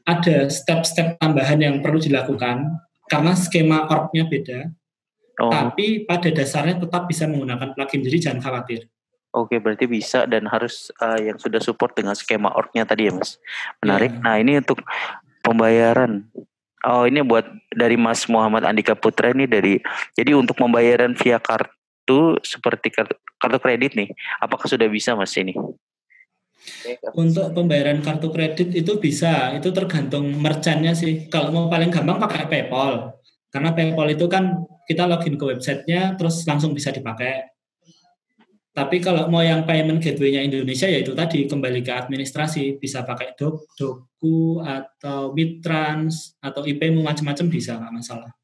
ada step-step tambahan yang perlu dilakukan karena skema org-nya beda. Tapi pada dasarnya tetap bisa menggunakan plugin, jadi jangan khawatir. Oke, berarti bisa dan harus yang sudah support dengan skema org-nya tadi ya, Mas. Menarik. Yeah. Nah, ini untuk pembayaran. Oh, ini buat dari Mas Muhammad Andika Putra ini jadi untuk pembayaran via kartu seperti kartu kredit nih. Apakah sudah bisa, Mas, ini? Untuk pembayaran kartu kredit itu bisa, itu tergantung merchant-nya sih. Kalau mau paling gampang pakai PayPal. Karena PayPal itu kan kita login ke websitenya terus langsung bisa dipakai. Tapi kalau mau yang payment gateway-nya Indonesia, ya itu tadi kembali ke administrasi, bisa pakai Doku atau Midtrans atau IP-mu macam-macam bisa, nggak masalah.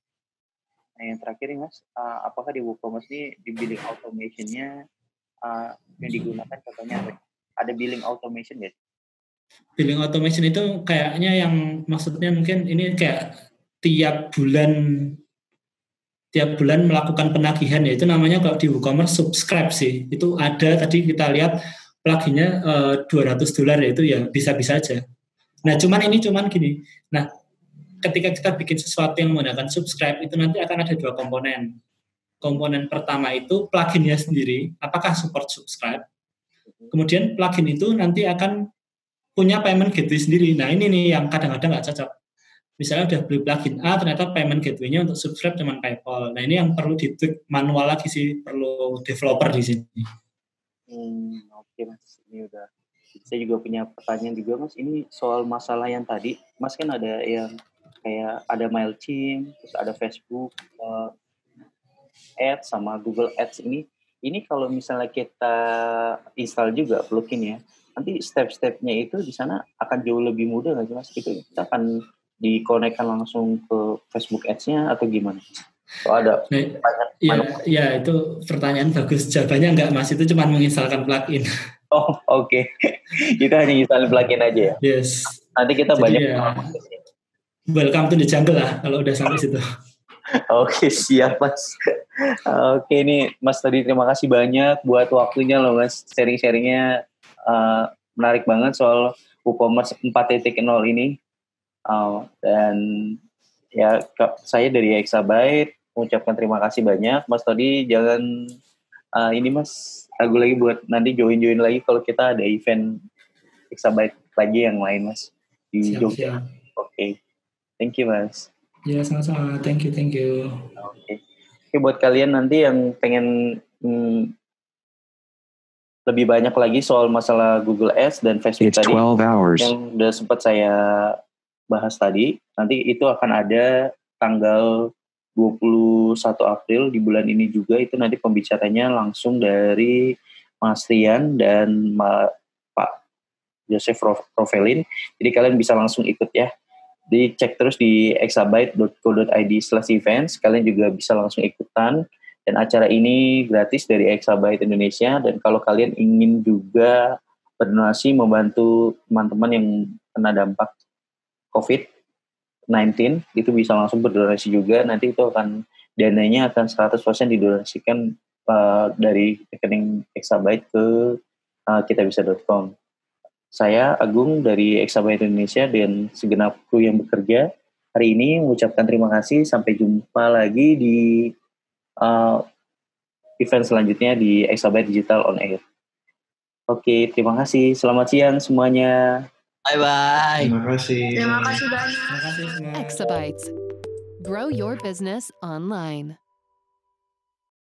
Nah, yang terakhir nih, Mas, apakah di WooCommerce ini di billing automation-nya yang digunakan contohnya ada billing automation ya? Billing automation itu kayaknya yang maksudnya mungkin ini kayak tiap bulan melakukan penagihan, ya itu namanya kalau di WooCommerce subscribe sih. Itu ada tadi kita lihat pluginnya $200 ya, itu ya bisa-bisa aja. Nah cuman gini, nah ketika kita bikin sesuatu yang menggunakan subscribe itu nanti akan ada 2 komponen. Komponen pertama itu pluginnya sendiri, apakah support subscribe. Kemudian plugin itu nanti akan punya payment gateway sendiri. Nah ini nih yang kadang-kadang nggak cocok. Misalnya udah beli plugin A, ternyata payment gateway-nya untuk subscribe cuma PayPal. Nah ini yang perlu di-tweak manual lagi sih, perlu developer di sini. Oke, Mas, ini udah. Saya juga punya pertanyaan juga, Mas. Ini soal masalah yang tadi, Mas, kan ada yang kayak ada MailChimp, terus ada Facebook Ads sama Google Ads ini. Ini kalau misalnya kita install juga plugin ya, nanti step-stepnya itu di sana akan jauh lebih mudah nggak sih, Mas? Gitu. Kita akan dikonekkan langsung ke Facebook Ads-nya atau gimana? Oh, ada ya itu pertanyaan bagus. Jawabannya enggak, Mas, itu cuma menginstalkan plugin. Oh, oke. Kita hanya install plugin aja ya? Yes. Nanti kita jadi banyak welcome to the jungle lah kalau udah sampai situ. Oke, siap, Mas. Oke, ini Mas tadi terima kasih banyak buat waktunya loh, Mas. Sharing-sharingnya menarik banget soal WooCommerce 4.0 ini. Dan ya saya dari Exabyte mengucapkan terima kasih banyak, Mas Todi. Jangan ini, Mas, ragu lagi buat nanti join lagi kalau kita ada event Exabyte lagi yang lain, Mas, di Jogja. Oke. Thank you, Mas. Ya, sama-sama. Thank you. Oke, buat kalian nanti yang pengen lebih banyak lagi soal masalah Google Ads dan Facebook tadi yang udah sempat saya bahas tadi, nanti itu akan ada tanggal 21 April di bulan ini juga. Itu nanti pembicaranya langsung dari Mas Rian dan Pak Joseph Rovelin. Jadi kalian bisa langsung ikut ya. Dicek terus di exabyte.co.id/events. Kalian juga bisa langsung ikutan. Dan acara ini gratis dari Exabyte Indonesia. Dan kalau kalian ingin juga berdonasi membantu teman-teman yang kena dampak COVID-19, itu bisa langsung berdonasi juga. Nanti itu akan dananya akan 100% didonasikan dari rekening Exabyte ke kitabisa.com. Saya Agung dari Exabyte Indonesia dan segenap kru yang bekerja hari ini mengucapkan terima kasih. Sampai jumpa lagi di event selanjutnya di Exabyte Digital on Air. Oke, terima kasih. Selamat siang semuanya. Bye-bye. Terima kasih. Terima kasih banyak. Terima kasih semua. Exabytes. Grow your business online.